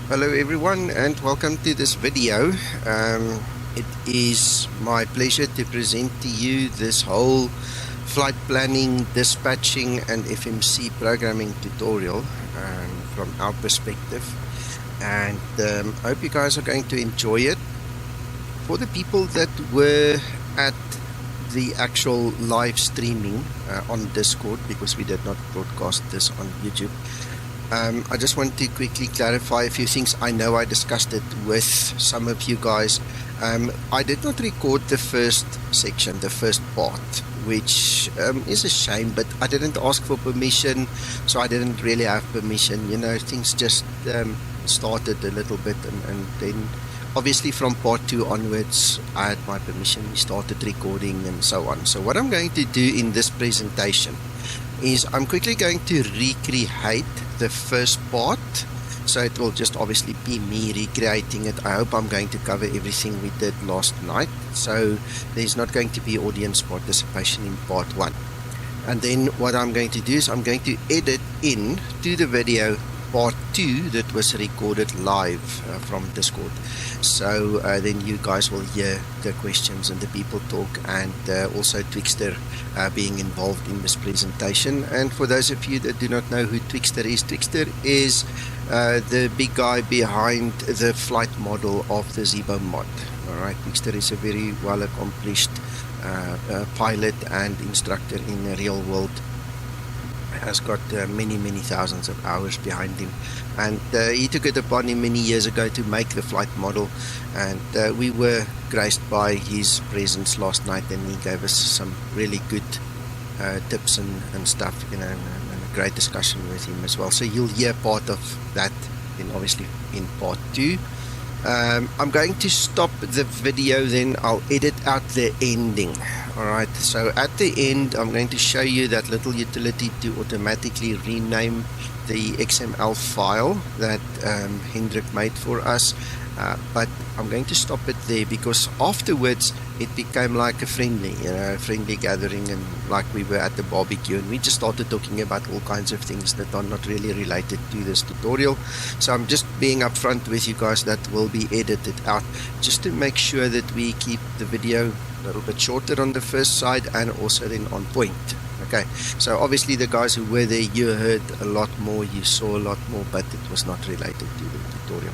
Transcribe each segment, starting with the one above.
Hello everyone and welcome to this video. It is my pleasure to present to you this whole flight planning, dispatching and FMC programming tutorial from our perspective, and I hope you guys are going to enjoy it. For the people that were at the actual live streaming on Discord, because we did not broadcast this on YouTube, I just want to quickly clarify a few things. I know I discussed it with some of you guys. I did not record the first section, the first part, which is a shame, but I didn't ask for permission, so I didn't really have permission. You know, things just started a little bit, and then obviously from part 2 onwards, I had my permission. We started recording and so on. So what I'm going to do in this presentation is I'm quickly going to recreate the first part, so it will just obviously be me recreating it. I hope I'm going to cover everything we did last night, so there's not going to be audience participation in part 1. And then what I'm going to do is I'm going to edit in to the video part 2 that was recorded live from Discord, so then you guys will hear the questions and the people talk, and also Twkster being involved in this presentation. And for those of you that do not know who Twkster is the big guy behind the flight model of the Zibo mod. Alright, Twkster is a very well accomplished pilot and instructor in the real world. Has got many thousands of hours behind him, and he took it upon him many years ago to make the flight model, and we were graced by his presence last night, and he gave us some really good tips and stuff, you know, and a great discussion with him as well. So you'll hear part of that then obviously in part 2. I'm going to stop the video, then I'll edit out the ending. Alright, so at the end I'm going to show you that little utility to automatically rename the XML file that Hendrik made for us, but I'm going to stop it there because afterwards it became like a friendly gathering, and like we were at the barbecue, and we just started talking about all kinds of things that are not really related to this tutorial. So I'm just being upfront with you guys that will be edited out, just to make sure that we keep the video a little bit shorter on the first side and also then on point. Okay, so obviously the guys who were there, you heard a lot more, you saw a lot more, but it was not related to the tutorial.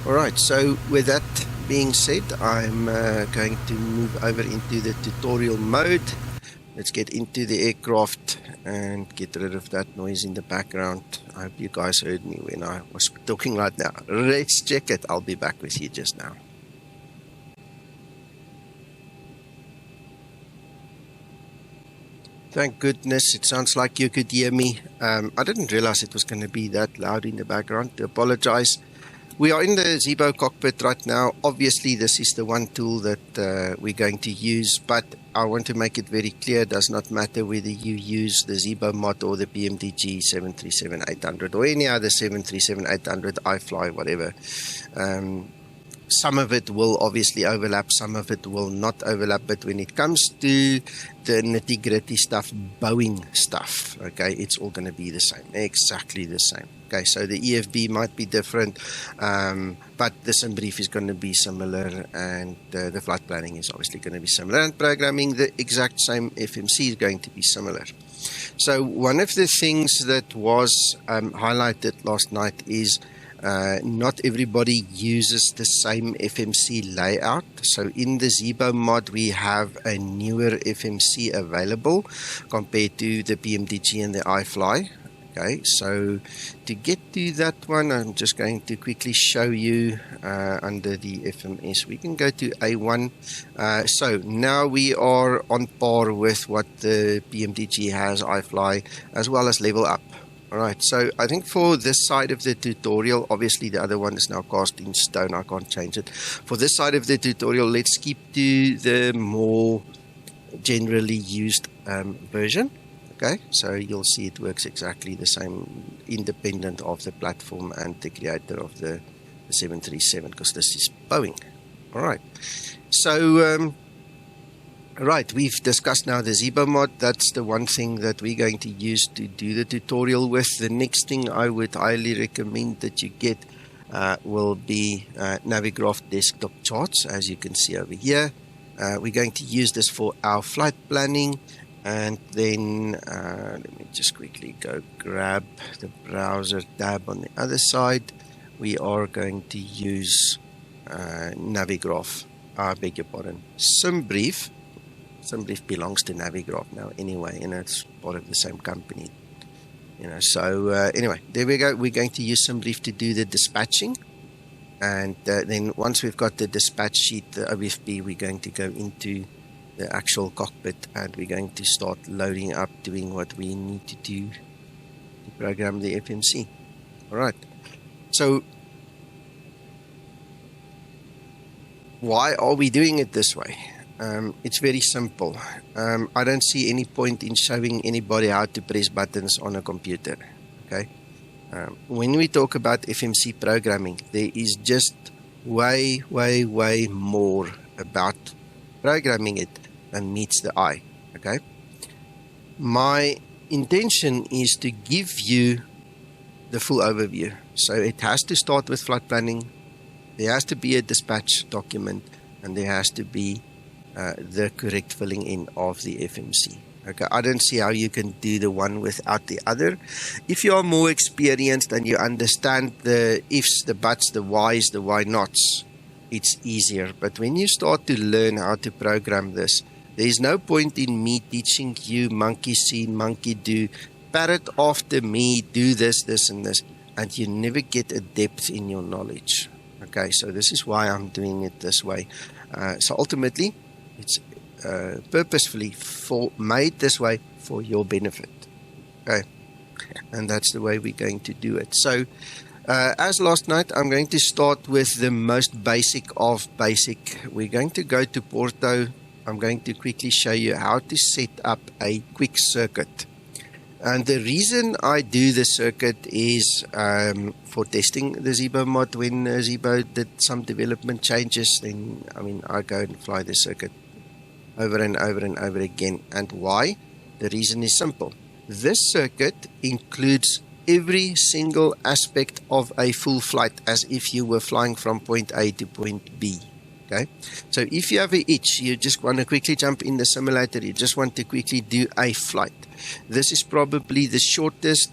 Alright, so with that being said, I'm going to move over into the tutorial mode. Let's get into the aircraft and get rid of that noise in the background. I hope you guys heard me when I was talking right now. Let's check it. I'll be back with you just now. Thank goodness, it sounds like you could hear me. I didn't realize it was going to be that loud in the background. To apologize. We are in the Zibo cockpit right now. Obviously, this is the one tool that we're going to use, but I want to make it very clear, it does not matter whether you use the Zibo mod or the PMDG 737-800 or any other 737-800, iFly, whatever. Some of it will obviously overlap, some of it will not overlap, but when it comes to the nitty-gritty stuff, Boeing stuff, okay, it's all going to be the same, exactly the same. Okay, so the EFB might be different, but the Simbrief is going to be similar, and the flight planning is obviously going to be similar, and programming the exact same FMC is going to be similar. So one of the things that was highlighted last night is not everybody uses the same FMC layout. So in the Zibo mod we have a newer FMC available compared to the PMDG and the iFly. Okay, so to get to that one, I'm just going to quickly show you under the FMS. We can go to A1. So now we are on par with what the PMDG has, iFly, as well as level up. Alright, so I think for this side of the tutorial, obviously the other one is now cast in stone, I can't change it. For this side of the tutorial, let's keep to the more generally used version. Okay, so you'll see it works exactly the same, independent of the platform and the creator of the 737, because this is Boeing. Alright, so right, we've discussed now the Zibo mod. That's the one thing that we're going to use to do the tutorial with. The next thing I would highly recommend that you get will be Navigraph desktop charts, as you can see over here. We're going to use this for our flight planning, and then let me just quickly go grab the browser tab on the other side. We are going to use Navigraph, I beg your pardon, Simbrief. Simbrief belongs to Navigraph now anyway, and it's part of the same company. So anyway, there we go. We're going to use Simbrief to do the dispatching. And then once we've got the dispatch sheet, the OFB, we're going to go into the actual cockpit, and we're going to start loading up, doing what we need to do to program the FMC. All right. So why are we doing it this way? It's very simple. I don't see any point in showing anybody how to press buttons on a computer. Okay. When we talk about FMC programming, there is just way more about programming it than meets the eye. Okay. My intention is to give you the full overview. So it has to start with flight planning. There has to be a dispatch document, and there has to be the correct filling in of the FMC. Okay, I don't see how you can do the one without the other. If you are more experienced and you understand the ifs, the buts, the whys, the why nots, it's easier. But when you start to learn how to program this, there is no point in me teaching you monkey see, monkey do, parrot after me, do this, this, and this, and you never get a depth in your knowledge. Okay, so this is why I'm doing it this way. So ultimately, it's purposefully made this way for your benefit. Okay, and that's the way we're going to do it. So as last night, I'm going to start with the most basic of basic. We're going to go to Porto. I'm going to quickly show you how to set up a quick circuit. And the reason I do the circuit is for testing the Zibo mod. When Zibo did some development changes, then I go and fly the circuit over and over and over again. And why? The reason is simple. This circuit includes every single aspect of a full flight, as if you were flying from point A to point B. Okay, so if you have an itch, you just want to quickly jump in the simulator, you just want to quickly do a flight. This is probably the shortest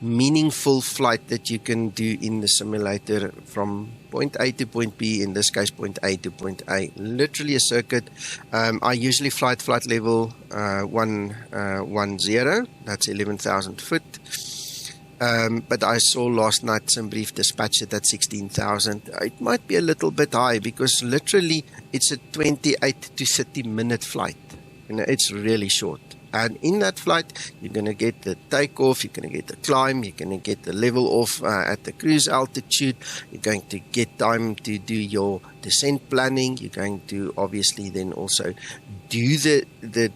meaningful flight that you can do in the simulator from point A to point B, in this case point A to point A. Literally a circuit. I usually fly at flight level 110, that's 11,000 foot. But I saw last night Simbrief dispatched it at 16,000. It might be a little bit high because literally it's a 28 to 30 minute flight. It's really short. And in that flight, you're going to get the takeoff, you're going to get the climb, you're going to get the level off at the cruise altitude, you're going to get time to do your descent planning, you're going to obviously then also do the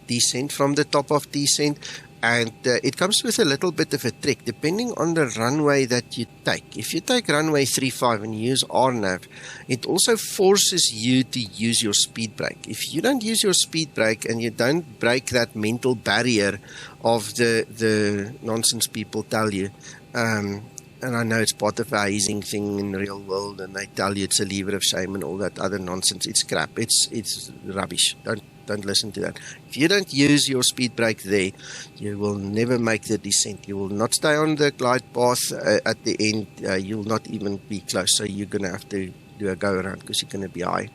descent from the top of descent. And it comes with a little bit of a trick, depending on the runway that you take. If you take runway 35 and you use RNAV, it also forces you to use your speed brake. If you don't use your speed brake and you don't break that mental barrier of the nonsense people tell you, and I know it's part of a hazing thing in the real world, and they tell you it's a lever of shame and all that other nonsense. It's crap. It's rubbish. Don't listen to that. If you don't use your speed brake there, you will never make the descent. You will not stay on the glide path at the end. You'll not even be close. So you're going to have to do a go around because you're going to be high.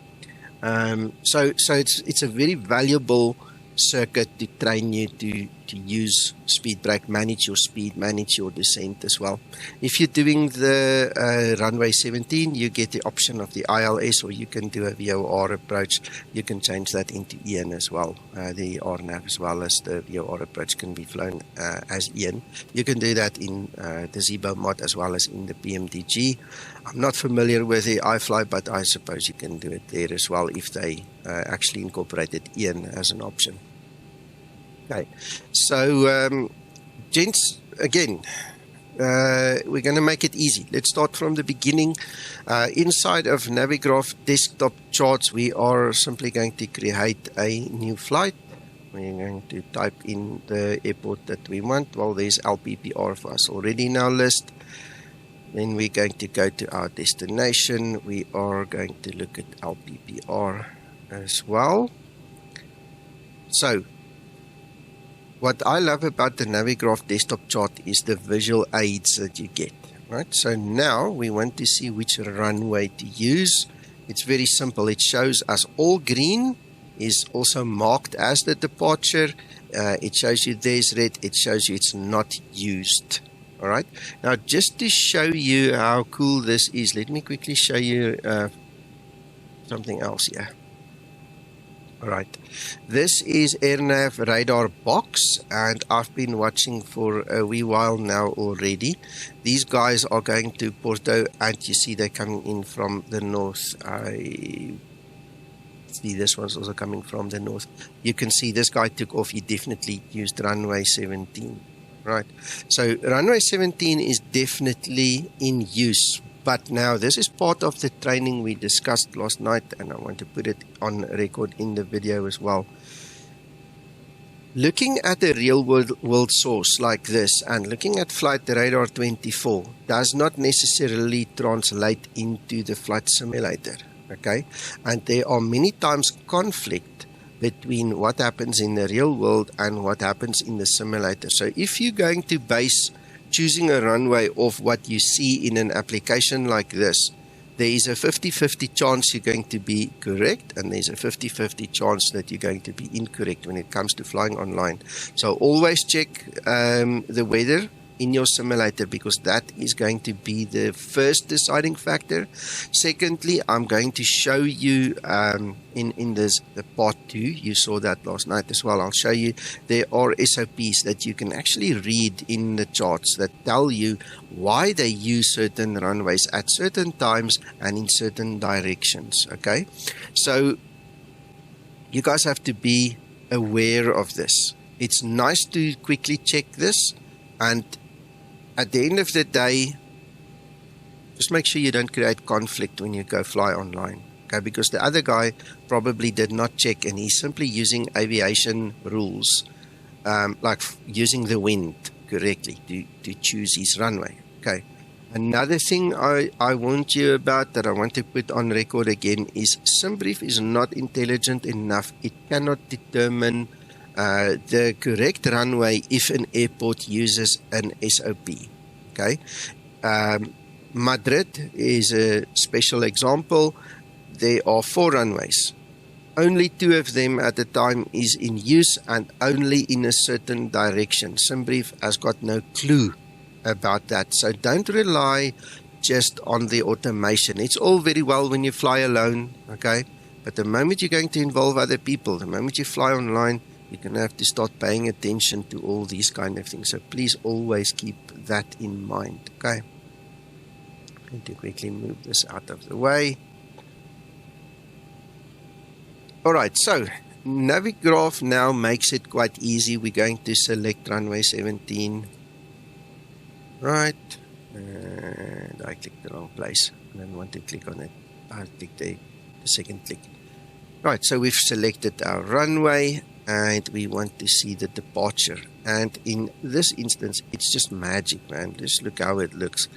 So it's a very valuable circuit to train you to use speed brake, manage your speed, manage your descent as well. If you're doing the runway 17, you get the option of the ILS, or you can do a VOR approach. You can change that into EN as well. The RNAV as well as the VOR approach can be flown as EN. You can do that in the Zibo mod as well as in the PMDG. I'm not familiar with the iFly, but I suppose you can do it there as well if they actually incorporated EN as an option. Okay, so gents, again, we're going to make it easy. Let's start from the beginning. Inside of Navigraph desktop charts, we are simply going to create a new flight. We're going to type in the airport that we want. Well, there's LPPR for us already in our list. Then we're going to go to our destination. We are going to look at LPPR as well. So, what I love about the Navigraph desktop chart is the visual aids that you get, right? So now we want to see which runway to use. It's very simple. It shows us all green is also marked as the departure. It shows you there's red. It shows you it's not used. All right. Now, just to show you how cool this is, let me quickly show you something else here. All right. This is AirNav radar box, and I've been watching for a wee while now already. These guys are going to Porto, and you see they're coming in from the north. I see this one's also coming from the north. You can see this guy took off. He definitely used runway 17. Right, so runway 17 is definitely in use, but now this is part of the training we discussed last night, and I want to put it on record in the video as well. Looking at a real world source like this and looking at Flight Radar 24 does not necessarily translate into the flight simulator, okay? And there are many times conflict between what happens in the real world and what happens in the simulator. So if you're going to base choosing a runway off what you see in an application like this, there is a 50-50 chance you're going to be correct, and there's a 50-50 chance that you're going to be incorrect when it comes to flying online. So always check the weather in your simulator, because that is going to be the first deciding factor. Secondly, I'm going to show you in this the part 2, you saw that last night as well. I'll show you there are SOPs that you can actually read in the charts that tell you why they use certain runways at certain times and in certain directions. Okay, so you guys have to be aware of this. It's nice to quickly check this, and at the end of the day, just make sure you don't create conflict when you go fly online, okay? Because the other guy probably did not check, and he's simply using aviation rules, like using the wind correctly to choose his runway, okay? Another thing I warned you about that I want to put on record again is Simbrief is not intelligent enough. It cannot determine the correct runway if an airport uses an SOP. Okay, Madrid is a special example. There are 4 runways. Only 2 of them at a time is in use, and only in a certain direction. Simbrief has got no clue about that. So don't rely just on the automation. It's all very well when you fly alone, okay? But the moment you're going to involve other people, the moment you fly online, you're going to have to start paying attention to all these kind of things. So please always keep that in mind. Okay. I'm going to quickly move this out of the way. Alright, so Navigraph now makes it quite easy. We're going to select runway 17. Right. And I clicked the wrong place. I don't want to click on it. I'll click the second click. Right, so we've selected our runway, and we want to see the departure. And in this instance, it's just magic, man. Just look how it looks.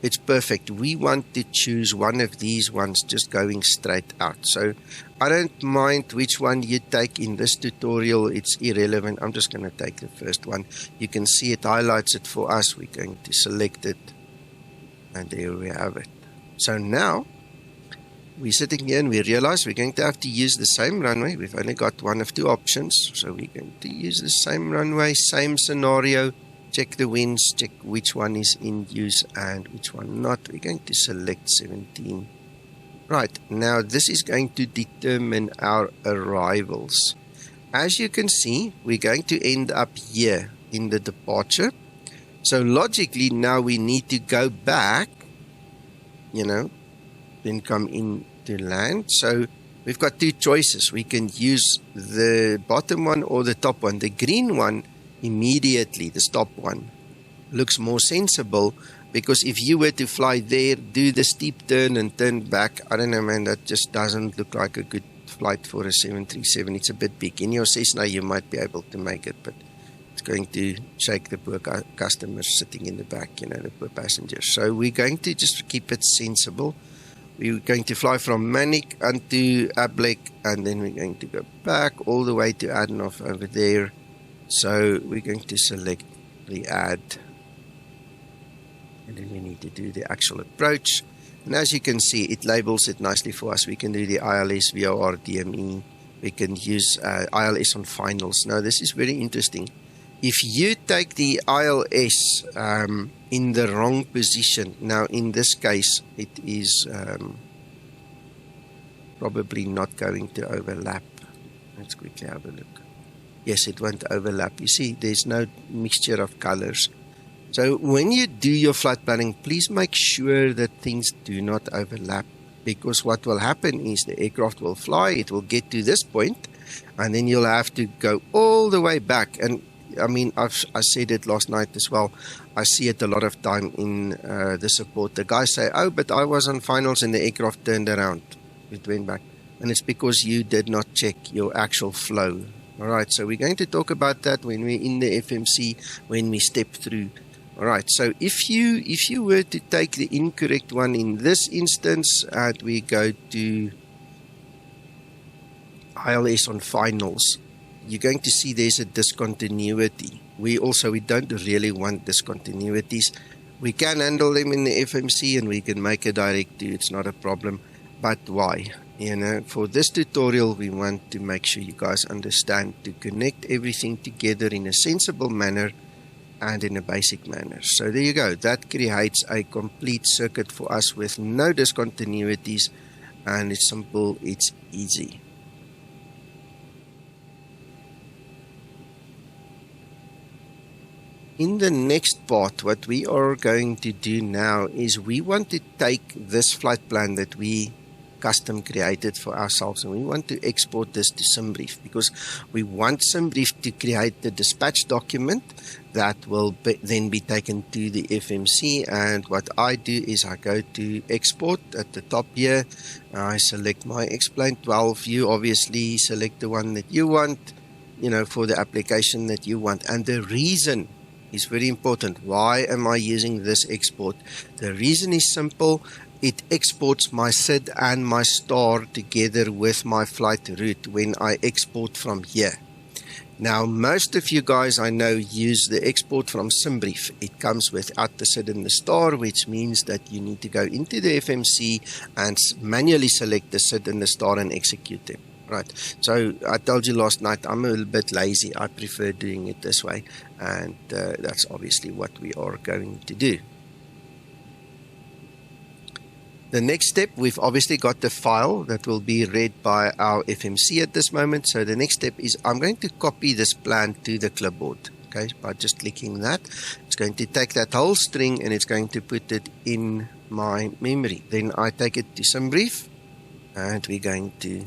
It's perfect. We want to choose one of these ones just going straight out. So I don't mind which one you take in this tutorial. It's irrelevant. I'm just going to take the first one. You can see it highlights it for us. We're going to select it. And there we have it. So now we're sitting here and we realize we're going to have to use the same runway. We've only got one of 2 options. So we're going to use the same runway, same scenario. Check the winds, check which one is in use and which one not. We're going to select 17. Right, now this is going to determine our arrivals. As you can see, we're going to end up here in the departure. So logically, now we need to go back, then come in to land. So we've got 2 choices. We can use the bottom one or the top one. The green one immediately, the stop one, looks more sensible, because if you were to fly there, do the steep turn and turn back, I don't know, man, that just doesn't look like a good flight for a 737. It's a bit big. In your Cessna you might be able to make it, but it's going to shake the poor customers sitting in the back, the poor passengers. So we're going to just keep it sensible. We're going to fly from Manic unto Ablek, and then we're going to go back all the way to Adenoff over there. So we're going to select the add, and then we need to do the actual approach. And as you can see, it labels it nicely for us. We can do the ILS, VOR, DME. We can use ILS on finals. Now, this is very interesting. If you take the ILS in the wrong position, now in this case, it is probably not going to overlap. Let's quickly have a look. Yes, it won't overlap. You see, there's no mixture of colors. So when you do your flight planning, please make sure that things do not overlap, because what will happen is the aircraft will fly, it will get to this point, and then you'll have to go all the way back. And I mean, I said it last night as well. I see it a lot of time in the support. The guys say, oh, but I was on finals and the aircraft turned around. It went back. And it's because you did not check your actual flow. All right, so we're going to talk about that when we're in the FMC, when we step through. All right, so if you were to take the incorrect one in this instance, and we go to ILS on finals, you're going to see there's a discontinuity. We don't really want discontinuities. We can handle them in the FMC, and we can make a direct to, it's not a problem. But why? For this tutorial, we want to make sure you guys understand to connect everything together in a sensible manner and in a basic manner. So there you go. That creates a complete circuit for us with no discontinuities, and it's simple, it's easy. In the next part, what we are going to do now is we want to take this flight plan that we custom created for ourselves, and we want to export this to Simbrief, because we want Simbrief to create the dispatch document that will then be taken to the FMC. And what I do is I go to export at the top here. I select my explain 12. You obviously select the one that you want, for the application that you want. And the reason is very important. Why am I using this export? The reason is simple. It exports my SID and my star together with my flight route when I export from here. Now, most of you guys I know use the export from Simbrief. It comes without the SID and the star, which means that you need to go into the FMC and manually select the SID and the star and execute them. Right. So I told you last night, I'm a little bit lazy. I prefer doing it this way, and that's obviously what we are going to do. The next step, we've obviously got the file that will be read by our FMC at this moment. So the next step is I'm going to copy this plan to the clipboard. Okay, by just clicking that, it's going to take that whole string and it's going to put it in my memory. Then I take it to Simbrief, and we're going to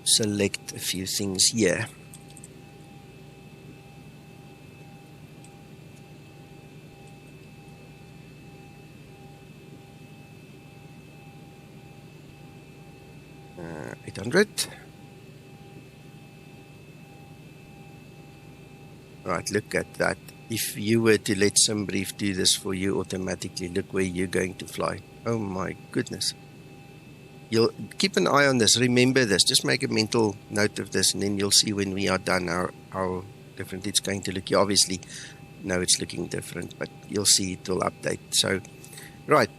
select a few things here. Uh, 800. Right, look at that. If you were to let Simbrief do this for you automatically, look where you're going to fly. Oh my goodness. You'll keep an eye on this. Remember this. Just make a mental note of this, and then you'll see when we are done how different it's going to look. You obviously know it's looking different, but you'll see it will update. So, right.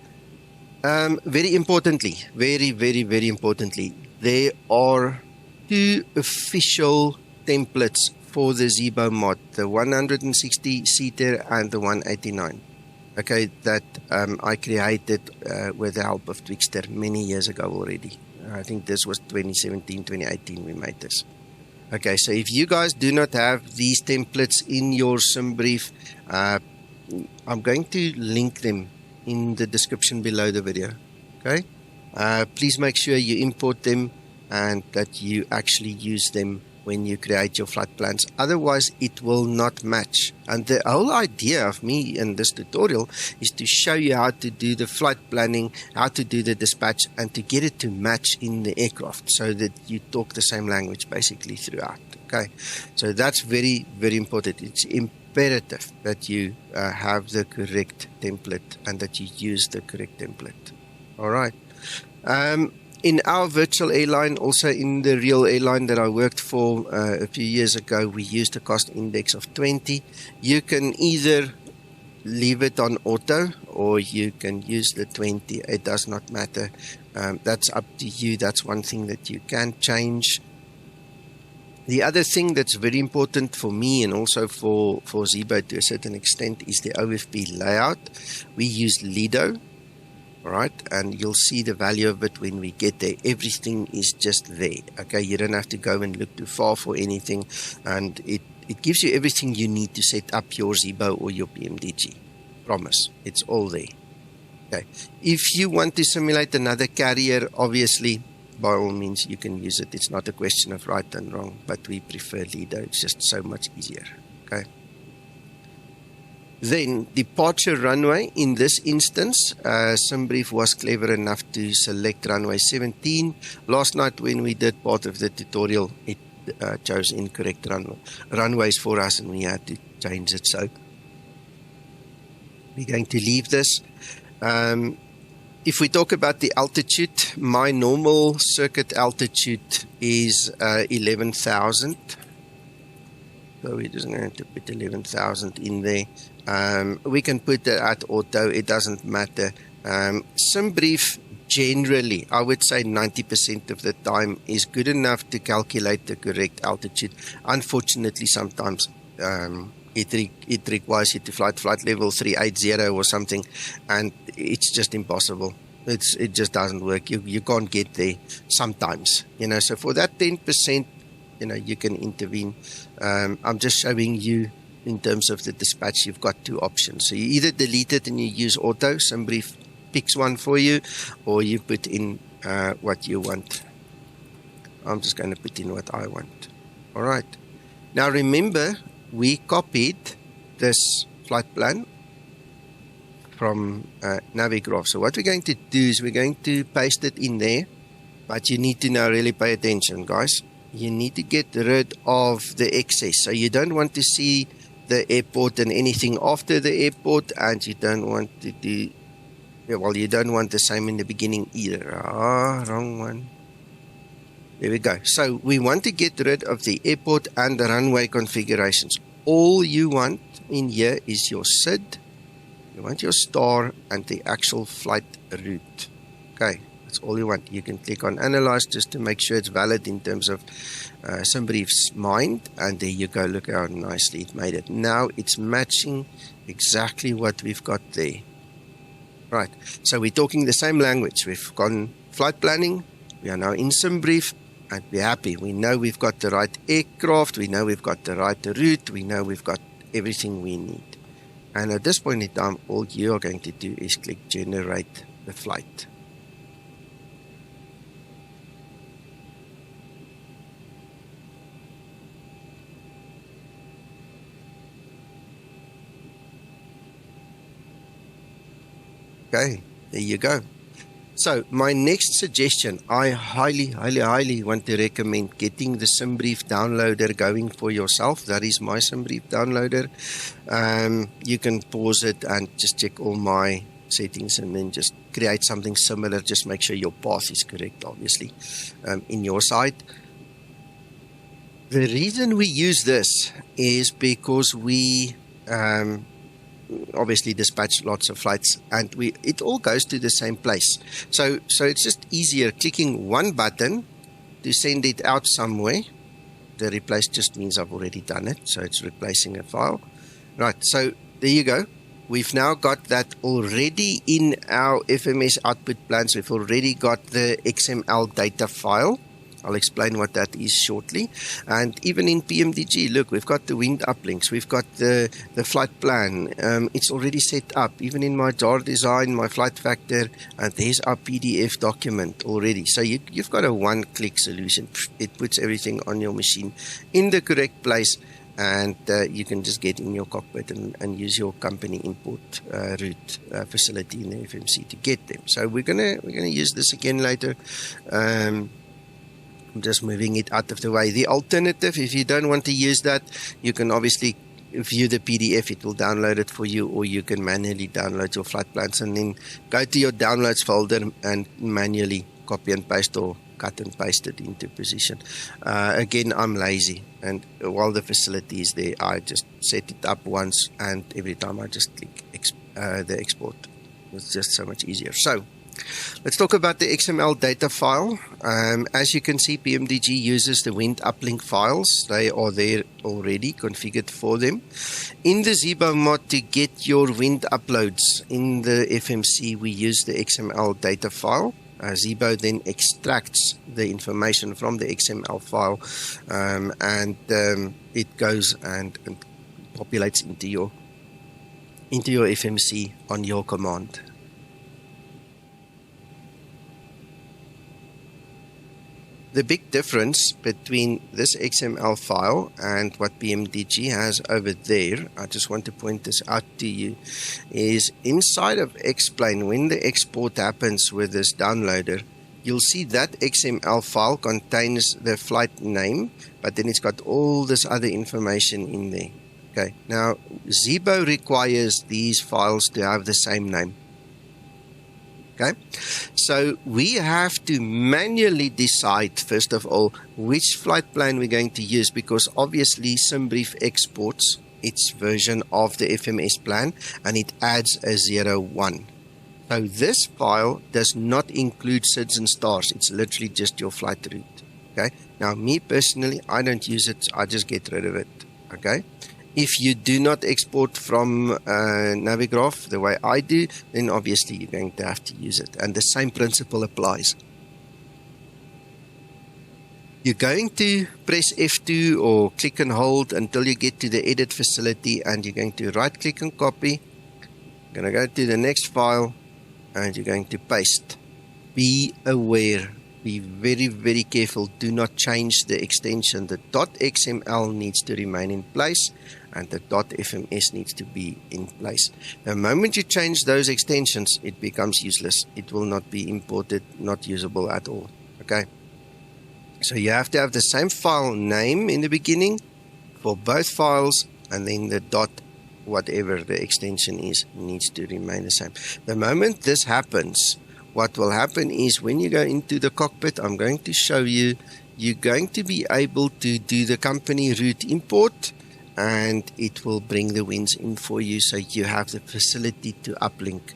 Very importantly, very importantly, there are two official templates for the Zibo mod, the 160-seater and the 189. Okay, that I created with the help of Twikster many years ago already. I think this was 2017, 2018 we made this. Okay, so if you guys do not have these templates in your Simbrief, I'm going to link them in the description below the video. Okay, please make sure you import them and that you actually use them when you create your flight plans. Otherwise, it will not match. And the whole idea of me in this tutorial is to show you how to do the flight planning, how to do the dispatch, and to get it to match in the aircraft so that you talk the same language basically throughout. Okay, so that's very, very important. It's imperative that you have the correct template and that you use the correct template. All right. In our virtual airline, also in the real airline that I worked for a few years ago, we used a cost index of 20. You can either leave it on auto or you can use the 20. It does not matter. That's up to you. That's one thing that you can change. The other thing that's very important for me and also for Zibo to a certain extent is the OFB layout. We use Lido, all right, and you'll see the value of it when we get there. Everything is just there, okay? You don't have to go and look too far for anything, and it gives you everything you need to set up your Zibo or your PMDG. Promise, it's all there. Okay. If you want to simulate another carrier, obviously, by all means, you can use it. It's not a question of right and wrong, but we prefer Lido. It's just so much easier. Okay. Then, departure runway. In this instance, Simbrief was clever enough to select runway 17. Last night when we did part of the tutorial, it chose incorrect runways for us and we had to change it. So, we're going to leave this. If we talk about the altitude, my normal circuit altitude is 11,000. So we're just going to put 11,000 in there. We can put that at auto, it doesn't matter. Simbrief generally, I would say 90% of the time is good enough to calculate the correct altitude. Unfortunately, sometimes it requires you to flight level 380 or something, and it's just impossible. It just doesn't work. You can't get there sometimes, you know. So for that 10%, you know, you can intervene. I'm just showing you in terms of the dispatch, you've got two options. So you either delete it and you use auto, Simbrief picks one for you, or you put in what you want. I'm just going to put in what I want. All right. Now remember, we copied this flight plan from Navigraph. So what we're going to do is we're going to paste it in there, but you need to now really pay attention, guys. You need to get rid of the excess. So you don't want to see the airport and anything after the airport, and you don't want to do, well, you don't want the same in the beginning either. Wrong one. There we go. So we want to get rid of the airport and the runway configurations. All you want in here is your SID, you want your star, and the actual flight route. Okay, that's all you want. You can click on Analyze just to make sure it's valid in terms of Simbrief's mind, and there you go. Look how nicely it made it. Now it's matching exactly what we've got there. Right, so we're talking the same language. We've gone flight planning, we are now in Simbrief, and we're happy. We know we've got the right aircraft, we know we've got the right route, we know we've got everything we need. And at this point in time, all you are going to do is click Generate the Flight. Okay, there you go. So my next suggestion, I highly want to recommend getting the Simbrief downloader going for yourself. That is my Simbrief downloader. You can pause it and just check all my settings and then just create something similar. Just make sure your path is correct, obviously, in your side. The reason we use this is because we obviously dispatch lots of flights, and it all goes to the same place. So it's just easier clicking one button to send it out somewhere. The replace just means I've already done it, so it's replacing a file. Right, so there you go. We've now got that already in our FMS output plans. We've already got the XML data file. I'll explain what that is shortly. And even in PMDG, look, we've got the wind uplinks, we've got the flight plan. It's already set up. Even in my jar design, my flight factor, and there's our PDF document already. So you've got a one-click solution. It puts everything on your machine in the correct place, and you can just get in your cockpit and use your company import route facility in the FMC to get them. So we're gonna use this again later. I'm just moving it out of the way. The alternative, if you don't want to use that, you can obviously view the PDF. It will download it for you, or you can manually download your flight plans and then go to your downloads folder and manually copy and paste or cut and paste it into position. Again, I'm lazy, and while the facility is there, I just set it up once, and every time I just click the export. It's just so much easier. So let's talk about the XML data file. As you can see, PMDG uses the wind uplink files. They are there already configured for them. In the Zibo mod, to get your wind uploads in the FMC, we use the XML data file. Zibo then extracts the information from the XML file, and it goes and populates into your FMC on your command. The big difference between this XML file and what PMDG has over there, I just want to point this out to you, is inside of Explain, when the export happens with this downloader, you'll see that XML file contains the flight name, but then it's got all this other information in there. Okay, now Zibo requires these files to have the same name. Okay, so we have to manually decide, first of all, which flight plan we're going to use, because obviously Simbrief exports its version of the FMS plan and it adds a 01. So this file does not include SIDS and stars. It's literally just your flight route. Okay, now me personally, I don't use it. I just get rid of it. Okay. If you do not export from Navigraph the way I do, then obviously you're going to have to use it. And the same principle applies. You're going to press F2 or click and hold until you get to the edit facility, and you're going to right click and copy. You're going to go to the next file and you're going to paste. Be aware. Be very, very careful. Do not change the extension. The .xml needs to remain in place and the .fms needs to be in place. The moment you change those extensions, it becomes useless. It will not be imported, not usable at all. Okay. So you have to have the same file name in the beginning for both files, and then the whatever the extension is needs to remain the same. The moment this happens, what will happen is when you go into the cockpit, I'm going to show you, you're going to be able to do the company route import, and it will bring the winds in for you, so you have the facility to uplink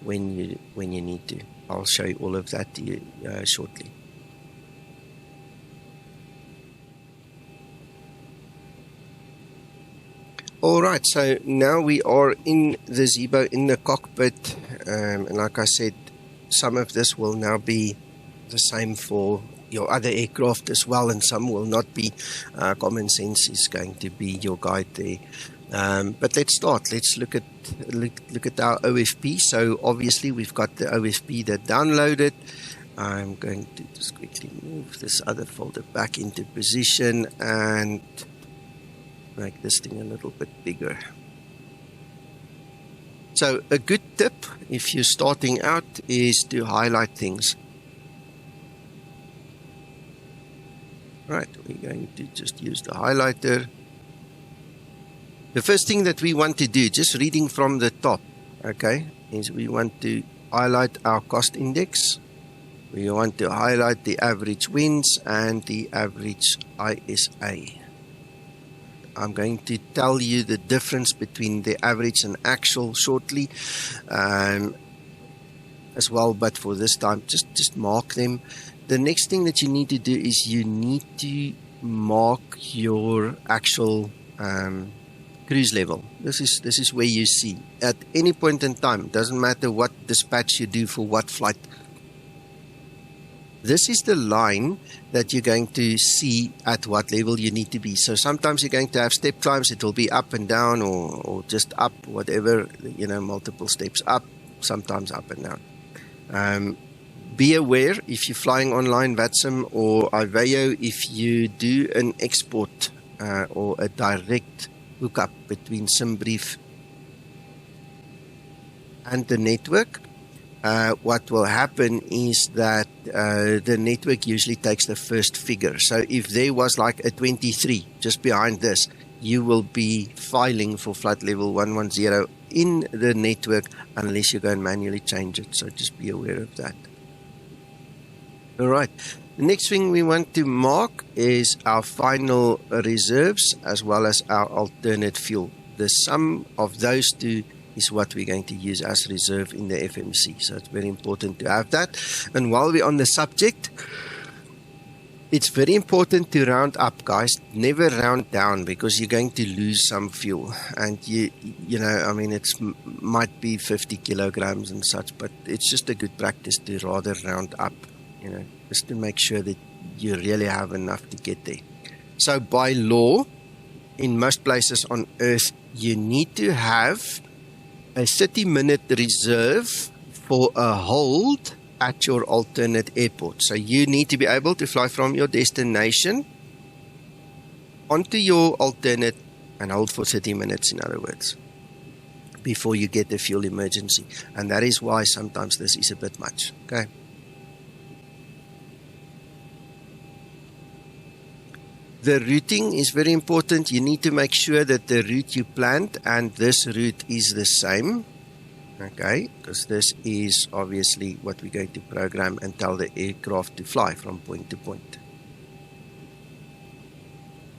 when you need to. I'll show you all of that to you shortly. Alright, so now we are in the Zibo, in the cockpit, and like I said, some of this will now be the same for your other aircraft as well, and some will not be. Common sense is going to be your guide there. But let's start. Let's look at our OFP. So obviously we've got the OFP that downloaded. I'm going to just quickly move this other folder back into position and make this thing a little bit bigger. So a good tip if you're starting out is to highlight things. Right, we're going to just use the highlighter. The first thing that we want to do, just reading from the top, okay, is we want to highlight our cost index. We want to highlight the average winds and the average ISA. I'm going to tell you the difference between the average and actual shortly as well, but for this time, just mark them. The next thing that you need to do is you need to mark your actual cruise level. This is where you see at any point in time. Doesn't matter what dispatch you do for what flight. This is the line that you're going to see at what level you need to be. So sometimes you're going to have step climbs. It will be up and down, or just up, whatever, multiple steps up, sometimes up and down. Be aware if you're flying online, VATSIM or Iveo, if you do an export or a direct hookup between Simbrief and the network, what will happen is that the network usually takes the first figure. So if there was like a 23 just behind this, you will be filing for flight level 110 in the network unless you go and manually change it. So just be aware of that. All right. The next thing we want to mark is our final reserves as well as our alternate fuel. The sum of those two is what we're going to use as reserve in the FMC. So it's very important to have that. And while we're on the subject, it's very important to round up, guys. Never round down, because you're going to lose some fuel. And you know, I mean, it might be 50 kilograms and such, but it's just a good practice to rather round up, you know, just to make sure that you really have enough to get there. So by law, in most places on Earth, you need to have a 30-minute reserve for a hold at your alternate airport. So you need to be able to fly from your destination onto your alternate and hold for 30 minutes, in other words, before you get the fuel emergency. And that is why sometimes this is a bit much. Okay. The routing is very important. You need to make sure that the route you planned and this route is the same. Okay, because this is obviously what we're going to program and tell the aircraft to fly from point to point.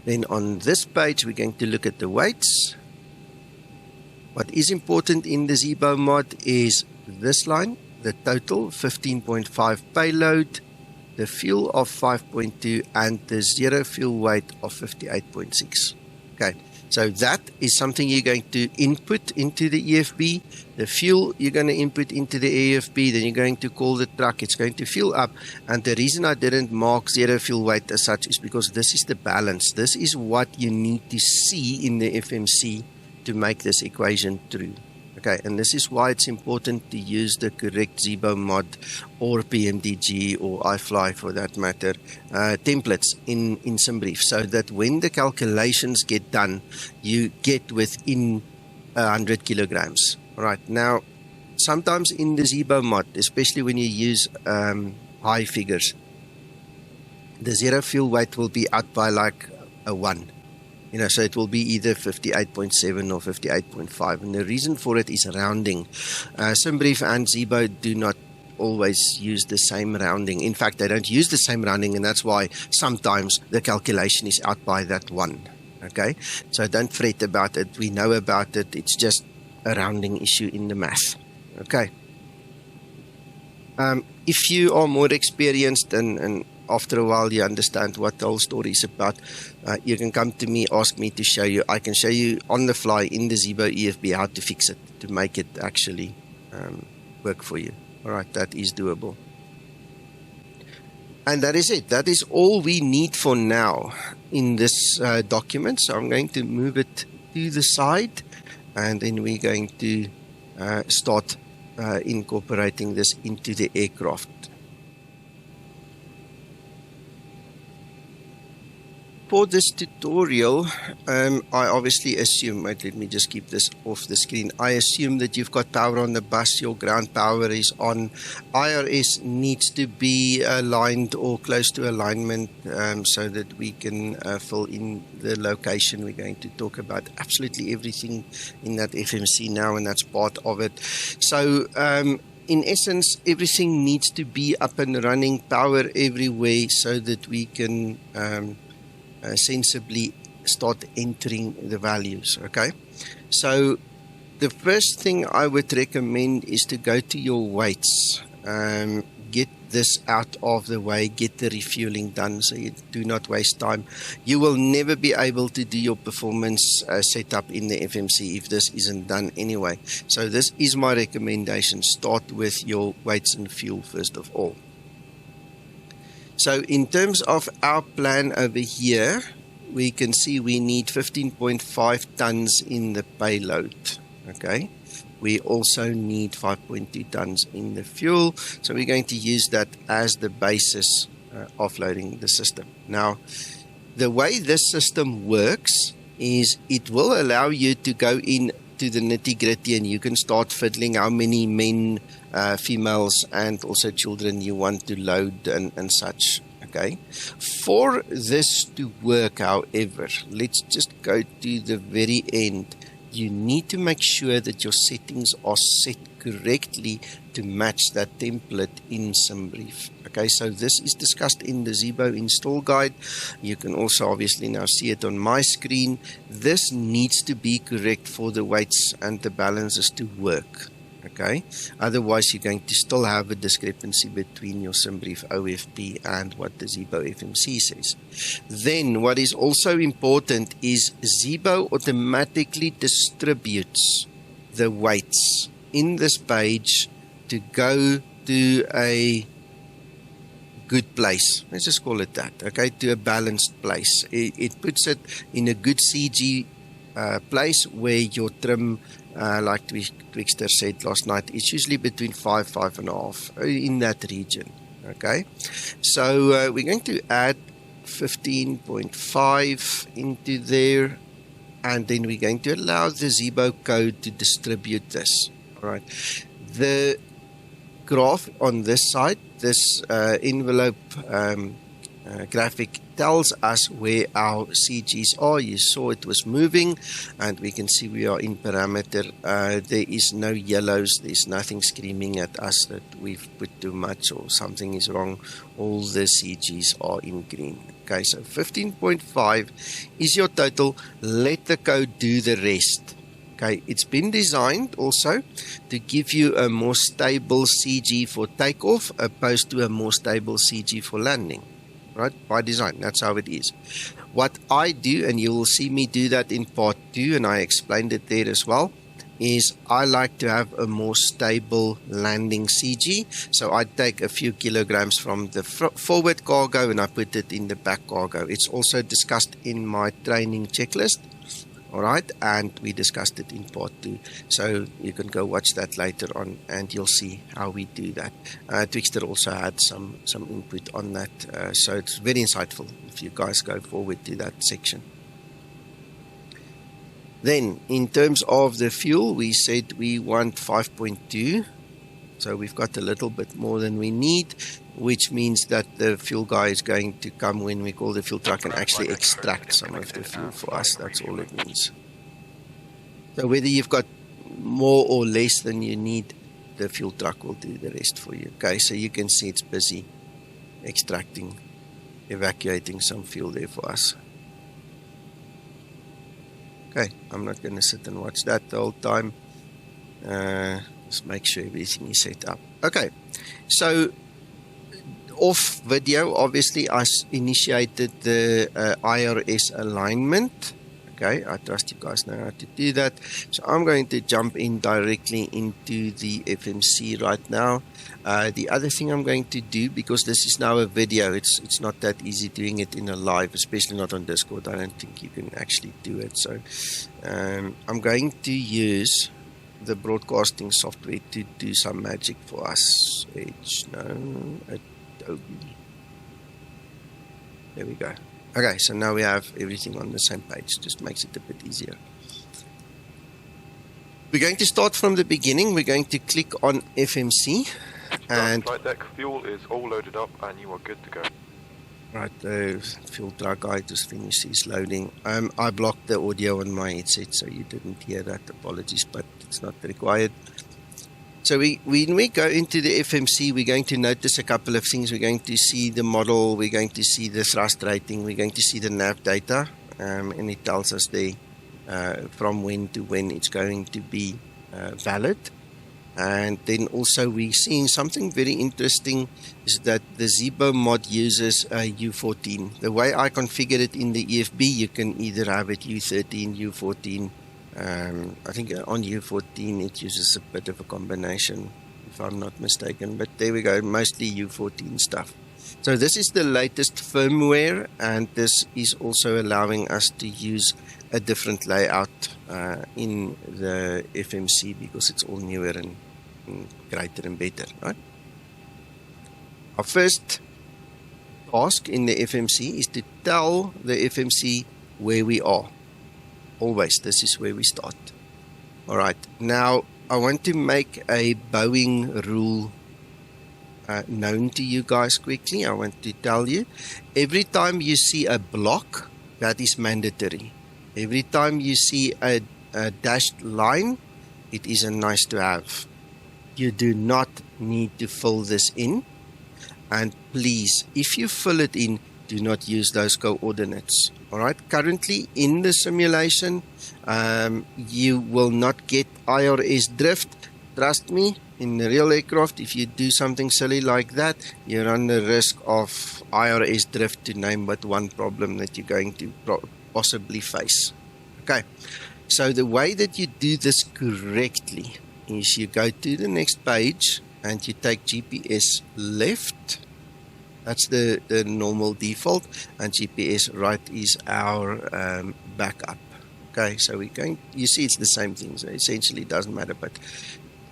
Then on this page, we're going to look at the weights. What is important in the Zibo mod is this line, the total 15.5 payload, the fuel of 5.2, and the zero fuel weight of 58.6. Okay, so that is something you're going to input into the EFB. The fuel you're going to input into the EFB, then you're going to call the truck. It's going to fill up. And the reason I didn't mark zero fuel weight as such is because this is the balance. This is what you need to see in the FMC to make this equation true. Okay, and this is why it's important to use the correct Zibo mod or PMDG or iFly for that matter templates in Simbrief, so that when the calculations get done, you get within 100 kilograms. All right, now sometimes in the Zibo mod, especially when you use high figures, the zero fuel weight will be out by like a 1. You know, so it will be either 58.7 or 58.5. And the reason for it is rounding. Simbrief and Zibo do not always use the same rounding. In fact, they don't use the same rounding, and that's why sometimes the calculation is out by that 1. Okay, so don't fret about it. We know about it. It's just a rounding issue in the math. Okay. If you are more experienced and after a while you understand what the whole story is about, you can come to me, ask me to show you. I can show you on the fly in the Zibo EFB how to fix it, to make it actually work for you. All right, that is doable. And that is it. That is all we need for now in this document. So I'm going to move it to the side, and then we're going to start incorporating this into the aircraft. For this tutorial, I obviously assume, wait, let me just keep this off the screen. I assume that you've got power on the bus, your ground power is on. IRS needs to be aligned or close to alignment so that we can fill in the location. We're going to talk about absolutely everything in that FMC now, and that's part of it. So, in essence, everything needs to be up and running, power everywhere, so that we can sensibly start entering the values. Okay, so the first thing I would recommend is to go to your weights, get this out of the way, get the refueling done so you do not waste time. You will never be able to do your performance setup in the FMC if this isn't done anyway. So this is my recommendation. Start with your weights and fuel first of all. So in terms of our plan over here, we can see we need 15.5 tons in the payload. Okay, we also need 5.2 tons in the fuel. So we're going to use that as the basis of loading the system. Now, the way this system works is it will allow you to go in into the nitty-gritty and you can start fiddling how many men, females, and also children you want to load and such. Okay. For this to work, however, let's just go to the very end. You need to make sure that your settings are set correctly to match that template in Simbrief. Okay, so this is discussed in the Zibo install guide. You can also obviously now see it on my screen. This needs to be correct for the weights and the balances to work. Okay, otherwise you're going to still have a discrepancy between your Simbrief OFP and what the Zibo FMC says. Then what is also important is Zibo automatically distributes the weights in this page to go to a good place. Let's just call it that, okay, to a balanced place. It puts it in a good CG place where your trim, like Twkster said last night, it's usually between 5.5 in that region. Okay, so we're going to add 15.5 into there, and then we're going to allow the Zibo code to distribute this. All right, the graph on this side, this envelope graphic tells us where our CGs are. You saw it was moving, and we can see we are in parameter. There is no yellows. There's nothing screaming at us that we've put too much or something is wrong. All the CGs are in green. Okay, so 15.5 is your total. Let the code do the rest. Okay, it's been designed also to give you a more stable CG for takeoff opposed to a more stable CG for landing. Right, by design, that's how it is. What I do, and you will see me do that in part 2, and I explained it there as well, is I like to have a more stable landing CG. So I take a few kilograms from the forward cargo and I put it in the back cargo. It's also discussed in my training checklist. All right, and we discussed it in part 2, so you can go watch that later on and you'll see how we do that. Twkster also had some input on that, so it's very insightful if you guys go forward to that section. Then in terms of the fuel, we said we want 5.2, so we've got a little bit more than we need, which means that the fuel guy is going to come when we call the fuel truck and actually extract some of the fuel for us. That's all it means. So whether you've got more or less than you need, the fuel truck will do the rest for you. Okay, so you can see it's busy extracting, evacuating some fuel there for us. Okay, I'm not going to sit and watch that the whole time. Just make sure everything is set up. Okay, so off video, obviously I initiated the IRS alignment. Okay, I trust you guys know how to do that. So I'm going to jump in directly into the FMC right now. The other thing I'm going to do, because this is now a video, it's not that easy doing it in a live, especially not on Discord. I don't think you can actually do it. So I'm going to use the broadcasting software to do some magic for us. Adobe. There we go. Okay, so now we have everything on the same page. Just makes it a bit easier. We're going to start from the beginning. We're going to click on FMC. And flight deck fuel is all loaded up and you are good to go. Right, the fuel truck guy just finished his loading. I blocked the audio on my headset, so you didn't hear that. Apologies, but it's not required. So when we go into the FMC, we're going to notice a couple of things. We're going to see the model, we're going to see the thrust rating, we're going to see the nav data, and it tells us there from when to when it's going to be valid. And then also we're seeing something very interesting is that the Zibo mod uses U14. The way I configured it in the EFB, you can either have it U13, U14. I think on U14 it uses a bit of a combination, if I'm not mistaken. But there we go, mostly U14 stuff. So this is the latest firmware, and this is also allowing us to use a different layout in the FMC because it's all newer and greater and better, right? Our first task in the FMC is to tell the FMC where we are. Always, this is where we start. All right, now I want to make a Boeing rule known to you guys quickly. I want to tell you, every time you see a block, that is mandatory. Every time you see a dashed line, it is a nice to have. You do not need to fill this in, and please, if you fill it in, do not use those coordinates. All right, currently in the simulation, you will not get IRS drift. Trust me, in the real aircraft, if you do something silly like that, you run the risk of IRS drift, to name but one problem that you're going to possibly face. Okay, so the way that you do this correctly is you go to the next page and you take GPS left. That's the normal default, and GPS right is our backup. Okay, so we're going, you see it's the same thing, so essentially it doesn't matter, but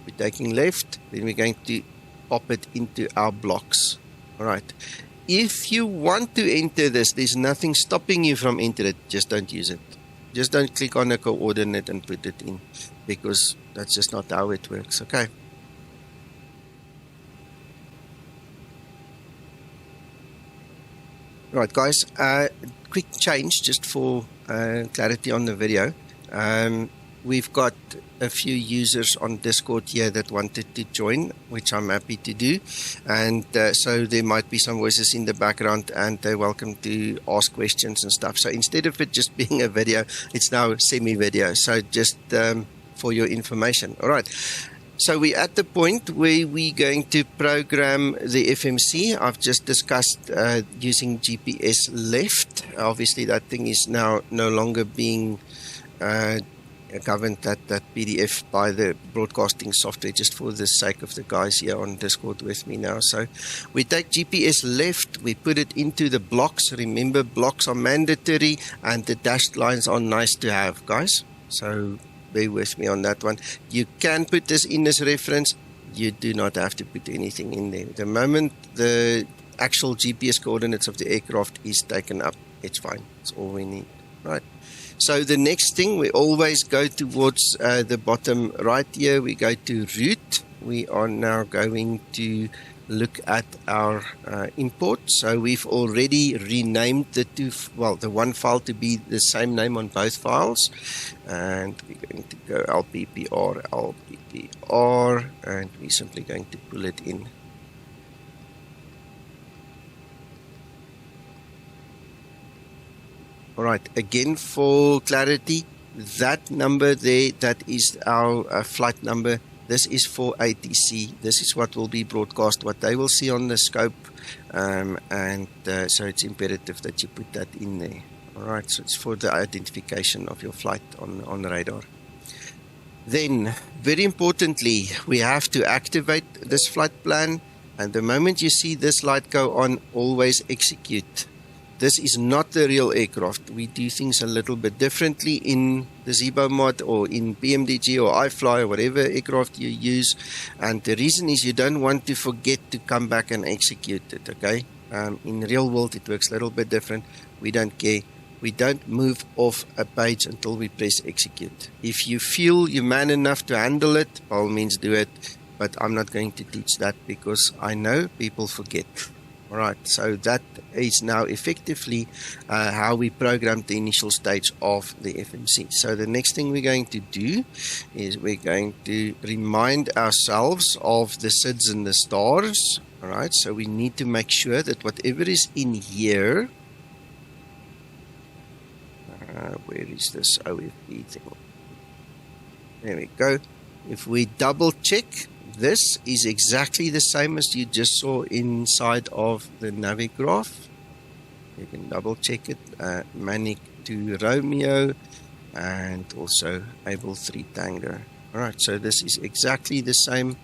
we're taking left, then we're going to pop it into our blocks. All right. If you want to enter this, there's nothing stopping you from entering it. Just don't use it. Just don't click on a coordinate and put it in, because that's just not how it works. Okay. Right, guys. Quick change just for clarity on the video. We've got a few users on Discord here that wanted to join, which I'm happy to do, and so there might be some voices in the background, and they're welcome to ask questions and stuff. So instead of it just being a video, it's now semi-video, so just for your information. All right, so we're at the point where we're going to program the FMC. I've just discussed using GPS left. Obviously that thing is now no longer being governed, that PDF, by the broadcasting software, just for the sake of the guys here on Discord with me now. So we take GPS left, we put it into the blocks. Remember, blocks are mandatory and the dashed lines are nice to have, guys. So bear with me on that one. You can put this in as reference. You do not have to put anything in there. The moment the actual GPS coordinates of the aircraft is taken up, it's fine. That's all we need, right? So the next thing, we always go towards the bottom right here. We go to route. We are now going to look at our import. So we've already renamed the one file to be the same name on both files. And we're going to go LPPR, and we're simply going to pull it in. All right, again for clarity, that number there, that is our flight number. This is for ATC. This is what will be broadcast, what they will see on the scope, so it's imperative that you put that in there. All right, so it's for the identification of your flight on the radar. Then, very importantly, we have to activate this flight plan, and the moment you see this light go on, always execute. This is not the real aircraft. We do things a little bit differently in the Zibo mod or in PMDG or iFly or whatever aircraft you use. And the reason is you don't want to forget to come back and execute it, okay? In real world, it works a little bit different. We don't care. We don't move off a page until we press execute. If you feel you're man enough to handle it, by all means do it. But I'm not going to teach that because I know people forget. All right, so that is now effectively how we programmed the initial stage of the FMC. So the next thing we're going to do is we're going to remind ourselves of the SIDS and the stars. All right, so we need to make sure that whatever is in here, where is this OFP thing? There we go. If we double check, this is exactly the same as you just saw inside of the Navigraph. You can double check it. Manic to Romeo and also Able 3 Tango. Alright, so this is exactly the same.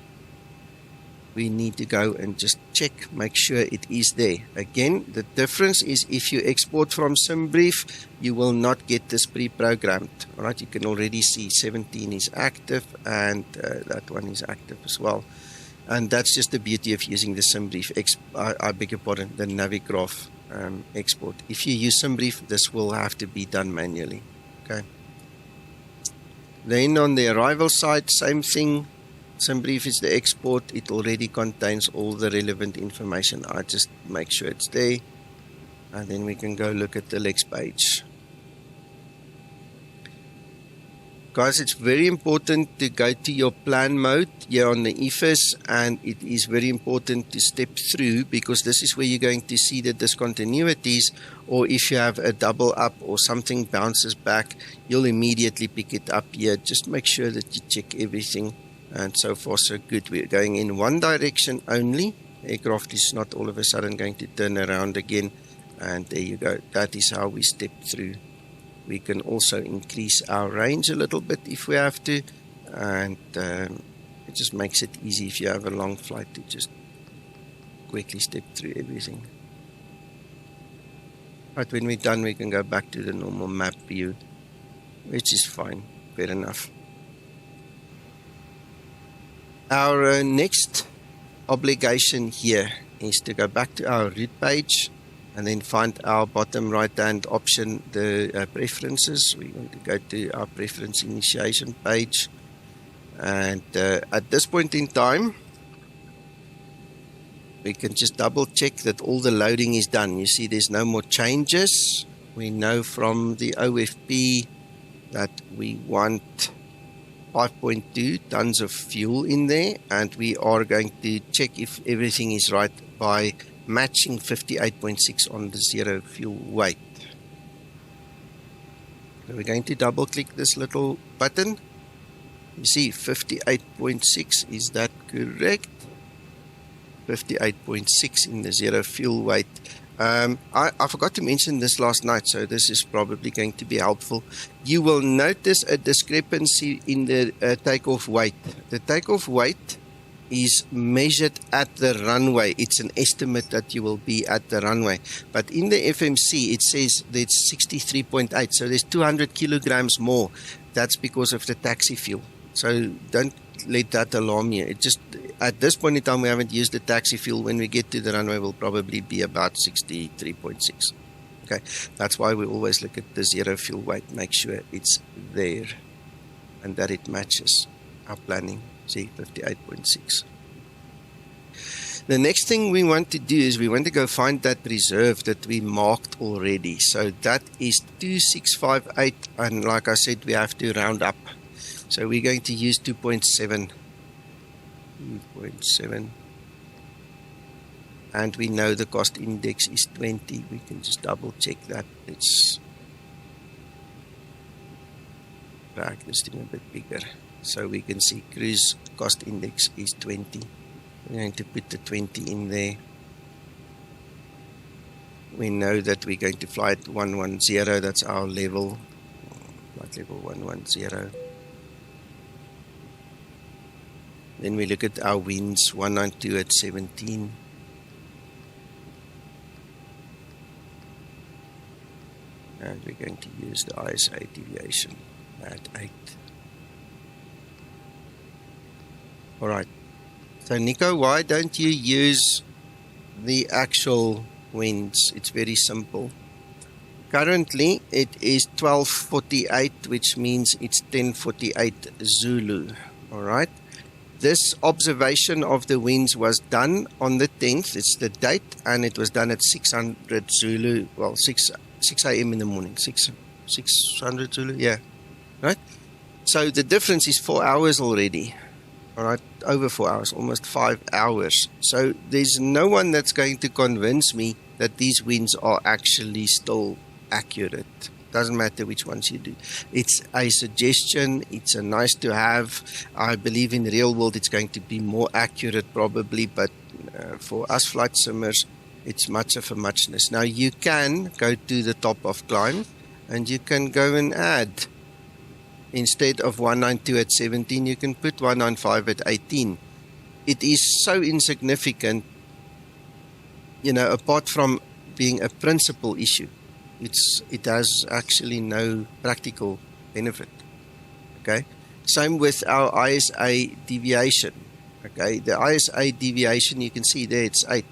We need to go and just check, make sure it is there. Again, the difference is if you export from Simbrief, you will not get this pre-programmed. All right, you can already see 17 is active and that one is active as well. And that's just the beauty of using the Simbrief, I beg your pardon, the Navigraph export. If you use Simbrief, this will have to be done manually. Okay. Then on the arrival side, same thing. Simbrief is the export. It already contains all the relevant information. I just make sure it's there. And then we can go look at the next page. Guys, it's very important to go to your plan mode here on the EFIS, and it is very important to step through, because this is where you're going to see the discontinuities, or if you have a double up or something bounces back, you'll immediately pick it up here. Just make sure that you check everything, and so far so good. We're going in one direction only. Aircraft is not all of a sudden going to turn around again, and there you go. That is how we step through. We can also increase our range a little bit if we have to, and it just makes it easy if you have a long flight to just quickly step through everything. But when we're done, we can go back to the normal map view, which is fine, fair enough. Our next obligation here is to go back to our route page, and then find our bottom right hand option, the preferences. We're going to go to our preference initiation page, and at this point in time we can just double check that all the loading is done. You see there's no more changes. We know from the OFP that we want 5.2 tons of fuel in there, and we are going to check if everything is right by matching 58.6 on the zero fuel weight. So we're going to double click this little button. You see 58.6, is that correct? 58.6 in the zero fuel weight. I forgot to mention this last night, so this is probably going to be helpful. You will notice a discrepancy in the takeoff weight. The takeoff weight is measured at the runway. It's an estimate that you will be at the runway. But in the FMC, it says that it's 63.8. So there's 200 kilograms more. That's because of the taxi fuel. So don't let that alarm you. It just, at this point in time, we haven't used the taxi fuel. When we get to the runway, we'll probably be about 63.6. Okay, that's why we always look at the zero fuel weight. Make sure it's there and that it matches our planning. See, 58.6. The next thing we want to do is we want to go find that reserve that we marked already. So that is 2658, and like I said, we have to round up. So we're going to use 2.7. 2.7. And we know the cost index is 20. We can just double check that. Let's drag this thing a bit bigger, so we can see cruise cost index is 20. We're going to put the 20 in there. We know that we're going to fly at 110, that's our level. Flight level 110. Then we look at our winds, 192 at 17. And we're going to use the ISA deviation at 8. Alright, so Nico, why don't you use the actual winds? It's very simple. Currently it is 12:48, which means it's 10:48 Zulu. Alright, this observation of the winds was done on the 10th, it's the date, and it was done at 600 Zulu, well 6 a.m. in the morning, 600 Zulu, yeah, right? So the difference is 4 hours already. All right, over 4 hours, almost 5 hours. So there's no one that's going to convince me that these winds are actually still accurate. Doesn't matter which ones you do. It's a suggestion. It's a nice to have. I believe in the real world it's going to be more accurate probably, but for us flight simmers, it's much of a muchness. Now you can go to the top of climb and you can go and add. Instead of 192 at 17, you can put 195 at 18. It is so insignificant, you know, apart from being a principal issue. It has actually no practical benefit. Okay, same with our ISA deviation. Okay, the ISA deviation, you can see there it's 8.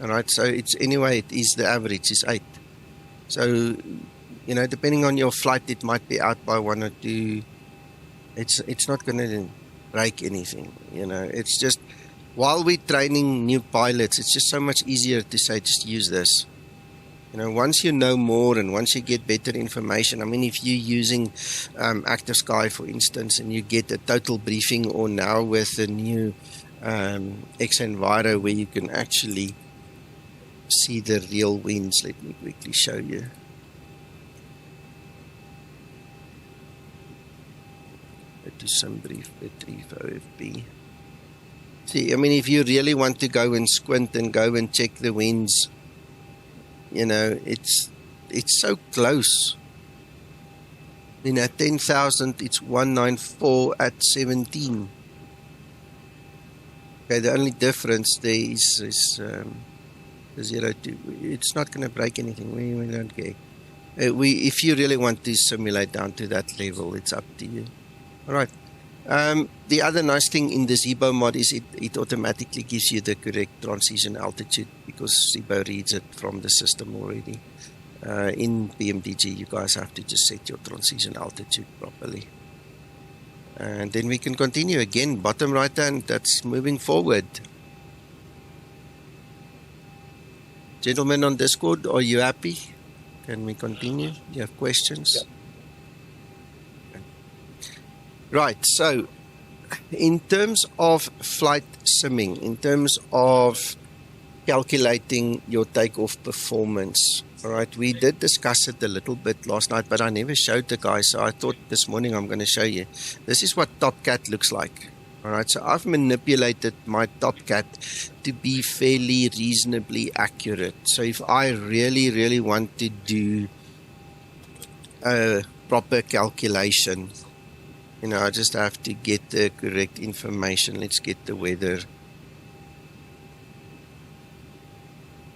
All right, so it's anyway, it is the average is 8. So, you know, depending on your flight, it might be out by 1 or 2 It's not going to break anything, you know. It's just, while we're training new pilots, it's just so much easier to say, just use this. You know, once you know more and once you get better information, I mean, if you're using Active Sky, for instance, and you get a total briefing, or now with the new X-Enviro, where you can actually see the real winds. Let me quickly show you. Go to Simbrief, retrieve OFB. See, I mean, if you really want to go and squint and go and check the winds, you know, it's so close. I mean, at 10,000, it's 194 at 17. Okay, the only difference there is the 0.2. It's not going to break anything. We don't care. If you really want to simulate down to that level, it's up to you. All right. The other nice thing in the Zibo mod is it automatically gives you the correct transition altitude, because Zibo reads it from the system already. In BMDG, you guys have to just set your transition altitude properly. And then we can continue again. Bottom right hand, that's moving forward. Gentlemen on Discord, are you happy? Can we continue? You have questions? Yeah. Right, so in terms of flight simming, in terms of calculating your takeoff performance, all right, we did discuss it a little bit last night, but I never showed the guys, so I thought this morning I'm going to show you. This is what TopCat looks like. All right, so I've manipulated my TopCat to be fairly reasonably accurate. So if I really want to do a proper calculation, you know, I just have to get the correct information. Let's get the weather.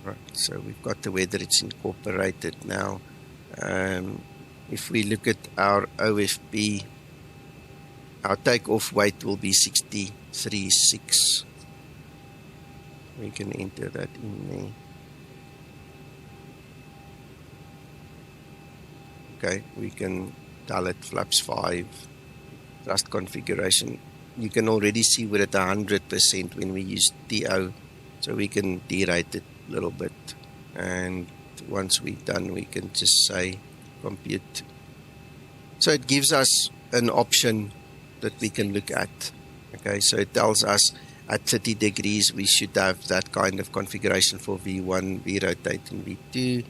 Right, so we've got the weather, it's incorporated now. If we look at our OFB, our takeoff weight will be 63.6. We can enter that in there. Okay, we can tell it flaps 5, thrust configuration. You can already see we're at 100% when we use TO, so we can derate it a little bit. And once we're done, we can just say compute. So it gives us an option that we can look at. Okay, so it tells us at 30 degrees we should have that kind of configuration for V1, V rotate and V2.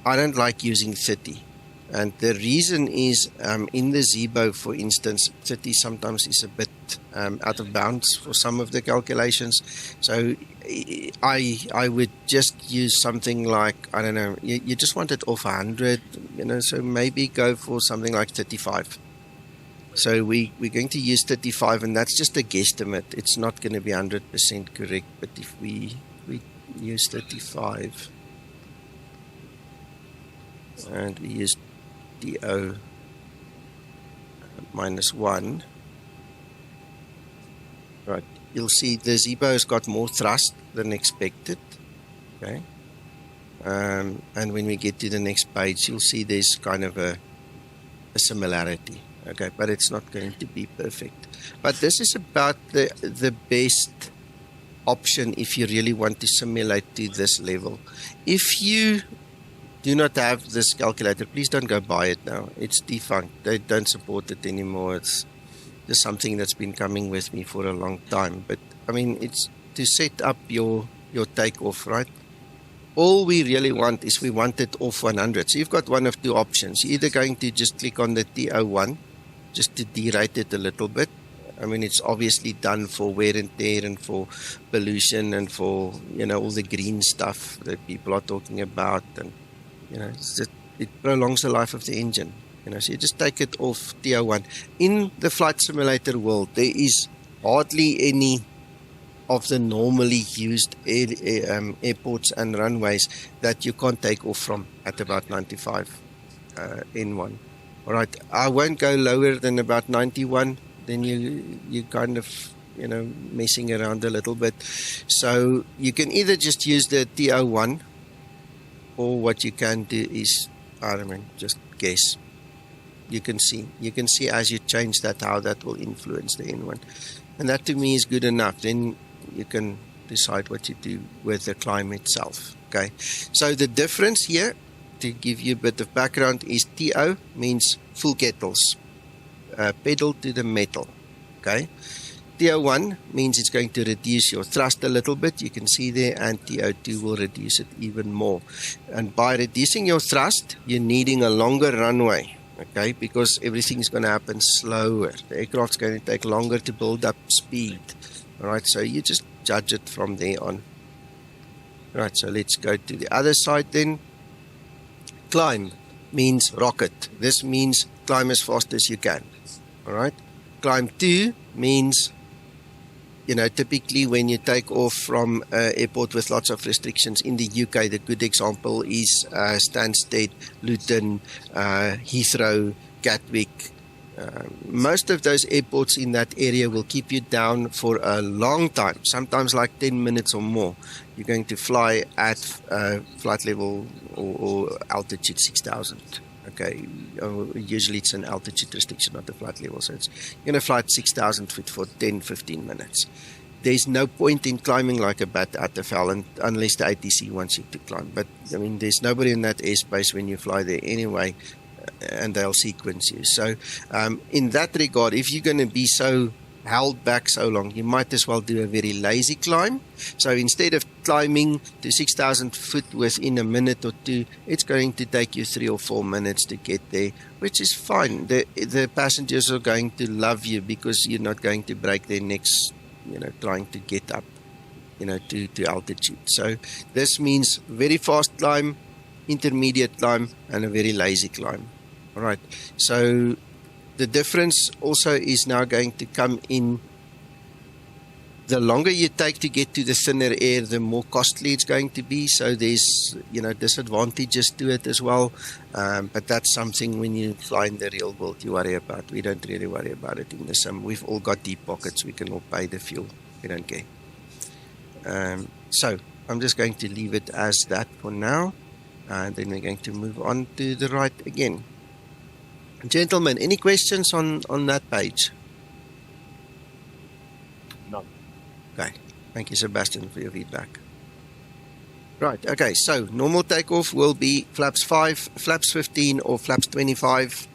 I don't like using 30. And the reason is, in the Zibo, for instance, 30 sometimes is a bit out of bounds for some of the calculations. So I would just use something like, I don't know, you just want it off 100, you know, so maybe go for something like 35. So we're going to use 35, and that's just a guesstimate. It's not going to be 100% correct, but if we use 35 and we use DO -1, right, you'll see the Zibo has got more thrust than expected. Okay, and when we get to the next page, you'll see there's kind of a similarity. Okay, but it's not going to be perfect. But this is about the best option if you really want to simulate to this level. If you do not have this calculator, please don't go buy it now. It's defunct. They don't support it anymore. It's just something that's been coming with me for a long time. But I mean, it's to set up your takeoff, right? All we really want is we want it off 100. So you've got one of two options. You're either going to just click on the TO1 just to derate it a little bit. I mean, it's obviously done for wear and tear and for pollution and for, you know, all the green stuff that people are talking about. And, you know, it prolongs the life of the engine. You know, so you just take it off TO1. In the flight simulator world, there is hardly any of the normally used airports and runways that you can't take off from at about 95 N1. All right, I won't go lower than about 91. Then you kind of, you know, messing around a little bit. So you can either just use the TO1, or what you can do is, I don't know, just guess. You can see as you change that, how that will influence the N1. And that to me is good enough. Then you can decide what you do with the climb itself. Okay, so the difference here, to give you a bit of background, is TO means full kettles, pedal to the metal. Okay, TO1 means it's going to reduce your thrust a little bit, you can see there, and TO2 will reduce it even more. And by reducing your thrust, you're needing a longer runway, okay, because everything is going to happen slower. The aircraft's going to take longer to build up speed. All right, so you just judge it from there on. Right, so let's go to the other side then. Climb means rocket. This means climb as fast as you can. All right. Climb 2 means, you know, typically when you take off from an airport with lots of restrictions in the UK, the good example is Stansted, Luton, Heathrow, Gatwick. Most of those airports in that area will keep you down for a long time, sometimes like 10 minutes or more. You're going to fly at flight level or altitude 6,000. Okay, usually it's an altitude restriction, not the flight level. So it's, you're going to fly at 6,000 feet for 10, 15 minutes. There's no point in climbing like a bat at the fell unless the ATC wants you to climb. But, I mean, there's nobody in that airspace when you fly there anyway, and they'll sequence you. So, in that regard, if you're going to be so held back so long, you might as well do a very lazy climb. So instead of climbing to 6,000 foot within a minute or two, it's going to take you 3 or 4 minutes to get there, which is fine. The passengers are going to love you because you're not going to break their necks, you know, trying to get up, you know, to altitude. So this means very fast climb, intermediate climb, and a very lazy climb. All right. So the difference also is now going to come in. The longer you take to get to the thinner air, the more costly it's going to be. So there's, you know, disadvantages to it as well. But that's something when you fly in the real world you worry about. We don't really worry about it in the sim. We've all got deep pockets. We can all pay the fuel. We don't care. So I'm just going to leave it as that for now. And then we're going to move on to the right again. Gentlemen, any questions on that page? None. Okay. Thank you, Sebastian, for your feedback. Right. Okay. So normal takeoff will be flaps 5, flaps 15, or flaps 25.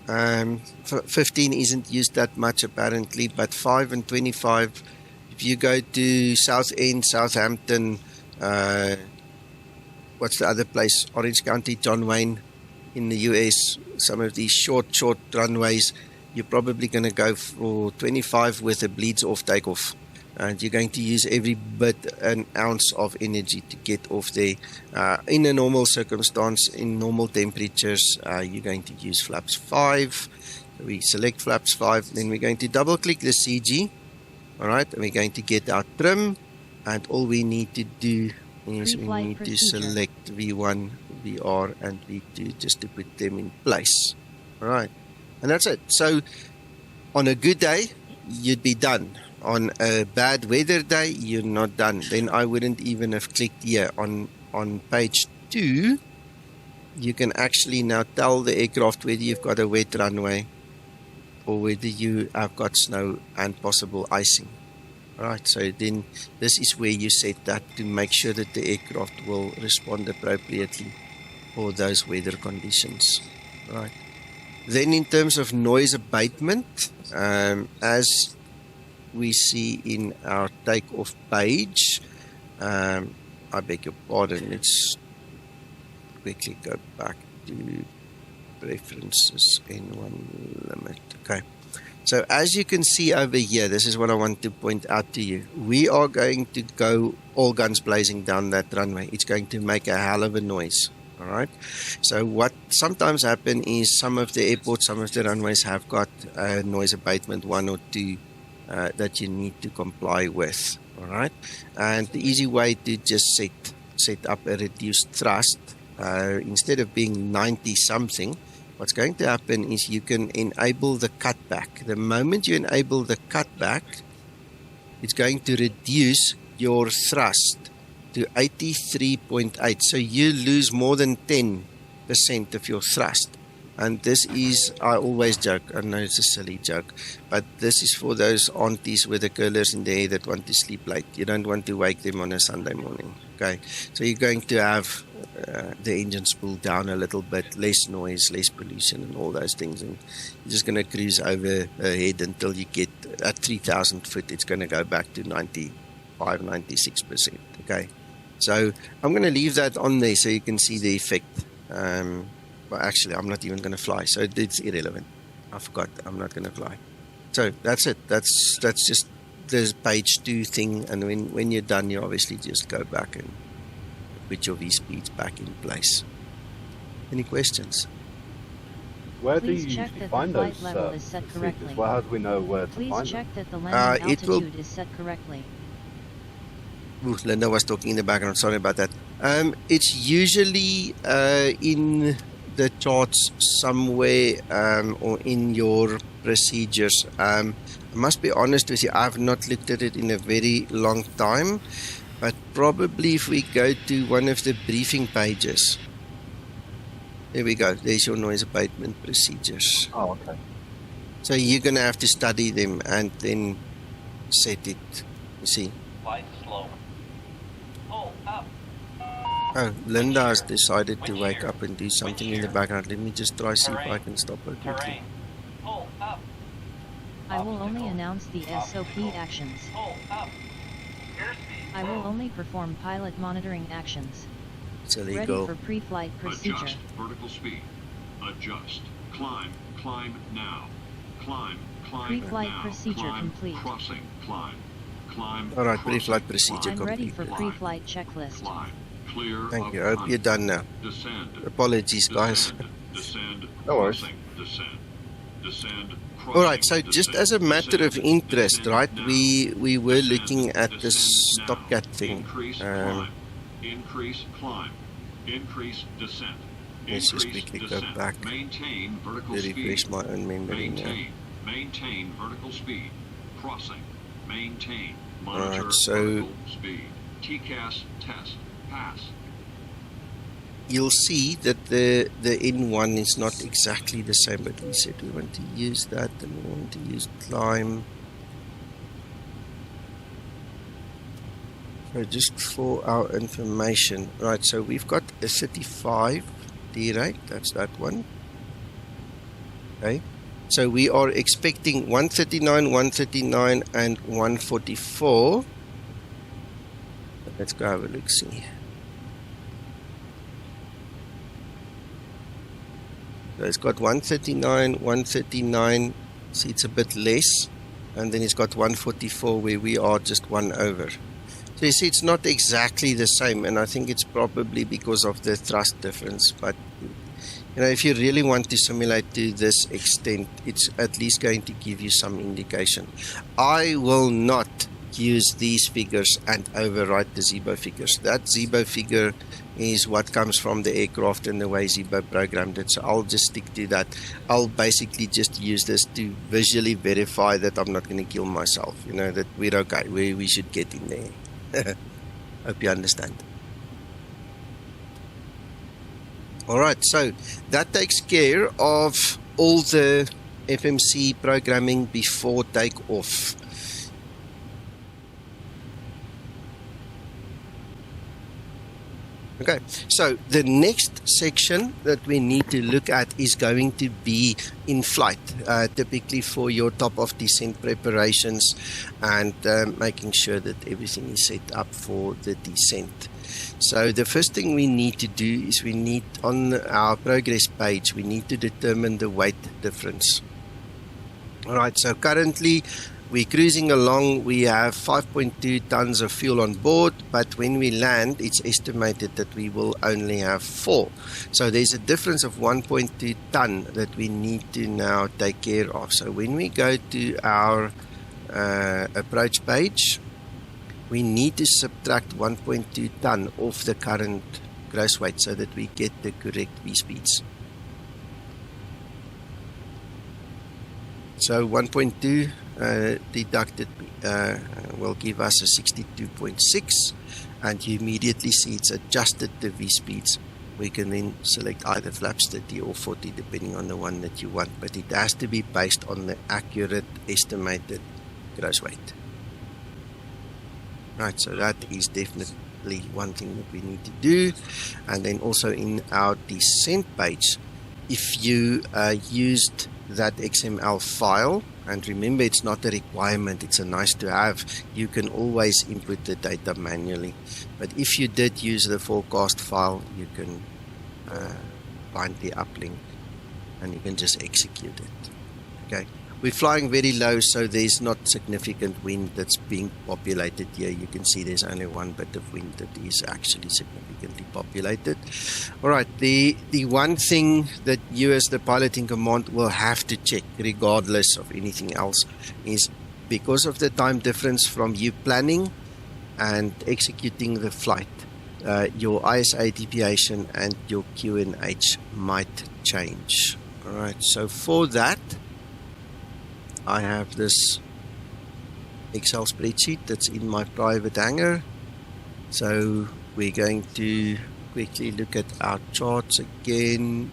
15 isn't used that much apparently, but 5 and 25. If you go to Southend, Southampton, what's the other place? Orange County, John Wayne. In the US, some of these short runways, you're probably going to go for 25 with a bleeds off takeoff. And you're going to use every bit an ounce of energy to get off there. In a normal circumstance, in normal temperatures, you're going to use flaps 5. So we select flaps 5, then we're going to double click the CG. All right, and we're going to get our trim. And all we need to do is we need to select V1, VR, and V2 just to put them in place. All right, and that's it. So on a good day, you'd be done. On a bad weather day, you're not done. Then I wouldn't even have clicked here. On page 2, you can actually now tell the aircraft whether you've got a wet runway or whether you have got snow and possible icing. Right, so then this is where you set that to make sure that the aircraft will respond appropriately for those weather conditions. Right. Then in terms of noise abatement, as we see in our takeoff page, I beg your pardon, let's quickly go back to preferences N1 limit. Okay. So as you can see over here, this is what I want to point out to you. We are going to go all guns blazing down that runway. It's going to make a hell of a noise. All right. So what sometimes happens is some of the airports, some of the runways have got noise abatement 1 or 2 that you need to comply with. All right. And the easy way to just set up a reduced thrust, instead of being 90 something, what's going to happen is you can enable the cutback. The moment you enable the cutback, it's going to reduce your thrust to 83.8. So you lose more than 10% of your thrust. And this is, I always joke, I know it's a silly joke, but this is for those aunties with the curlers in their hair that want to sleep late. You don't want to wake them on a Sunday morning, okay? So you're going to have the engine spool down a little bit, less noise, less pollution and all those things. And you're just going to cruise over ahead until you get at 3,000 foot, it's going to go back to 95, 96%, okay? So I'm going to leave that on there so you can see the effect. Well, actually, I'm not even going to fly, so it's irrelevant. I forgot, I'm not going to fly. So that's it. That's just the page 2 thing. And when you're done, you obviously just go back and put your V-speeds back in place. Any questions? Where Please do you check usually that find the flight those level is set procedures? correctly. Well, how do we know where to Please find check them? that the landing it will- altitude is set correctly. Ooh, Linda was talking in the background. Sorry about that. It's usually in the charts somewhere or in your procedures. I must be honest with you, I've not looked at it in a very long time, but probably if we go to one of the briefing pages, there we go, there's your noise abatement procedures. Oh, okay. So you're going to have to study them and then set it, you see. Flight slow. Pull up. Oh, Linda has decided to wake up and do something in the background. Let me just try see if I can stop her quickly. Terrain. Pull up. I will only announce the SOP actions. Pull up. Airspeed. I will only perform pilot monitoring actions. It's Ready illegal. for pre-flight procedure. Adjust vertical speed. Adjust. Climb. Climb now. Climb. Climb Pre-flight now. procedure Climb. complete. Crossing. Climb. Climb. All right, crossing, pre-flight procedure I'm ready for complete. pre-flight checklist. Climb. Clear. Thank of you. I hope you're done now. Descend. Apologies, guys. Descend. Descend. No worries. Crossing. Descend. Descend. All right, so just as a matter of interest, right, we were looking at this stopgap thing. Increase climb. Increase climb. Increase descent. Let's just Increase quickly go descent. back Maintain vertical to refresh speed. my own memory now. Maintain vertical speed. Crossing. Maintain. Alright, Monitor so vertical speed. TCAS test. Pass. you'll see that the N1 is not exactly the same, but we said we want to use that and we want to use climb. So just for our information, right, so we've got a 35 D rate, that's that one. Okay, so we are expecting 139, 139 and 144. Let's go have a look, see. So it's got 139, 139, see it's a bit less, and then it's got 144 where we are just one over. So you see it's not exactly the same, and I think it's probably because of the thrust difference, but you know, if you really want to simulate to this extent, it's at least going to give you some indication. I will not use these figures and overwrite the Zibo figures. That Zibo figure is what comes from the aircraft and the way Zibo programmed it, so I'll just stick to that. I'll basically just use this to visually verify that I'm not going to kill myself, you know, that we're okay, we should get in there. Hope you understand. Alright, so that takes care of all the FMC programming before takeoff. Okay, so the next section that we need to look at is going to be in flight, typically for your top of descent preparations and making sure that everything is set up for the descent. So the first thing we need to do is we need, on our progress page, we need to determine the weight difference. Alright, so currently we're cruising along, we have 5.2 tons of fuel on board, but when we land, it's estimated that we will only have 4. So there's a difference of 1.2 ton that we need to now take care of. So when we go to our approach page, we need to subtract 1.2 ton off the current gross weight so that we get the correct V-speeds. So 1.2 deducted will give us a 62.6, and you immediately see it's adjusted the V-speeds we can then select either flaps 30 or 40 depending on the one that you want, but it has to be based on the accurate estimated gross weight. Right, so that is definitely one thing that we need to do. And then also in our descent page, if you used that XML file, and remember it's not a requirement, it's a nice to have, you can always input the data manually. But if you did use the forecast file, you can find the uplink and you can just execute it. Okay, we're flying very low, so there's not significant wind that's being populated here. You can see there's only one bit of wind that is actually significantly populated. Alright, the one thing that you as the pilot in command will have to check, regardless of anything else, is because of the time difference from you planning and executing the flight, your ISA deviation and your QNH might change. Alright, so for that, I have this Excel spreadsheet that's in my private hangar. So we're going to quickly look at our charts again.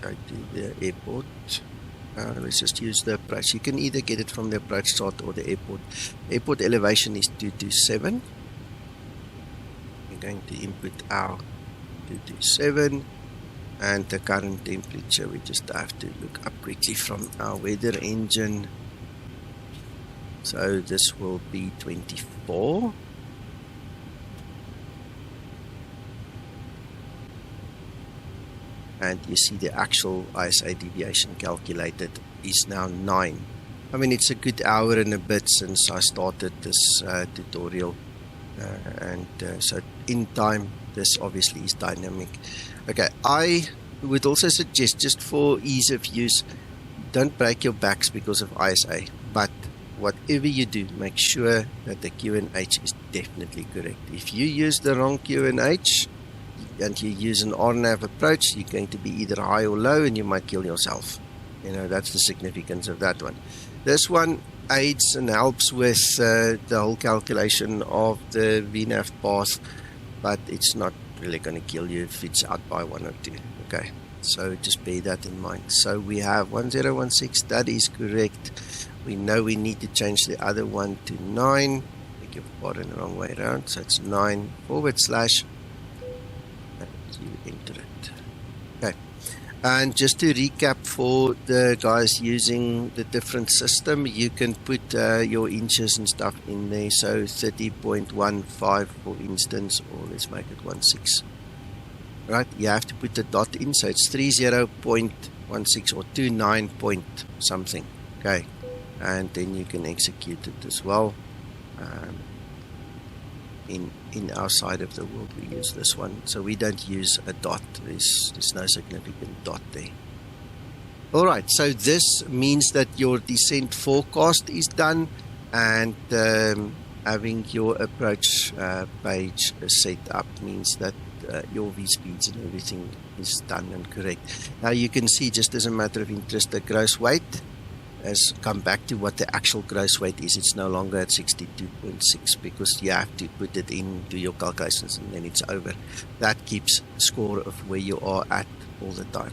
Go to the airport. Let's just use the approach. You can either get it from the approach chart or the airport. Airport elevation is 227. We're going to input our 227. And the current temperature, we just have to look up quickly from our weather engine. So this will be 24. And you see the actual ISA deviation calculated is now 9. I mean, it's a good hour and a bit since I started this tutorial. So in time, this obviously is dynamic. Okay, I would also suggest, just for ease of use, don't break your backs because of ISA, but whatever you do, make sure that the QNH is definitely correct. If you use the wrong QNH and you use an RNAV approach, you're going to be either high or low and you might kill yourself. You know, that's the significance of that one. This one aids and helps with the whole calculation of the VNAV path, but it's not really going to kill you if it's out by 1 or 2. Okay, so just bear that in mind. So we have 1016, that is correct. We know we need to change the other one to 9. Beg your pardon, the wrong way around. So it's 9 / and you enter it. Okay, and just to recap for the guys using the different system, you can put your inches and stuff in there. So 30.15 for instance, or let's make it 16. Right, you have to put the dot in, so it's 30.16 or 29 point something. Okay, and then you can execute it as well. In our side of the world, we use this one, so we don't use a dot. There's no significant dot there. Alright, so this means that your descent forecast is done, and having your approach page set up means that your V-speeds and everything is done and correct. Now you can see, just as a matter of interest, the gross weight has come back to what the actual gross weight is. It's no longer at 62.6 because you have to put it into your calculations and then it's over. That keeps score of where you are at all the time.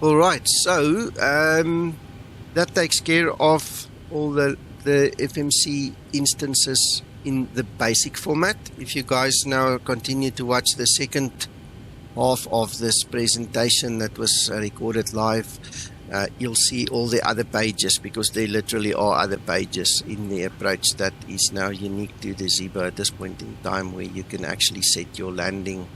Alright, so that takes care of all the FMC instances in the basic format. If you guys now continue to watch the second half of this presentation that was recorded live, you'll see all the other pages, because there literally are other pages in the approach that is now unique to the Zibo at this point in time, where you can actually set your landing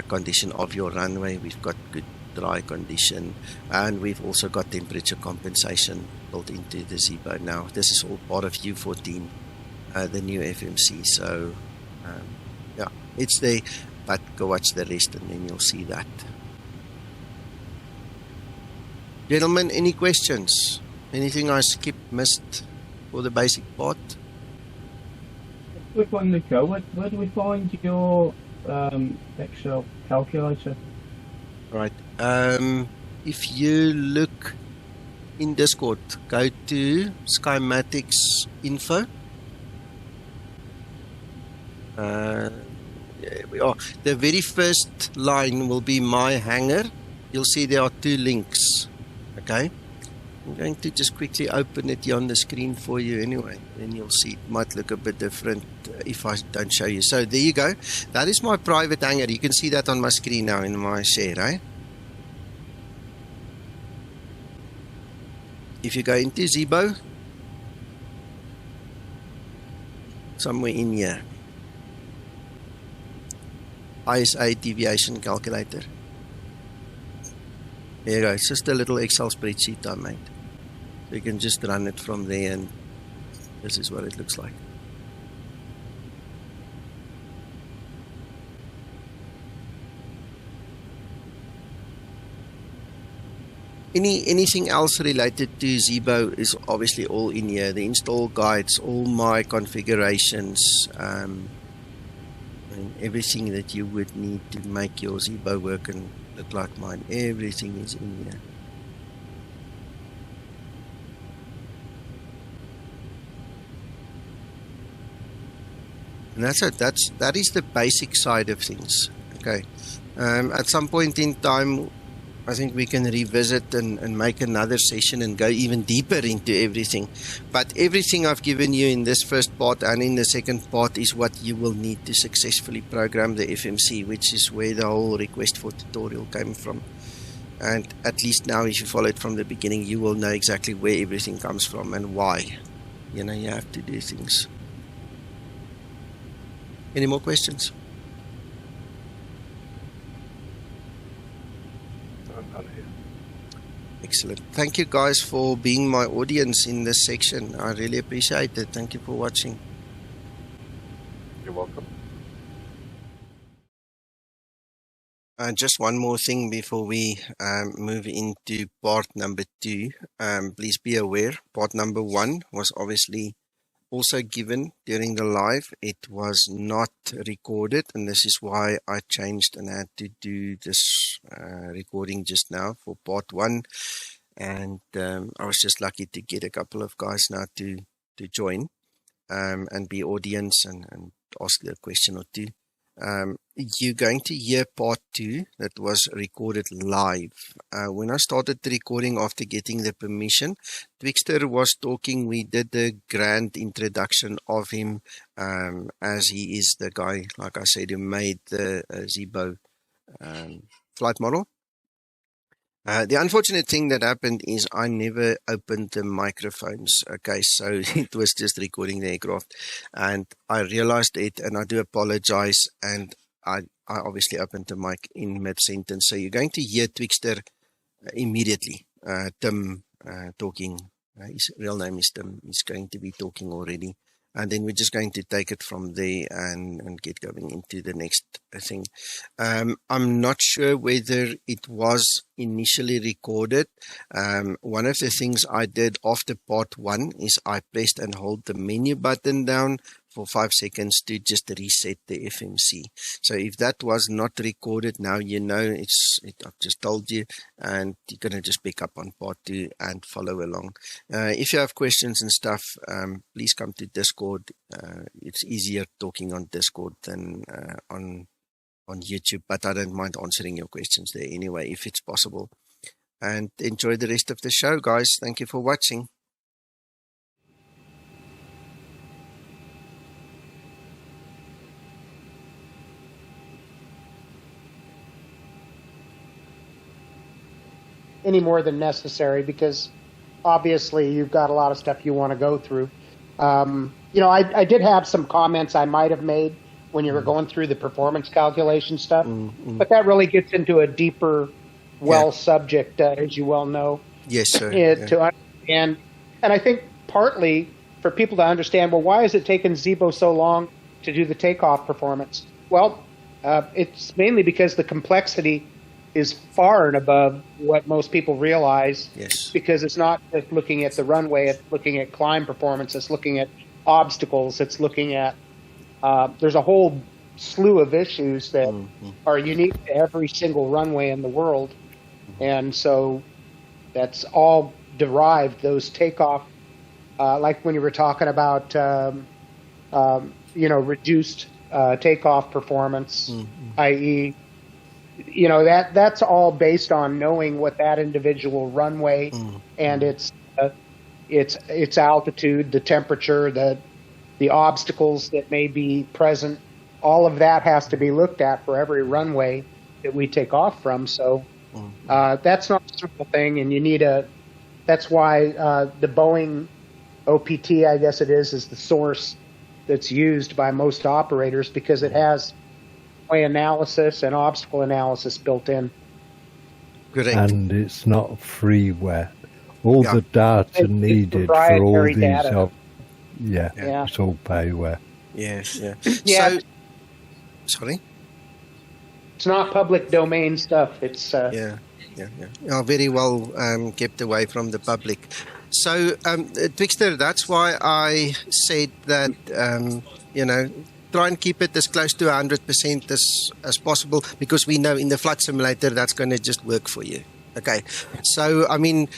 condition of your runway. We've got good dry condition, and we've also got temperature compensation built into the Zibo now. This is all part of U14, the new FMC. So yeah, it's there, but go watch the rest and then you'll see that. Gentlemen, any questions? Anything I skipped, missed for the basic part? Quick one, Nico. Where do we find your Excel calculator? Right. If you look in Discord, go to Skymatics info. Here we are. The very first line will be my hangar. You'll see there are 2 links. Okay. I'm going to just quickly open it here on the screen for you anyway. Then you'll see it might look a bit different if I don't show you. So there you go. That is my private hangar. You can see that on my screen now in my share, right? If you go into Zibo, somewhere in here, ISA deviation calculator. There you go. It's just a little Excel spreadsheet I made. So you can just run it from there, and this is what it looks like. Anything else related to Zibo is obviously all in here. The install guides, all my configurations, and everything that you would need to make your Zibo work and look like mine. Everything is in here. And that's it. That is the basic side of things. Okay. At some point in time, I think we can revisit and make another session and go even deeper into everything. But everything I've given you in this first part and in the second part is what you will need to successfully program the FMC, which is where the whole request for tutorial came from. And at least now, if you follow it from the beginning, you will know exactly where everything comes from and why. You know, you have to do things. Any more questions? Excellent. Thank you guys for being my audience in this section. I really appreciate it. Thank you for watching. You're welcome. Just one more thing before we move into part number 2. Please be aware, part number 1 was obviously also given during the live. It was not recorded, and this is why I changed and had to do this recording just now for part 1. And I was just lucky to get a couple of guys now to join and be audience and ask a question or two. You're going to hear part 2 that was recorded live. When I started the recording after getting the permission, Twkster was talking. We did the grand introduction of him as he is the guy, like I said, who made the Zibo flight model. The unfortunate thing that happened is I never opened the microphones. Okay, so it was just recording the aircraft, and I realized it, and I do apologize. And I obviously opened the mic in mid-sentence, so you're going to hear Twkster immediately. Tim talking. His real name is Tim. He's going to be talking already. And then we're just going to take it from there and get going into the next thing. I'm not sure whether it was initially recorded. One of the things I did after part 1 is I pressed and hold the menu button down for 5 seconds to just reset the FMC. So if that was not recorded, now you know I've just told you, and you're going to just pick up on part 2 and follow along. If you have questions and stuff, please come to Discord. It's easier talking on Discord than on YouTube, but I don't mind answering your questions there anyway, if it's possible. And enjoy the rest of the show, guys. Thank you for watching. Any more than necessary, because obviously you've got a lot of stuff you want to go through. I did have some comments I might have made when you were going through the performance calculation stuff, but that really gets into a deeper subject, as you well know. Yes, sir. To understand, and I think partly for people to understand, well, why is it taking Zibo so long to do the takeoff performance? Well, it's mainly because the complexity is far and above what most people realize. Yes. Because it's not just looking at the runway, it's looking at climb performance, it's looking at obstacles, it's looking at, there's a whole slew of issues that are unique to every single runway in the world. And so that's all derived, those takeoff, like when you were talking about, reduced takeoff performance, i.e., that's all based on knowing what that individual runway and its altitude, the temperature, the obstacles that may be present. All of that has to be looked at for every runway that we take off from. So that's not a simple thing, and that's why the Boeing OPT, I guess it is the source that's used by most operators, because it has way analysis and obstacle analysis built in. Correct. And it's not freeware. All the data needed for all these data. It's all payware. Yes, yeah. Yeah. So, sorry? It's not public domain stuff. It's Yeah, very well kept away from the public. So, Twkster, that's why I said that, try and keep it as close to 100% as possible, because we know in the flight simulator that's going to just work for you. Okay. So, I mean,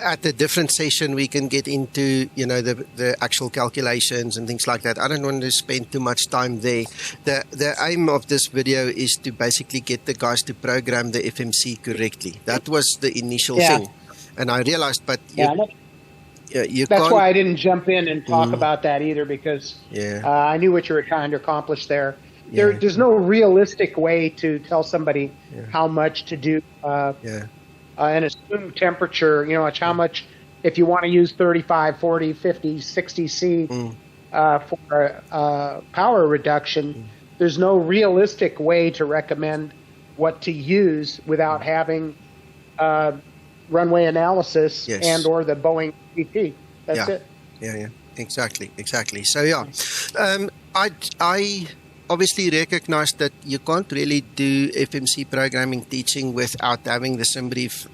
at a different session, we can get into, the actual calculations and things like that. I don't want to spend too much time there. The aim of this video is to basically get the guys to program the FMC correctly. That was the initial thing. And I realized, but that's why I didn't jump in and talk about that either, because I knew what you were trying to accomplish there. There's no realistic way to tell somebody how much to do. An assumed temperature, it's how much, if you want to use 35, 40, 50, 60 C for power reduction, there's no realistic way to recommend what to use without having runway analysis and or the Boeing PT. That's it. Yeah, exactly. So, I obviously recognize that you can't really do FMC programming teaching without having the Simbrief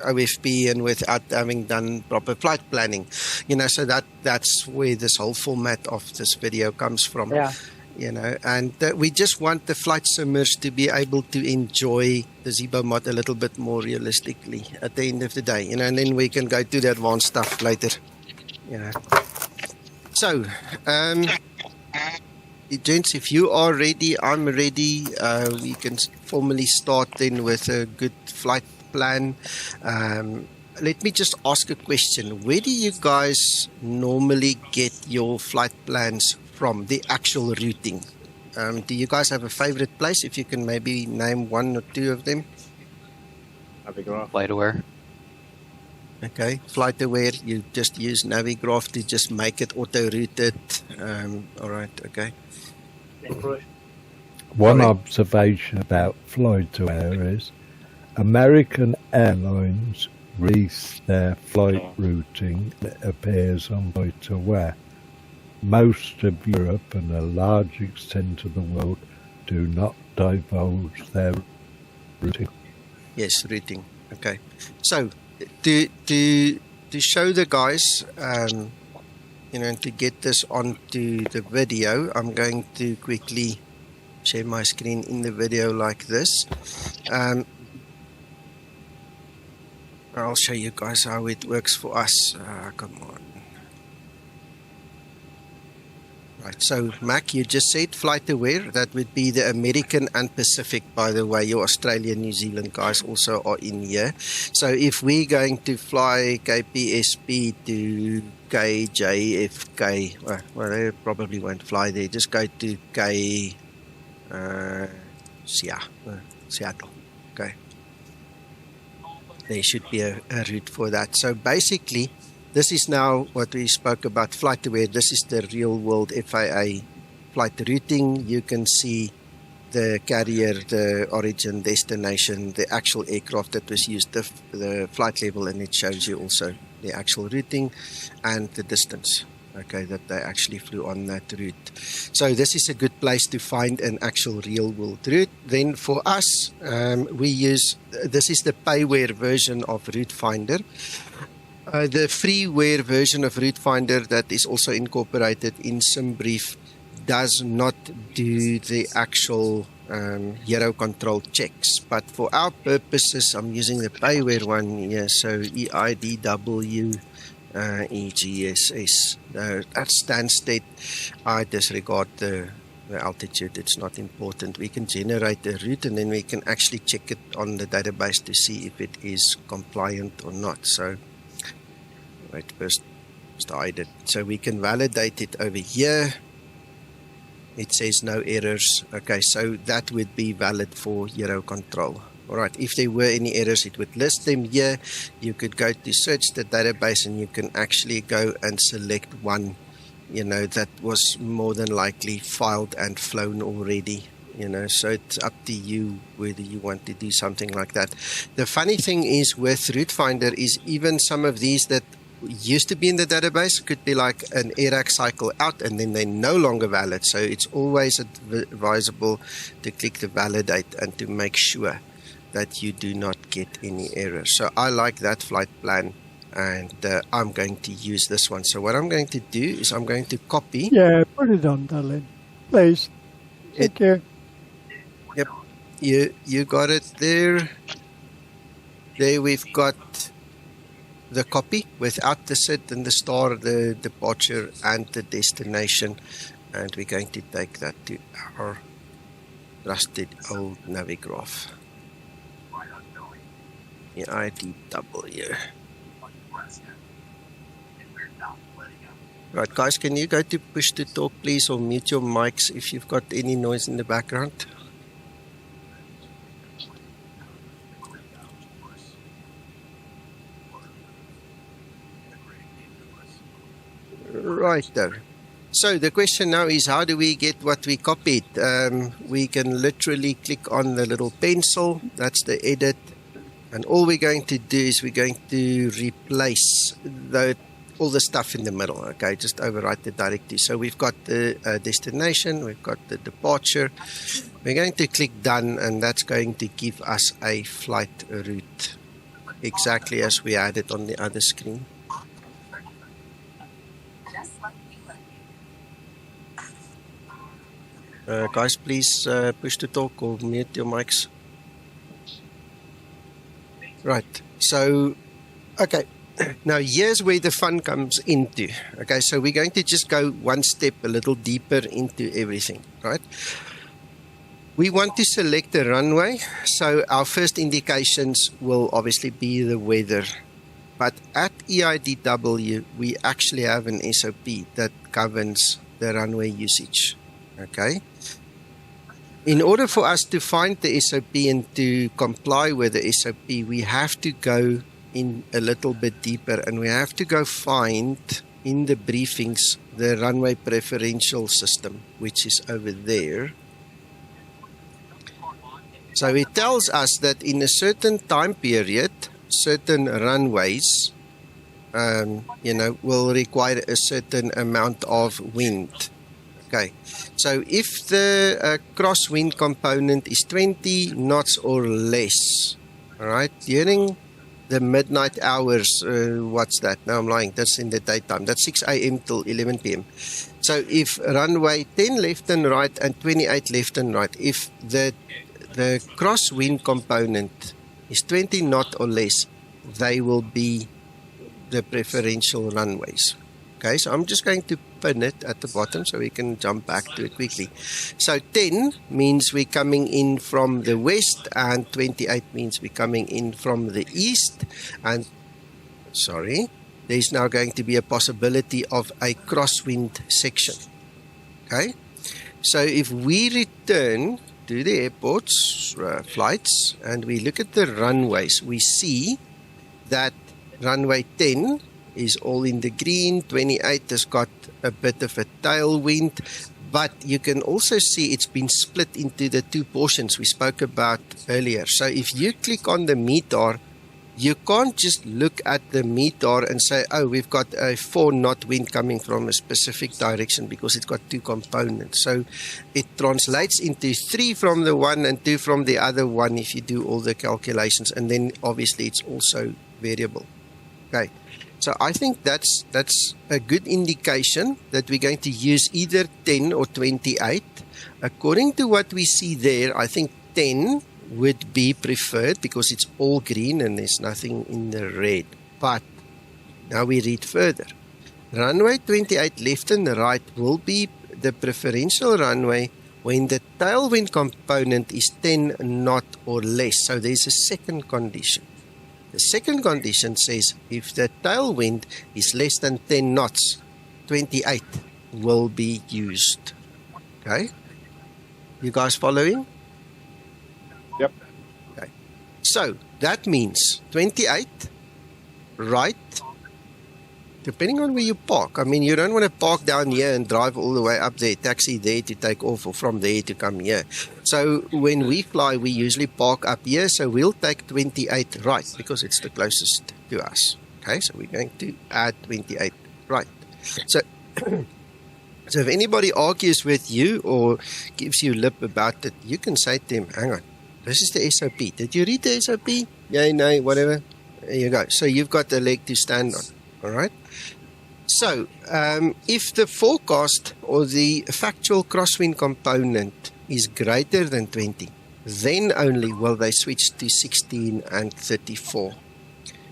OFP and without having done proper flight planning. So that's where this whole format of this video comes from. And we just want the flight simmers to be able to enjoy the Zibo mod a little bit more realistically at the end of the day, and then we can go to the advanced stuff later. So, gents, if you are ready, I'm ready. We can formally start then with a good flight plan. Let me just ask a question. Where do you guys normally get your flight plans from, the actual routing? Do you guys have a favorite place? If you can maybe name one or two of them. Navigraph. FlightAware. Okay, FlightAware, you just use Navigraph to just make it auto-routed. All right, okay. One observation about FlightAware is American Airlines release their flight routing that appears on FlightAware. Most of Europe and a large extent of the world do not divulge their routing. Yes, routing. Okay. So, to show the guys, to get this onto the video, I'm going to quickly share my screen in the video like this. I'll show you guys how it works for us. Come on. Right, so Mac, you just said FlightAware. That would be the American and Pacific, by the way. Your Australian, New Zealand guys also are in here. So if we're going to fly KPSP to KJFK, well, they probably won't fly there. Just go to Seattle. Okay. There should be a route for that. So basically, this is now what we spoke about, FlightAware. This is the real-world FAA flight routing. You can see the carrier, the origin, destination, the actual aircraft that was used, the flight level, and it shows you also the actual routing and the distance, okay, that they actually flew on that route. So this is a good place to find an actual real-world route. Then for us, we use, this is the payware version of RouteFinder. The freeware version of RouteFinder that is also incorporated in Simbrief does not do the actual Euro control checks. But for our purposes, I'm using the payware one here. So EIDW EGSS. That stands state. I disregard the the altitude, it's not important. We can generate a route and then we can actually check it on the database to see if it is compliant or not. So, right, first hide it. So we can validate it over here. It says no errors. Okay, so that would be valid for Euro control. Alright, if there were any errors, it would list them here. You could go to search the database and you can actually go and select one, that was more than likely filed and flown already. So it's up to you whether you want to do something like that. The funny thing is with RouteFinder is even some of these that used to be in the database could be like an AIRAC cycle out and then they're no longer valid. So it's always advisable to click the validate and to make sure that you do not get any errors. So I like that flight plan and I'm going to use this one. So what I'm going to do is I'm going to copy. Yeah, put it on, darling. Please. Thank you. Yep. You got it there. There we've got the copy without the sit and the star, the departure and the destination. And we're going to take that to our trusted old Navigraph. The IDW. Right, guys, can you go to push to talk, please, or mute your mics if you've got any noise in the background? Right there. So the question now is, how do we get what we copied? We can literally click on the little pencil. That's the edit. And all we're going to do is we're going to replace all the stuff in the middle. Okay, just overwrite the directory. So we've got the destination, we've got the departure. We're going to click done, and that's going to give us a flight route, exactly as we had it on the other screen. Guys, please push to talk or mute your mics. Right, so, okay, now here's where the fun comes into. Okay, so we're going to just go one step a little deeper into everything, right? We want to select the runway, so our first indications will obviously be the weather. But at EIDW, we actually have an SOP that governs the runway usage, okay? In order for us to find the SOP and to comply with the SOP, we have to go in a little bit deeper and we have to go find in the briefings the runway preferential system, which is over there. So it tells us that in a certain time period, certain runways, will require a certain amount of wind. Okay, so if the crosswind component is 20 knots or less, all right, during the midnight hours, what's that? No, I'm lying, that's in the daytime. That's 6 a.m. till 11 p.m. So if runway 10 left and right and 28 left and right, if the crosswind component is 20 knot or less, they will be the preferential runways. Okay, so I'm just going to pin it at the bottom so we can jump back to it quickly. So 10 means we're coming in from the west and 28 means we're coming in from the east. And, there's now going to be a possibility of a crosswind section. Okay, so if we return to the airport's flights and we look at the runways, we see that runway 10 is all in the green, 28 has got a bit of a tailwind, but you can also see it's been split into the two portions we spoke about earlier. So if you click on the METAR, you can't just look at the METAR and say, oh, we've got a 4 knot wind coming from a specific direction because it's got two components. So it translates into 3 from the one and 2 from the other one if you do all the calculations, and then obviously it's also variable. Okay. So I think that's a good indication that we're going to use either 10 or 28. According to what we see there, I think 10 would be preferred because it's all green and there's nothing in the red. But now we read further. Runway 28 left and right will be the preferential runway when the tailwind component is 10 knot or less. So there's a second condition. The second condition says if the tailwind is less than 10 knots, 28 will be used. Okay? You guys following? Yep. Okay. So that means 28, right? Depending on where you park. I mean, you don't want to park down here and drive all the way up there, taxi there to take off, or from there to come here. So when we fly, we usually park up here. So we'll take 28 right because it's the closest to us. Okay, so we're going to add 28 right. So, so if anybody argues with you or gives you lip about it, you can say to him, hang on, this is the SOP. Did you read the SOP? Yeah, no, whatever. There you go. So you've got a leg to stand on. All right. So, if the forecast or the factual crosswind component is greater than 20, then only will they switch to 16 and 34.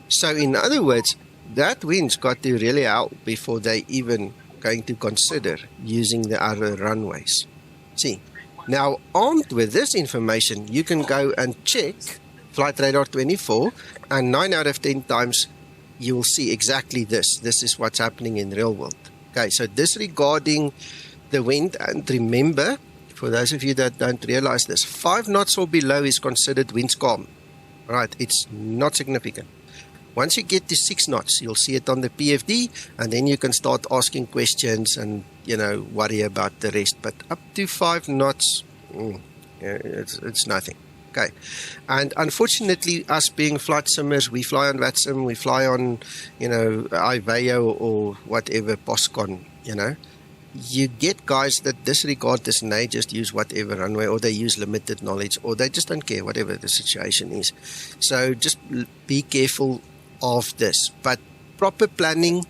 So, in other words, that wind's got to really help before they even going to consider using the other runways. See, now armed with this information, you can go and check Flight Radar 24, and 9 out of 10 times you will see exactly this. This is what's happening in real world. Okay, so disregarding the wind, and remember, for those of you that don't realize this, 5 knots or below is considered winds calm. Right, it's not significant. Once you get to 6 knots, you'll see it on the PFD, and then you can start asking questions and, you know, worry about the rest. But up to 5 knots, it's nothing. Okay, and unfortunately, us being flight simmers, we fly on VATSIM, we fly on, you know, IVEO or whatever, POSCON, you know. You get guys that disregard this and they just use whatever runway, or they use limited knowledge, or they just don't care, whatever the situation is. So just be careful of this. But proper planning,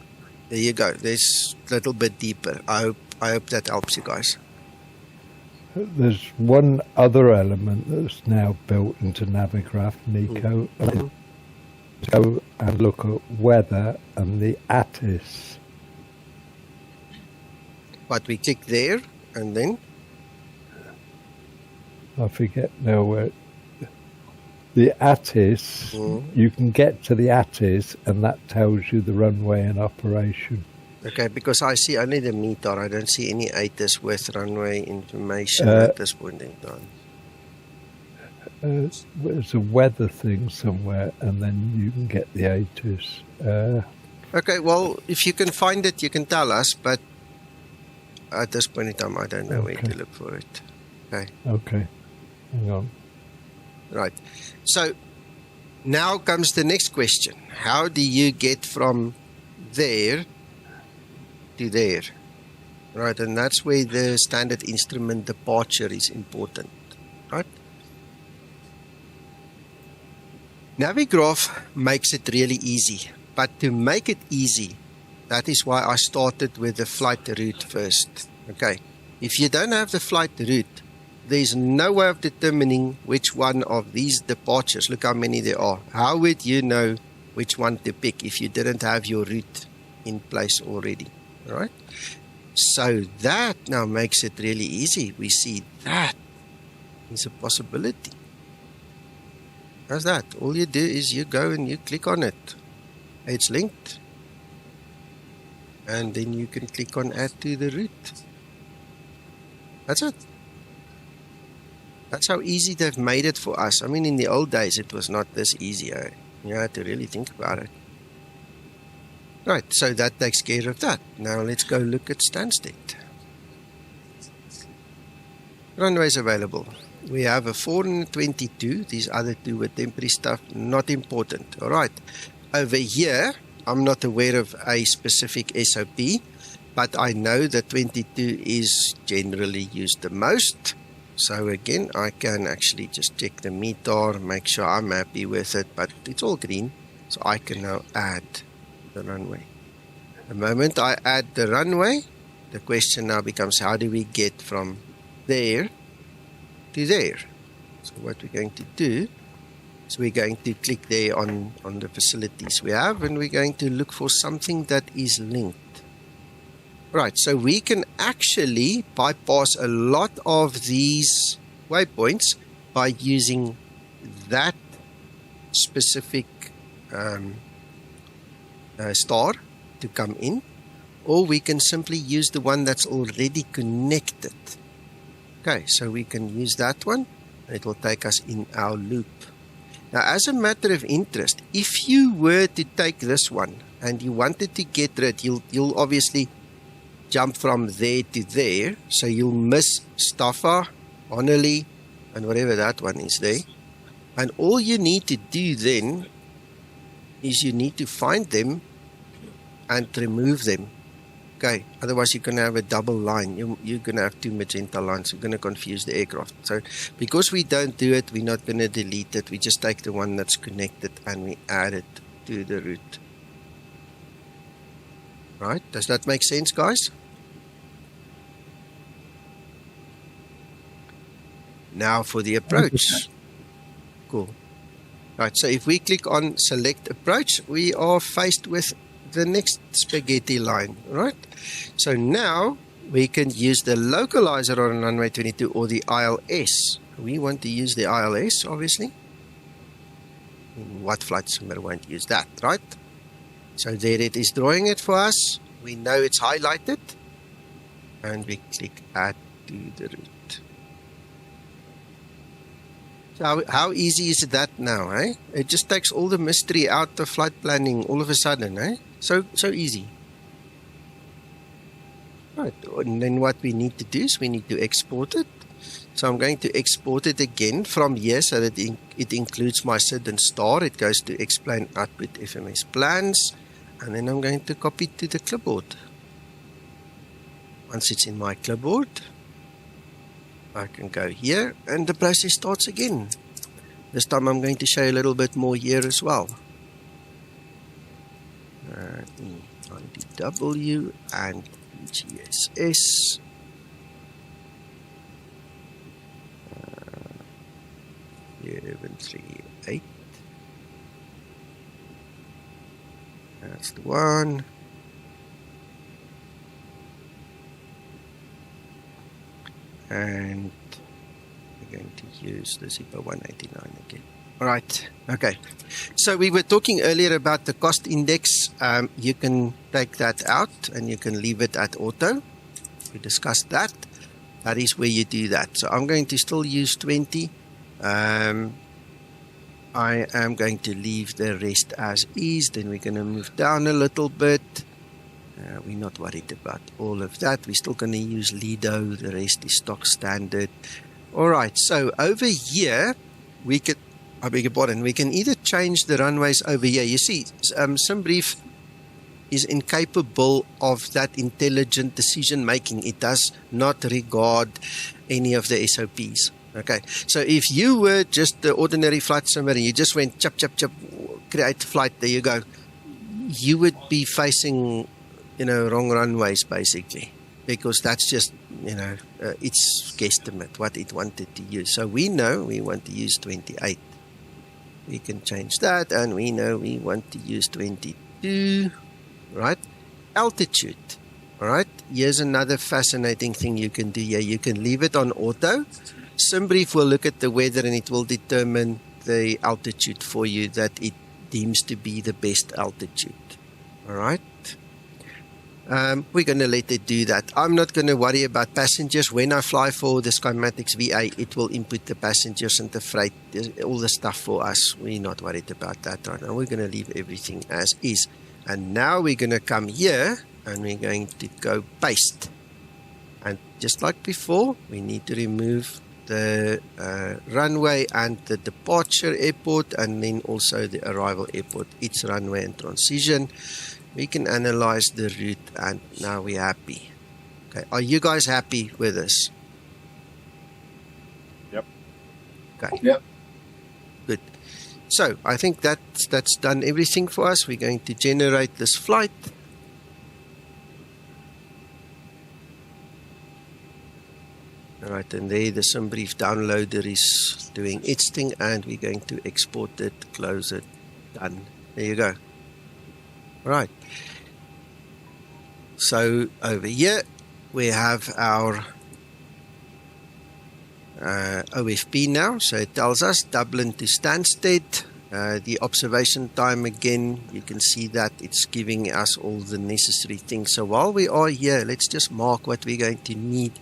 there you go. There's a little bit deeper. I hope that helps you guys. There's one other element that's now built into Navigraph, Nico. To go and look at weather and the ATIS. But we click there, and then? I forget now where. The ATIS, you can get to the ATIS, and that tells you the runway in operation. Okay, because I see only the METAR. I don't see any ATIS with runway information at this point in time. There's a weather thing somewhere, and then you can get the ATIS. Okay, well, if you can find it, you can tell us, but at this point in time, I don't know where to look for it. Okay. Okay. Hang on. Right. So, now comes the next question. How do you get from there to there? Right, and that's where the standard instrument departure is important. Right? Navigraph makes it really easy, but to make it easy, that is why I started with the flight route first. Okay, if you don't have the flight route, there's no way of determining which one of these departures, look how many there are. How would you know which one to pick if you didn't have your route in place already? All right? So that now makes it really easy. We see that is a possibility. How's that? All you do is you go and you click on it. It's linked. And then you can click on add to the route. That's it. That's how easy they've made it for us. I mean, in the old days, it was not this easy. You had to really think about it. Right, so that takes care of that. Now let's go look at Stansted. Runways available. We have a 4 and a 22. These other two with temporary stuff, not important. All right. Over here, I'm not aware of a specific SOP, but I know that 22 is generally used the most. So again, I can actually just check the METAR, make sure I'm happy with it, but it's all green. So I can now add the runway. The moment I add the runway, the question now becomes, how do we get from there to there? So what we're going to do is we're going to click there on the facilities we have, and we're going to look for something that is linked. Right, so we can actually bypass a lot of these waypoints by using that specific star to come in, or we can simply use the one that's already connected. Okay, so we can use that one. It will take us in our loop. Now, as a matter of interest, if you were to take this one and you wanted to get rid, you'll obviously jump from there to there, so you'll miss Staffa, Honolulu, and whatever that one is there. And all you need to do then is you need to find them and remove them. Okay, otherwise you're going to have a double line. You're going to have two magenta lines. You're going to confuse the aircraft. So because we don't do it, we're not going to delete it. We just take the one that's connected and we add it to the route. Right? Does that make sense, guys? Now for the approach. Cool. Right, so if we click on select approach, we are faced with the next spaghetti line, right? So now we can use the localizer on runway 22 or the ILS. We want to use the ILS, obviously. What flight simulator won't use that, right? So there it is drawing it for us. We know it's highlighted. And we click add to the route. So how easy is that now, eh? It just takes all the mystery out of flight planning all of a sudden, eh? So easy. Right, and then what we need to do is we need to export it. So I'm going to export it again from here so that it includes my SID and star. It goes to explain output FMS plans. And then I'm going to copy it to the clipboard. Once it's in my clipboard, I can go here and the process starts again. This time I'm going to show you a little bit more here as well. IDW and GSS. 1138. That's the one. And we're going to use the Zibo 189 again. All right. Okay. So we were talking earlier about the cost index. You can take that out and you can leave it at auto. We discussed that. That is where you do that. So I'm going to still use 20. I am going to leave the rest as is. Then we're going to move down a little bit. We're not worried about all of that. We're still going to use Lido. The rest is stock standard. All right. So over here, we can, I beg your pardon, we can either change the runways over here. You see, Simbrief is incapable of that intelligent decision making. It does not regard any of the SOPs. Okay. So if you were just the ordinary flight simulator, you just went chop, chop, chop, create flight, there you go. You would be facing, wrong runways basically, because that's just, it's guesstimate what it wanted to use. So we know we want to use 28. We can change that, and we know we want to use 22, right? Altitude, all right? Here's another fascinating thing you can do here. You can leave it on auto. Simbrief will look at the weather and it will determine the altitude for you that it deems to be the best altitude, all right? We're going to let it do that. I'm not going to worry about passengers. When I fly for the Skymatics VA, it will input the passengers and the freight, all the stuff for us. We're not worried about that right now. We're going to leave everything as is. And now we're going to come here and we're going to go paste. And just like before, we need to remove the runway and the departure airport, and then also the arrival airport, its runway and transition. We can analyze the route, and now we're happy. Okay, are you guys happy with this? Yep. Okay. Yep. Good. So I think that's done everything for us. We're going to generate this flight. All right, and there the Simbrief downloader is doing its thing, and we're going to export it, close it, done. There you go. Right. So over here we have our OFP now. So it tells us Dublin to Stansted. The observation time again, you can see that it's giving us all the necessary things. So while we are here, let's just mark what we're going to need.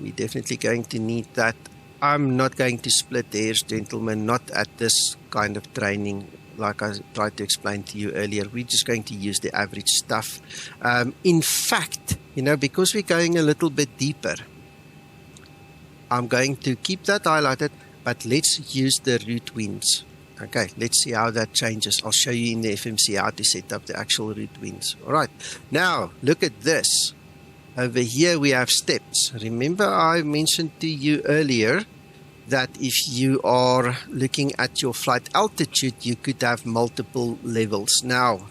We're definitely going to need that. I'm not going to split hairs, gentlemen, not at this kind of training. Like I tried to explain to you earlier, we're just going to use the average stuff. In fact, because we're going a little bit deeper, I'm going to keep that highlighted, but let's use the route winds. Okay, let's see how that changes. I'll show you in the FMC how to set up the actual route winds. All right, now look at this. Over here we have steps. Remember I mentioned to you earlier that if you are looking at your flight altitude, you could have multiple levels. Now,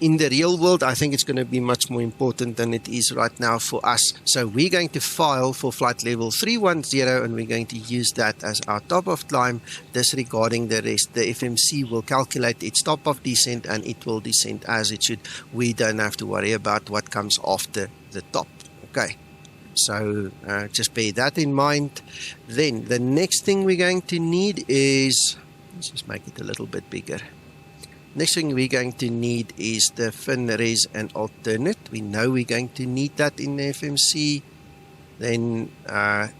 in the real world, I think it's going to be much more important than it is right now for us. So we're going to file for flight level 310, and we're going to use that as our top of climb, disregarding the rest. The FMC will calculate its top of descent, and it will descend as it should. We don't have to worry about what comes after the top. Okay, so just bear that in mind. Then the next thing we're going to need is, let's just make it a little bit bigger. Next thing we're going to need is the fin res and alternate. We know we're going to need that in the FMC. Then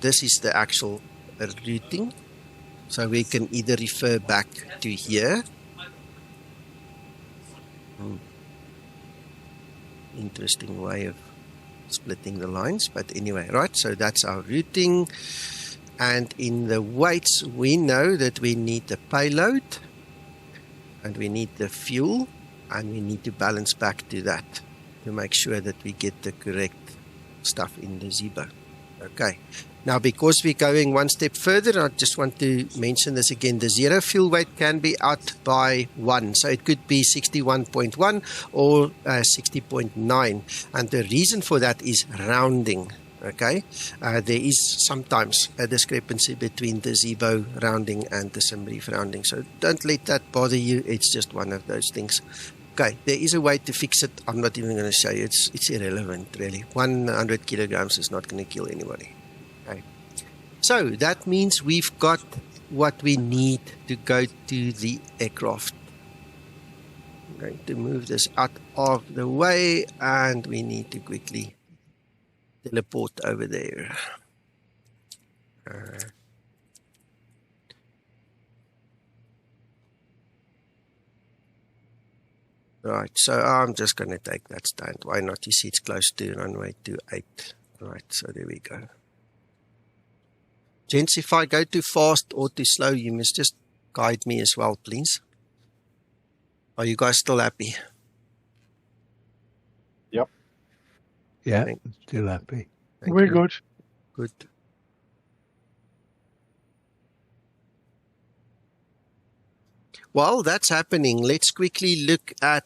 this is the actual routing. So we can either refer back to here. Interesting way of splitting the lines, but anyway, right, so that's our routing. And in the weights, we know that we need the payload, and we need the fuel, and we need to balance back to that to make sure that we get the correct stuff in the Zibo. Okay, now because we're going one step further, I just want to mention this again. The zero fuel weight can be out by 1, so it could be 61.1 or 60.9, and the reason for that is rounding. Okay, there is sometimes a discrepancy between the Zibo rounding and the Simbrief rounding, so don't let that bother you. It's just one of those things. Okay, there is a way to fix it. I'm not even going to show you. It's irrelevant, really. 100 kilograms is not going to kill anybody. Okay, so that means we've got what we need to go to the aircraft. I'm going to move this out of the way, and we need to quickly teleport over there. Right, so I'm just going to take that stand. Why not? You see it's close to runway 28. Right, so there we go. Gents, if I go too fast or too slow, you must just guide me as well, please. Are you guys still happy? Yep. Yeah, still happy. We're good. Good. While that's happening, let's quickly look at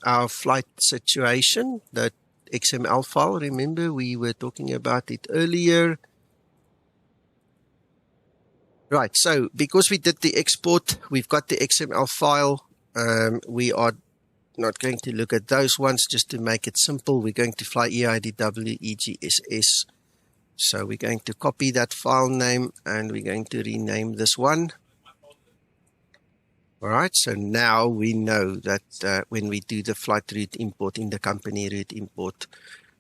our flight situation, that XML file. Remember, we were talking about it earlier. Right, so because we did the export, we've got the XML file. We are not going to look at those ones. Just to make it simple, we're going to fly EIDW EGSS. So we're going to copy that file name, and we're going to rename this one. All right, so now we know that when we do the flight route import in the company route import,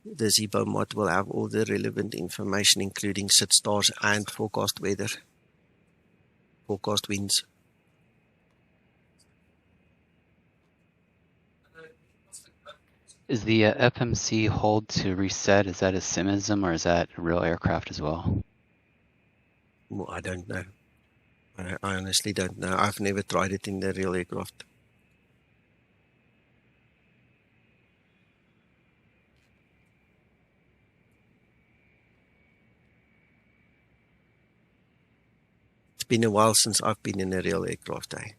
the Zibo mod will have all the relevant information, including sit stars and forecast weather, forecast winds. Is the FMC hold to reset, is that a simism or is that a real aircraft as well? Well, I don't know. I honestly don't know. I've never tried it in the real aircraft. It's been a while since I've been in a real aircraft, eh?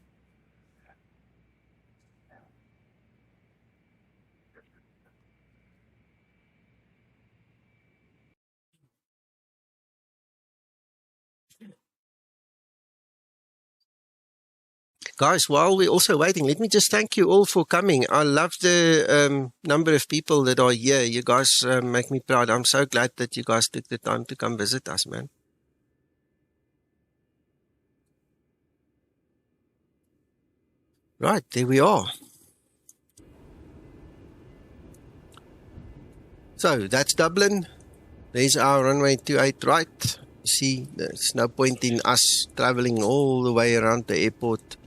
Guys, while we're also waiting, let me just thank you all for coming. I love the number of people that are here. You guys make me proud. I'm so glad that you guys took the time to come visit us, man. Right, there we are. So, that's Dublin. There's our runway 28 right. You see, there's no point in us traveling all the way around the airport.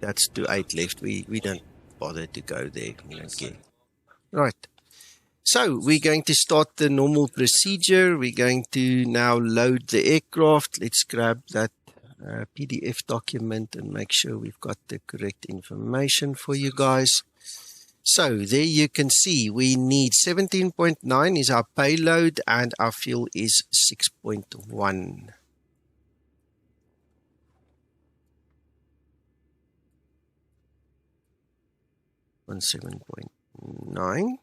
That's 28 left. We don't bother to go there. We don't care. Right. So, we're going to start the normal procedure. We're going to now load the aircraft. Let's grab that PDF document and make sure we've got the correct information for you guys. So there you can see we need 17.9 is our payload and our fuel is 6.1. On 7.9.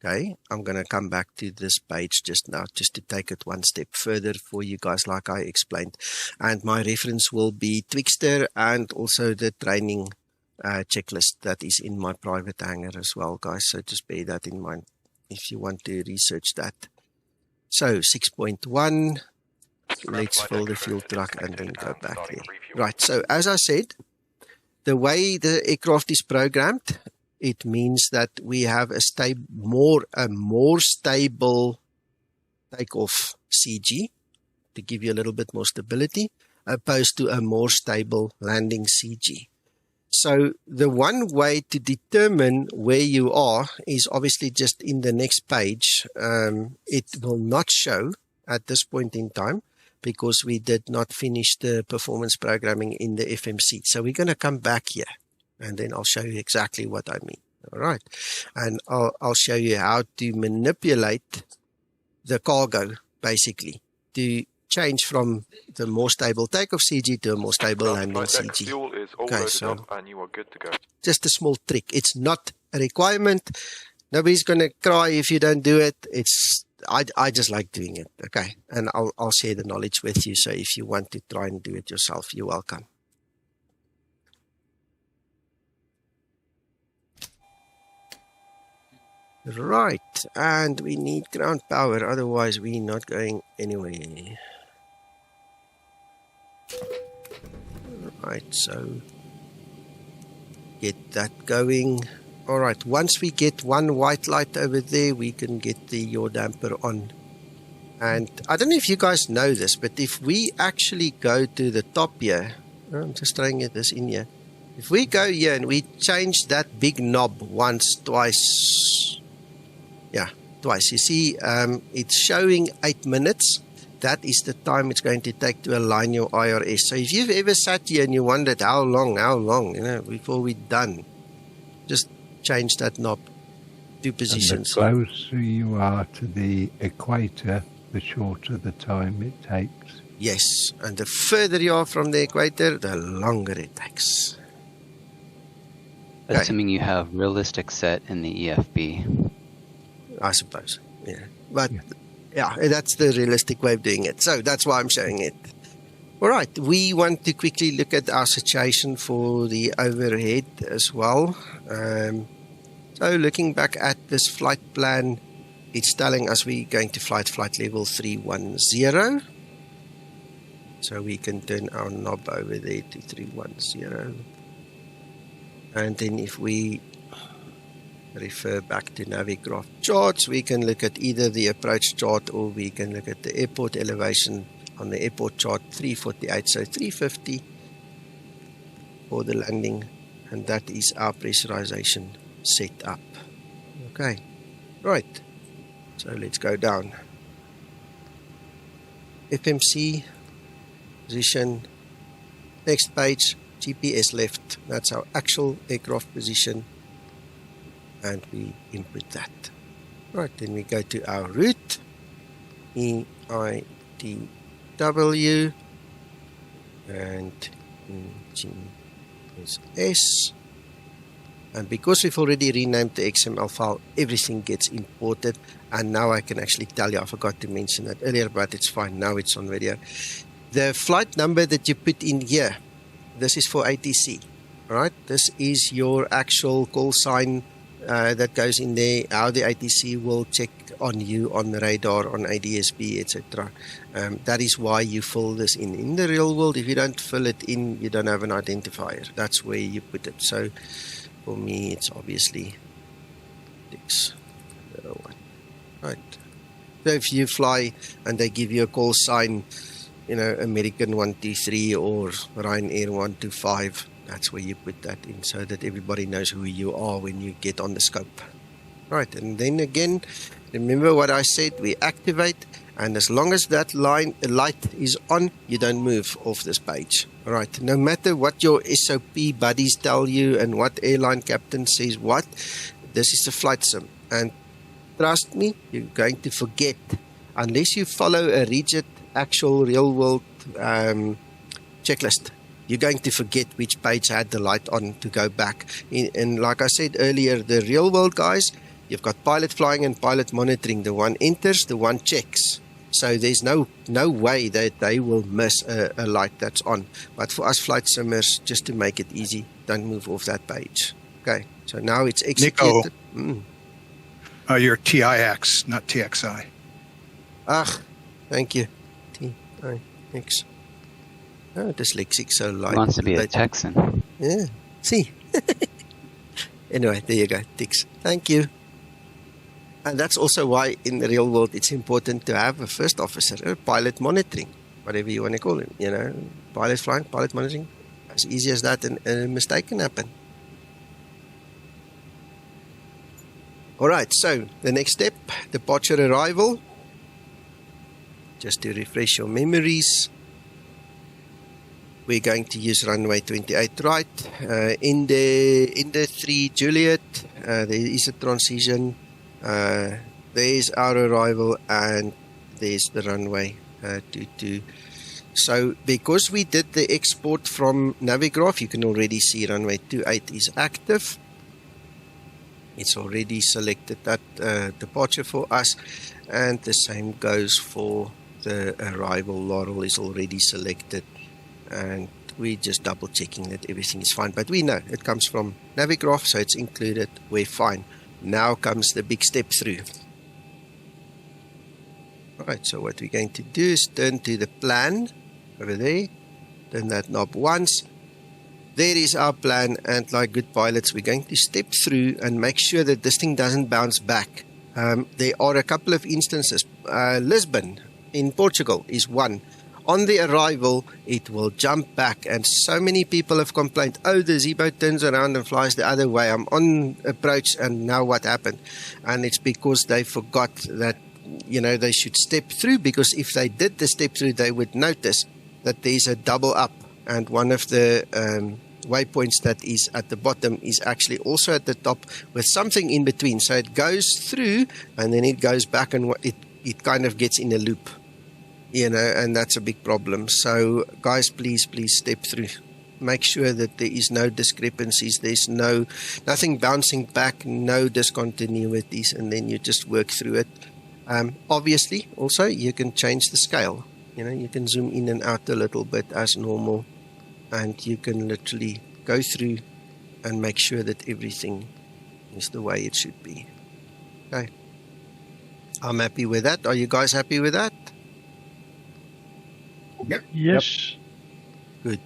Okay, I'm going to come back to this page just now, just to take it one step further for you guys, like I explained. And my reference will be Twikster and also the training checklist that is in my private hangar as well, guys. So just bear that in mind if you want to research that. So 6.1, let's fill the fuel truck and then go back there. Right, so as I said, the way the aircraft is programmed, it means that we have a more stable takeoff CG to give you a little bit more stability, opposed to a more stable landing CG. So the one way to determine where you are is obviously just in the next page. It will not show at this point in time because we did not finish the performance programming in the FMC. So we're going to come back here and then I'll show you exactly what I mean. All right. And I'll show you how to manipulate the cargo, basically, to change from the more stable takeoff CG to a more stable landing CG. Fuel is all loaded up and you are good to go. Just a small trick. It's not a requirement. Nobody's going to cry if you don't do it. I just like doing it. Okay. And I'll share the knowledge with you. So if you want to try and do it yourself, you're welcome. Right, and we need ground power, otherwise we're not going anywhere. Right, so get that going. Alright, once we get one white light over there, we can get the yaw damper on. And I don't know if you guys know this, but if we actually go to the top here, I'm just trying to get this in here. If we go here and we change that big knob once, twice, twice. You see, it's showing 8 minutes. That is the time it's going to take to align your IRS. So if you've ever sat here and you wondered how long, before we're done, just change that knob 2 positions. And the closer you are to the equator, the shorter the time it takes. Yes, and the further you are from the equator, the longer it takes. Assuming you have realistic set in the EFB. I suppose, yeah. But, yeah, that's the realistic way of doing it. So that's why I'm showing it. All right, we want to quickly look at our situation for the overhead as well. So looking back at this flight plan, it's telling us we're going to flight level 310. So we can turn our knob over there to 310. And then if we refer back to Navigraph charts, we can look at either the approach chart or we can look at the airport elevation on the airport chart, 348, so 350 for the landing, and that is our pressurization set up. Okay, right, so let's go down. FMC position, next page, GPS left, that's our actual aircraft position, and we input that. Right, then we go to our route, EITW, and engine is S. And because we've already renamed the XML file, everything gets imported. And now I can actually tell you, I forgot to mention that earlier, but it's fine. Now it's on video. The flight number that you put in here, this is for ATC, right? This is your actual call sign that goes in there, how the ATC will check on you on the radar, on ADSB, etc. That is why you fill this in. In the real world, if you don't fill it in, you don't have an identifier. That's where you put it. So for me, it's obviously this little one, right? So if you fly and they give you a call sign, you know, American 123 or Ryanair 125, that's where you put that in so that everybody knows who you are when you get on the scope. Right, and then again, remember what I said, we activate, and as long as that light is on, you don't move off this page. Right, no matter what your SOP buddies tell you and what airline captain says what, this is a flight sim. And trust me, you're going to forget, unless you follow a rigid, actual real-world checklist. You're going to forget which page had the light on to go back. And like I said earlier, the real-world guys, you've got pilot flying and pilot monitoring. The one enters, the one checks. So there's no way that they will miss a light that's on. But for us flight simmers, just to make it easy, don't move off that page. Okay, so now it's executed. Nico, you're TIX, not TXI. Ah, thank you. TIX. Oh, dyslexic, so light. He wants to be a Texan. Yeah, see. Anyway, there you go, Tix. Thank you. And that's also why in the real world it's important to have a first officer, a pilot monitoring, whatever you want to call it. You know, pilot flying, pilot monitoring. As easy as that, and a mistake can happen. All right, so the next step, departure arrival. Just to refresh your memories, we're going to use runway 28 right. In the 3 Juliet, there is a transition. There's our arrival, and there's the runway 22. So because we did the export from Navigraph, you can already see runway 28 is active. It's already selected that departure for us, and the same goes for the arrival. Laurel is already selected, and we're just double checking that everything is fine. But we know it comes from Navigraph, so it's included. We're fine. Now comes the big step through. Alright, so what we're going to do is turn to the plan over there. Turn that knob once. There is our plan, and like good pilots, we're going to step through and make sure that this thing doesn't bounce back. There are a couple of instances. Lisbon in Portugal is one. On the arrival, it will jump back, and so many people have complained, oh, the Zibo turns around and flies the other way. I'm on approach, and now what happened? And it's because they forgot that, you know, they should step through, because if they did the step through, they would notice that there's a double up, and one of the waypoints that is at the bottom is actually also at the top with something in between. So it goes through, and then it goes back, and it kind of gets in a loop. You know, and that's a big problem. So, guys, please step through. Make sure that there is no discrepancies. There's nothing bouncing back, no discontinuities, and then you just work through it. Obviously, also, you can change the scale. You know, you can zoom in and out a little bit as normal, and you can literally go through and make sure that everything is the way it should be. Okay. I'm happy with that. Are you guys happy with that? Yep. Yes. Good.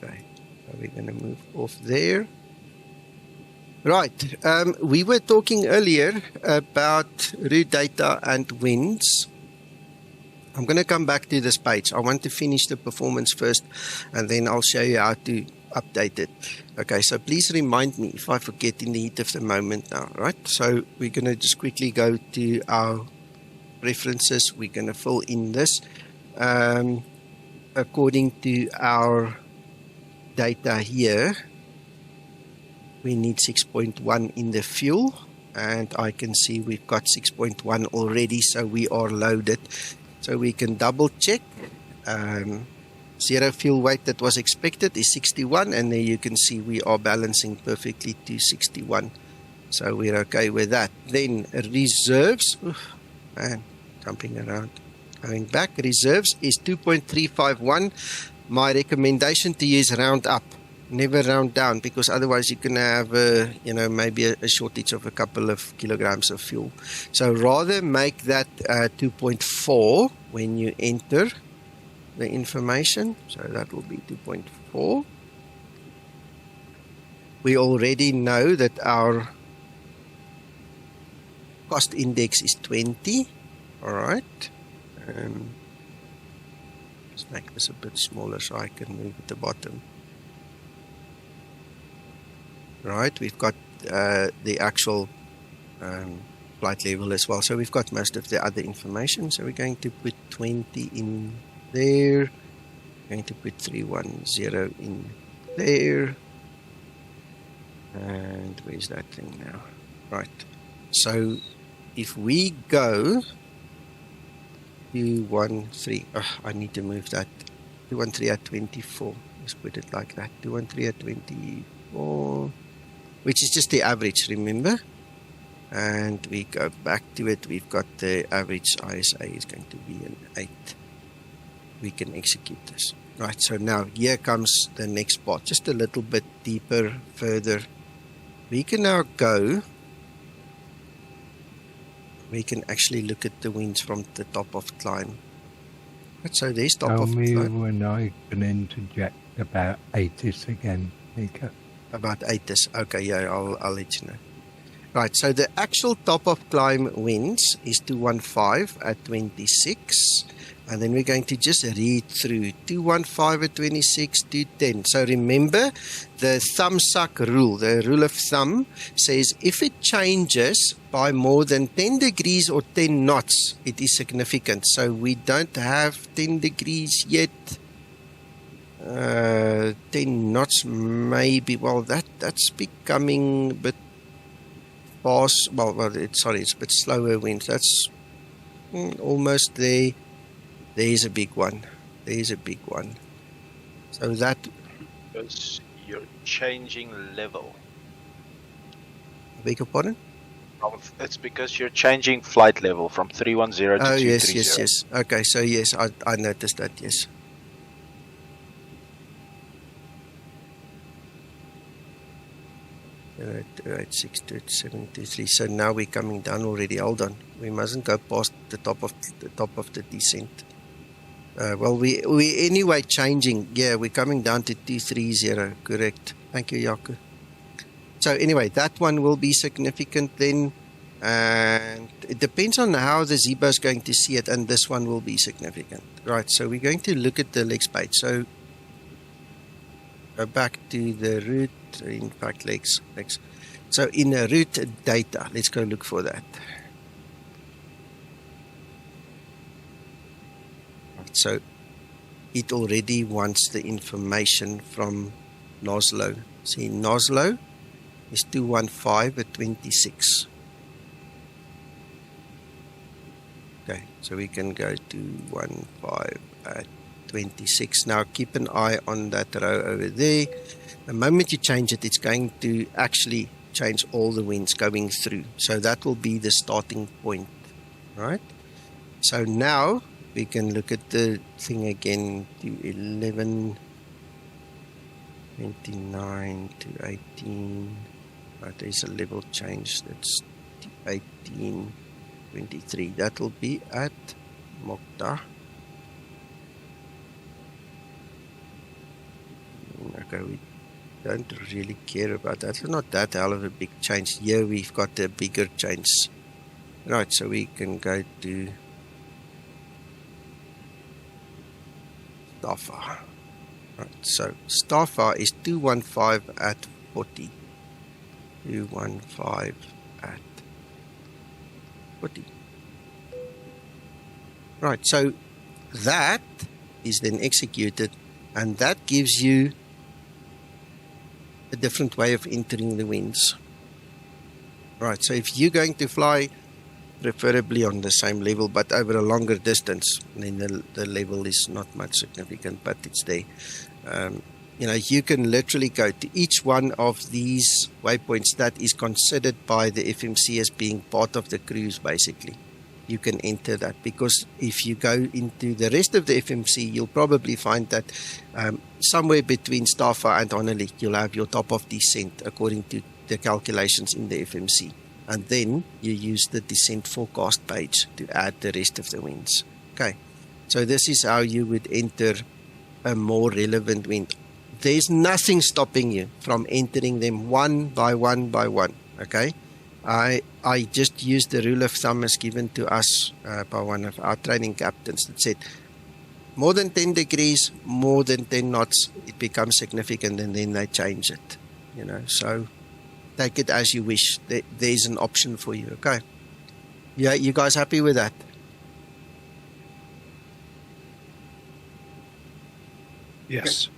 Okay, so we're going to move off there. Right, we were talking earlier about route data and winds. I'm going to come back to this page. I want to finish the performance first, and then I'll show you how to update it. Okay, so please remind me if I forget in the heat of the moment now, right? So we're going to just quickly go to our references. We're going to fill in this according to our data here. We need 6.1 in the fuel, and I can see we've got 6.1 already, so we are loaded. So we can double check. Zero fuel weight that was expected is 61, and there you can see we are balancing perfectly to 61. So we're okay with that. Then reserves. Man, jumping around. Going back, reserves is 2.351. My recommendation to you is round up, never round down, because otherwise you're going to have maybe a shortage of a couple of kilograms of fuel. So rather make that 2.4 when you enter the information. So that will be 2.4. We already know that our cost index is 20. All right. Let's make this a bit smaller so I can move at the bottom. Right, we've got the actual flight level as well. So we've got most of the other information. So we're going to put 20 in there. We're going to put 310 in there. And where's that thing now? Right. So if we go 213, I need to move that. 213 at 24. Let's put it like that. 213 at 24, which is just the average, remember? And we go back to it. We've got the average ISA is going to be an 8. We can execute this. Right, so now here comes the next part. Just a little bit deeper, further. We can now go. We can actually look at the winds from the top of climb. Right, so there's top of climb. Tell me when I can interject about ATIS again, Nico. About ATIS. Okay, yeah, I'll let you know. Right, so the actual top of climb winds is 215 at 26. And then we're going to just read through 215 at 26, 210. So remember the thumb suck rule. The rule of thumb says if it changes by more than 10 degrees or 10 knots, it is significant. So we don't have 10 degrees yet. 10 knots maybe. Well, that's becoming a bit fast. It's a bit slower winds. That's almost there. There's a big one. So that... Because you're changing level. Beg your pardon? It's because you're changing flight level from 310 to 230. Yes. Okay, so yes, I noticed that, yes. Right, 6 to 7 to 3. So now we're coming down already. Hold on. We mustn't go past the top of the descent. We anyway changing. Yeah, we're coming down to 230. Correct. Thank you, Jaco. So anyway, that one will be significant then. And it depends on how the Zibo is going to see it. And this one will be significant. Right, so we're going to look at the legs page. So go back to the route. In fact, legs. So in the route data, let's go look for that. So it already wants the information from Noslo. See, Noslo is 215 at 26. Okay, so we can go 215 at 26. Now keep an eye on that row over there. The moment you change it, it's going to actually change all the winds going through. So that will be the starting point, right? So now we can look at the thing again to 11, 29 to 18. Right, there's a level change. That's 18, 23. That will be at Mokta. Okay, we don't really care about that. It's not that hell of a big change. Here we've got a bigger change. Right, so we can go to Staffa. Right, so Staffa is 215 at 40. 215 at 40. Right, so that is then executed, and that gives you a different way of entering the winds. Right, so if you're going to fly preferably on the same level but over a longer distance, then the level is not much significant, but it's there. You can literally go to each one of these waypoints that is considered by the FMC as being part of the cruise, basically. you can enter that, because if you go into the rest of the FMC, you'll probably find that somewhere between Starfire and Honeylick, you'll have your top of descent according to the calculations in the FMC. And then you use the descent forecast page to add the rest of the winds. Okay, so this is how you would enter a more relevant wind. There's nothing stopping you from entering them one by one by one. Okay, I just used the rule of thumb as given to us by one of our training captains that said more than 10 degrees, more than 10 knots, it becomes significant, and then they change it. So take it as you wish. There's an option for you. Okay, yeah, you guys happy with that? Yes.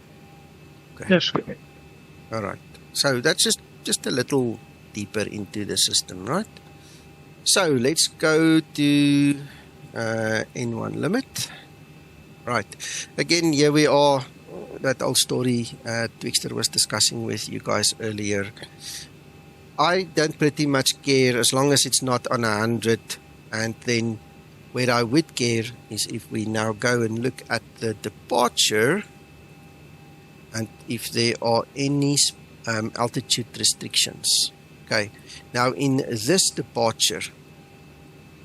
Okay. Yes. All right. So that's just a little deeper into the system, right? So let's go to N1 limit. Right. Again, here we are. That old story Twkster was discussing with you guys earlier. I don't pretty much care as long as it's not on 100. And then where I would care is if we now go and look at the departure, and if there are any altitude restrictions. Okay, now in this departure,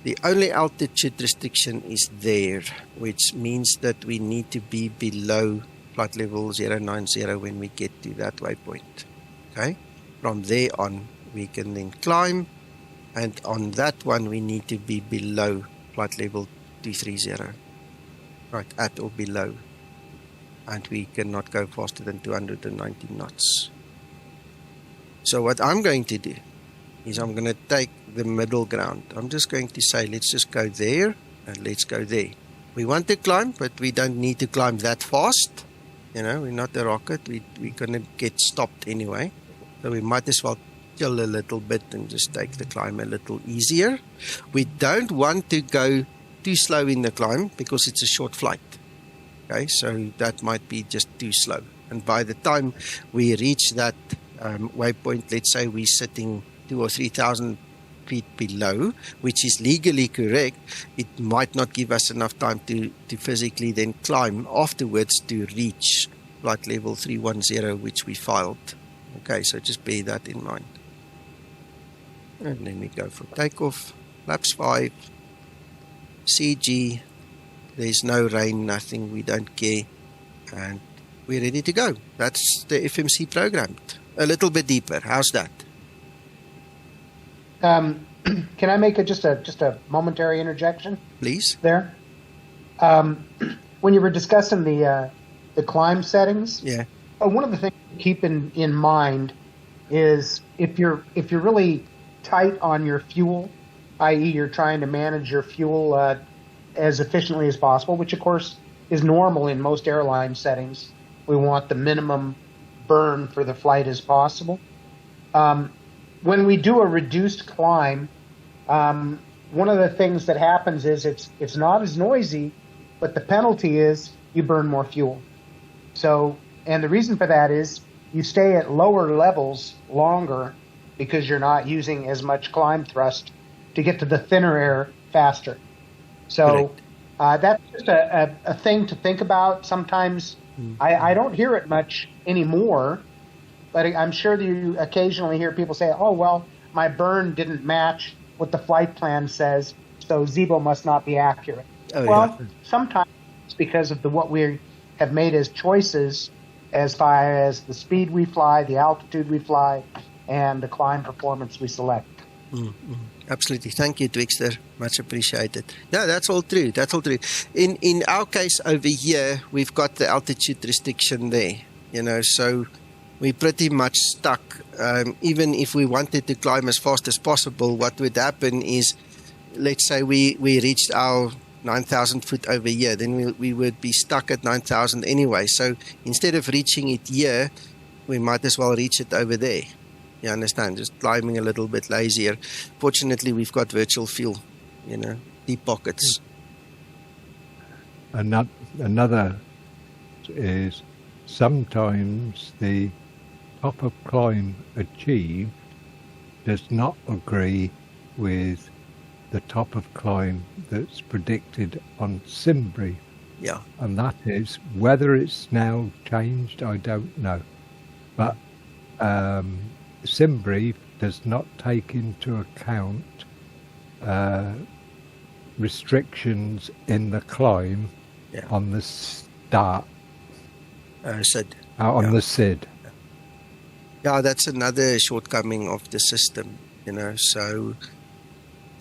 the only altitude restriction is there, which means that we need to be below flight level 090 when we get to that waypoint. Okay, from there on, we can then climb, and on that one, we need to be below flight level 230, right, at or below. And we cannot go faster than 290 knots. So what I'm going to do is I'm going to take the middle ground. I'm just going to say, let's just go there and let's go there. We want to climb, but we don't need to climb that fast. We're not a rocket. We're going to get stopped anyway. So we might as well chill a little bit and just take the climb a little easier. We don't want to go too slow in the climb because it's a short flight. Okay, so that might be just too slow. And by the time we reach that waypoint, let's say we're sitting 2,000 or 3,000 feet below, which is legally correct, it might not give us enough time to physically then climb afterwards to reach flight level 310, which we filed. Okay, so just bear that in mind. And then we go for takeoff, flaps 5, CG. There's no rain, nothing, we don't care, and we're ready to go. That's the FMC programmed. A little bit deeper. How's that? Can I make just a momentary interjection? Please. There. When you were discussing the climb settings, yeah. One of the things to keep in mind is if you're really tight on your fuel, i.e., you're trying to manage your fuel as efficiently as possible, which of course is normal in most airline settings. We want the minimum burn for the flight as possible. When we do a reduced climb, one of the things that happens is it's not as noisy, but the penalty is you burn more fuel. So, and the reason for that is you stay at lower levels longer because you're not using as much climb thrust to get to the thinner air faster. So that's just a thing to think about. Sometimes I don't hear it much anymore, but I'm sure that you occasionally hear people say, oh, well, my burn didn't match what the flight plan says, so Zibo must not be accurate. Sometimes it's because of what we have made as choices as far as the speed we fly, the altitude we fly, and the climb performance we select. Absolutely. Thank you, Twkster. Much appreciated. No, that's all true. That's all true. In our case over here, we've got the altitude restriction there, so we're pretty much stuck. Even if we wanted to climb as fast as possible, what would happen is, let's say we reached our 9,000 foot over here, then we would be stuck at 9,000 anyway. So instead of reaching it here, we might as well reach it over there. You understand? Just climbing a little bit lazier. Fortunately, we've got virtual fuel, deep pockets. Another is sometimes the top of climb achieved does not agree with the top of climb that's predicted on Simbrief. Yeah. And that is, whether it's now changed, I don't know. But Simbrief does not take into account restrictions in the climb on the start. SID. On the SID. Yeah, that's another shortcoming of the system, you know, so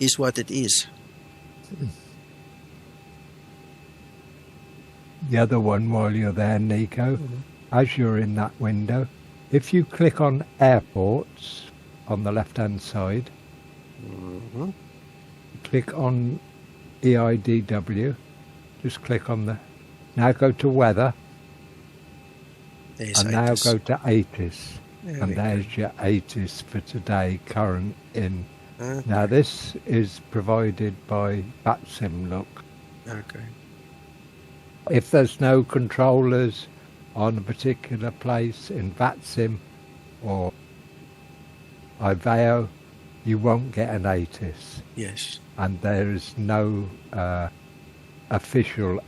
is what it is. The other one, while you're there, Nico, as you're in that window, if you click on airports on the left-hand side, click on EIDW, just click on the, now go to weather, and now go to ATIS. And there's your ATIS for today, current in. Now this is provided by VATSIM, look. Okay. If there's no controllers on a particular place in VATSIM or IVAO, you won't get an ATIS. Yes. And there is no official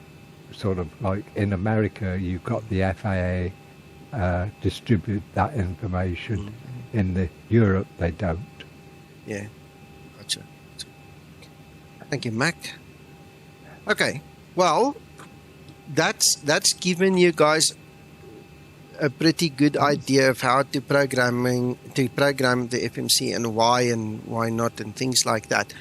sort of, like in America, you've got the FAA distribute that information. In the Europe, they don't. Yeah, gotcha. Thank you, Mac. Okay, well, that's given you guys a pretty good idea of how to program the FMC and why not and things like that.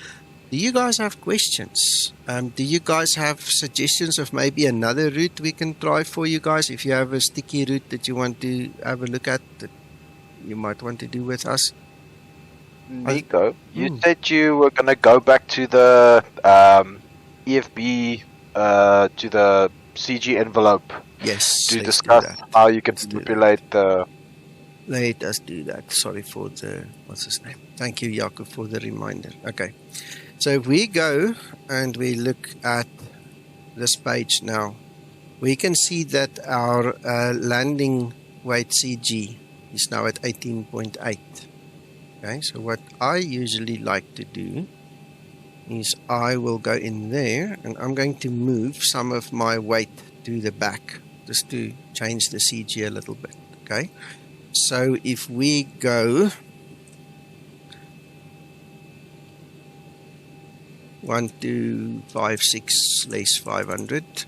Do you guys have questions? Do you guys have suggestions of maybe another route we can try for you guys? If you have a sticky route that you want to have a look at that you might want to do with us? Nico, you said you were going to go back to the EFB, to the CG envelope. Yes. To discuss how you can stipulate the... Let us do that. Sorry for the... What's his name? Thank you, Jacob, for the reminder. Okay. So if we go and we look at this page now, we can see that our landing weight CG is now at 18.8. Okay, so what I usually like to do is I will go in there and I'm going to move some of my weight to the back just to change the CG a little bit. Okay, so if we go 1256 less 500.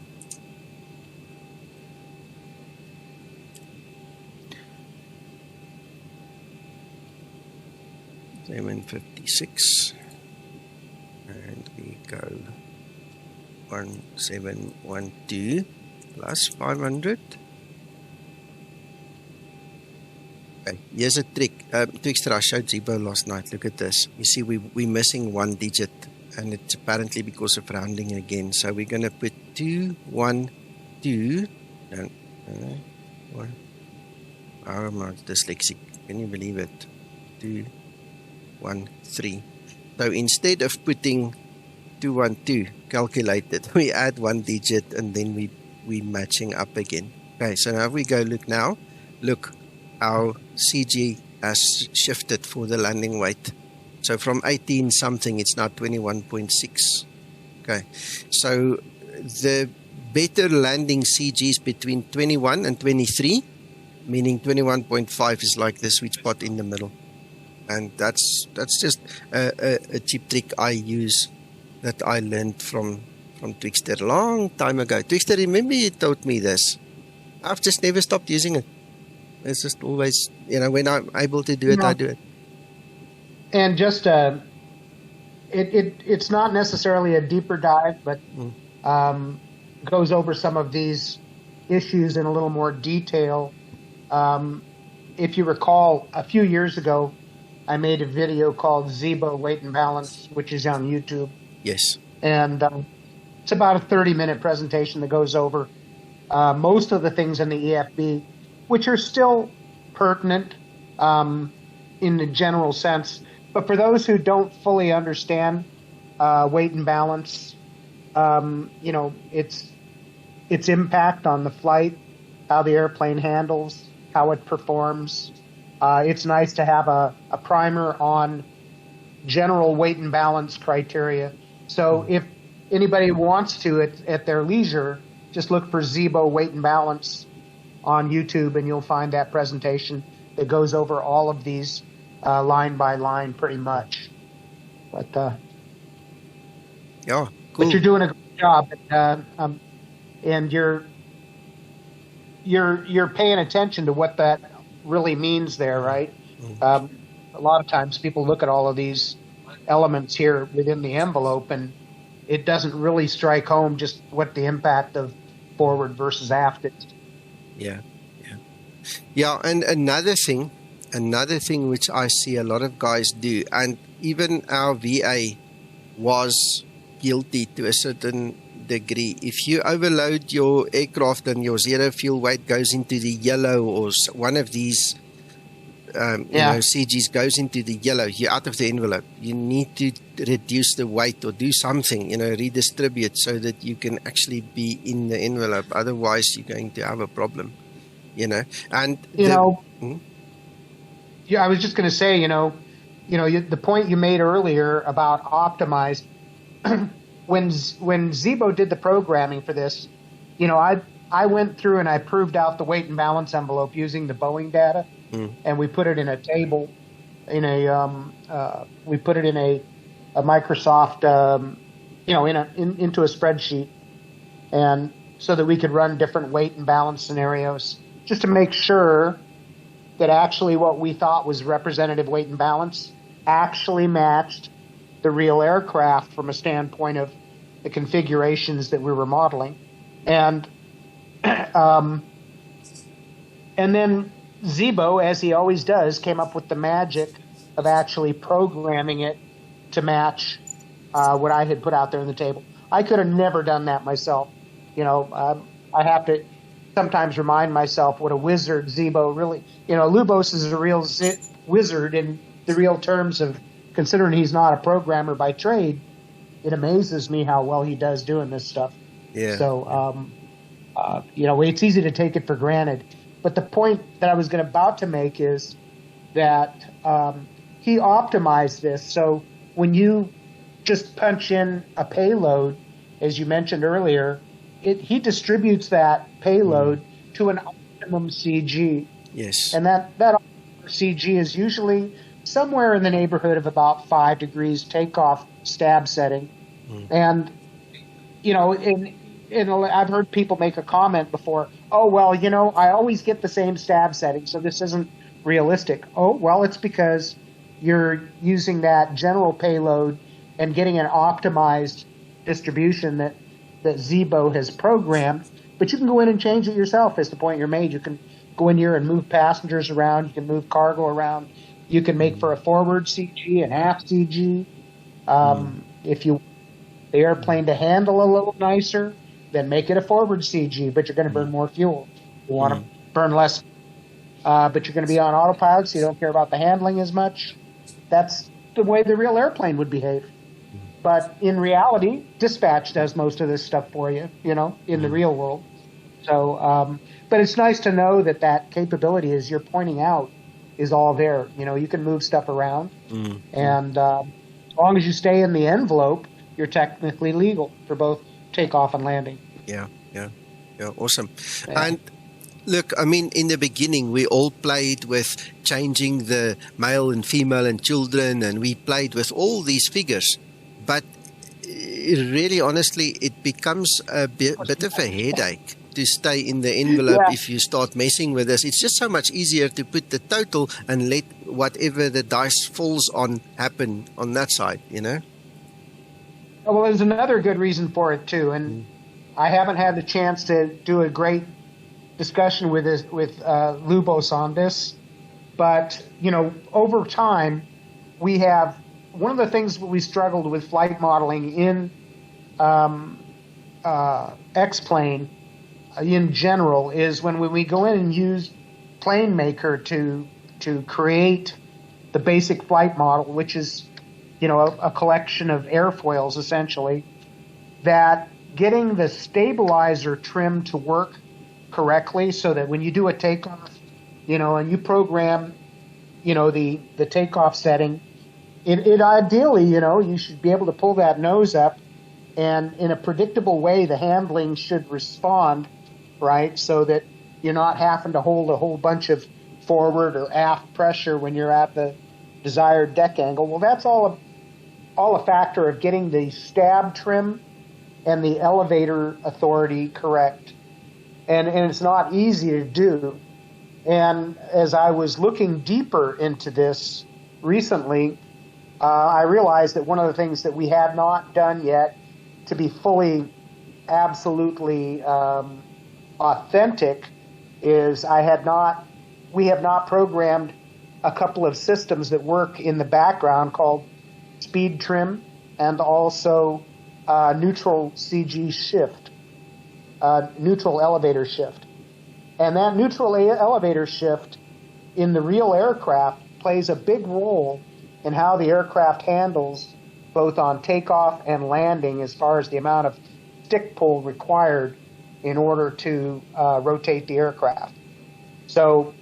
$756, and we go 1712 plus 500. Okay, here's a trick. Twkster, I showed Zibo last night. Look at this. You see, we're missing one digit, and it's apparently because of rounding again. So we're going to put 212. I'm not dyslexic. Can you believe it? 213. So instead of putting 212 calculated, we add one digit and then we matching up again. Okay, so now we go look now. Look, our CG has shifted for the landing weight. So from 18 something, it's now 21.6. Okay, so the better landing CG is between 21 and 23, meaning 21.5 is like the sweet spot in the middle. And that's just a cheap trick I use that I learned from Twkster a long time ago. Twkster, remember you taught me this? I've just never stopped using it. It's just always, when I'm able to do it, I do it. And just it's not necessarily a deeper dive, but goes over some of these issues in a little more detail. If you recall, a few years ago, I made a video called Zibo Weight and Balance, which is on YouTube. Yes. And it's about a 30-minute presentation that goes over most of the things in the EFB, which are still pertinent in the general sense. But for those who don't fully understand weight and balance, its impact on the flight, how the airplane handles, how it performs. It's nice to have a primer on general weight and balance criteria. So if anybody wants to, at their leisure, just look for Zibo weight and balance on YouTube, and you'll find that presentation that goes over all of these line by line pretty much. But yeah, cool. But you're doing a great job, and you're paying attention to what that really means there, right? A lot of times people look at all of these elements here within the envelope, and it doesn't really strike home just what the impact of forward versus aft is. Yeah, and another thing which I see a lot of guys do, and even our VA was guilty to a certain degree. If you overload your aircraft and your zero fuel weight goes into the yellow, or one of these CGs goes into the yellow, you're out of the envelope. You need to reduce the weight or do something, redistribute so that you can actually be in the envelope. Otherwise, you're going to have a problem, And I was just going to say, the point you made earlier about optimized. When Zibo did the programming for this, I went through and I proved out the weight and balance envelope using the Boeing data, and we put it in a table, we put it in a Microsoft, into a spreadsheet, and so that we could run different weight and balance scenarios just to make sure that actually what we thought was representative weight and balance actually matched the real aircraft from a standpoint of the configurations that we were modeling. And then Zibo, as he always does, came up with the magic of actually programming it to match what I had put out there on the table. I could have never done that myself. I have to sometimes remind myself what a wizard Zibo really, Lubos is a real wizard in the real terms of, considering he's not a programmer by trade. It amazes me how well he does doing this stuff. Yeah. So, it's easy to take it for granted. But the point that I was about to make is that he optimized this. So when you just punch in a payload, as you mentioned earlier, he distributes that payload to an optimum CG. Yes. And that optimum CG is usually somewhere in the neighborhood of about 5 degrees takeoff stab setting. And, I've heard people make a comment before, oh, well, I always get the same stab setting, so this isn't realistic. Oh, well, it's because you're using that general payload and getting an optimized distribution that Zibo has programmed, but you can go in and change it yourself is the point you're made. You can go in here and move passengers around, you can move cargo around, you can make for a forward CG, an aft CG. If you want the airplane to handle a little nicer, then make it a forward CG, but you're going to burn more fuel. You want to burn less, but you're going to be on autopilot, so you don't care about the handling as much. That's the way the real airplane would behave. But in reality, dispatch does most of this stuff for you, in the real world. So, but it's nice to know that capability, as you're pointing out, is all there. You can move stuff around, and as long as you stay in the envelope, you're technically legal for both takeoff and landing. Yeah, awesome. Yeah. And look, in the beginning, we all played with changing the male and female and children, and we played with all these figures. But really, honestly, it becomes a bit of a headache to stay in the envelope if you start messing with this. It's just so much easier to put the total and let whatever the dice falls on happen on that side, Well, there's another good reason for it, too. And I haven't had the chance to do a great discussion with Lubos on this. But, over time, we have one of the things we struggled with flight modeling in X-Plane in general is when we go in and use Plane Maker to create the basic flight model, which is a collection of airfoils essentially, that getting the stabilizer trim to work correctly so that when you do a takeoff, and you program, the takeoff setting, it ideally, you should be able to pull that nose up, and in a predictable way, the handling should respond, right? So that you're not having to hold a whole bunch of forward or aft pressure when you're at the desired deck angle. Well, that's all a factor of getting the stab trim and the elevator authority correct. And it's not easy to do. And as I was looking deeper into this recently, I realized that one of the things that we had not done yet to be fully, absolutely authentic is we have not programmed a couple of systems that work in the background called speed trim and also neutral CG shift, neutral elevator shift. And that neutral elevator shift in the real aircraft plays a big role in how the aircraft handles both on takeoff and landing as far as the amount of stick pull required in order to rotate the aircraft. So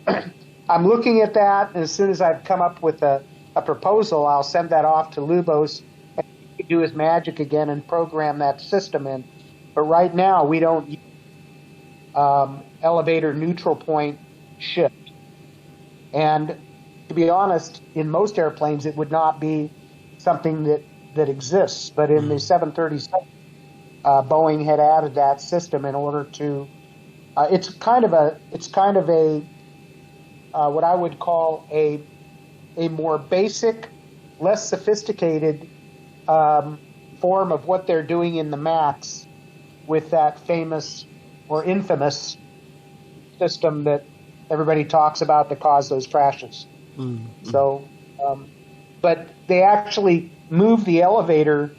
I'm looking at that, and as soon as I've come up with a proposal, I'll send that off to Lubos, and he can do his magic again and program that system in. But right now, we don't use elevator neutral point shift. And to be honest, in most airplanes, it would not be something that exists. But in the 737, Boeing had added that system in order to. It's kind of a what I would call a more basic, less sophisticated form of what they're doing in the MAX with that famous or infamous system that everybody talks about that caused those crashes. Mm-hmm. So, but they actually move the elevator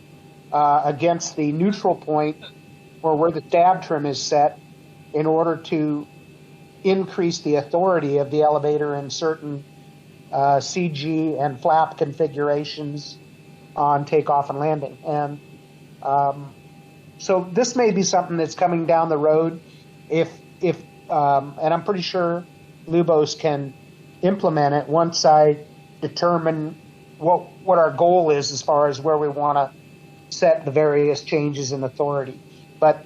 against the neutral point or where the stab trim is set in order to increase the authority of the elevator in certain CG and flap configurations on takeoff and landing. And so this may be something that's coming down the road if and I'm pretty sure Lubos can implement it once I determine what our goal is as far as where we want to set the various changes in authority. But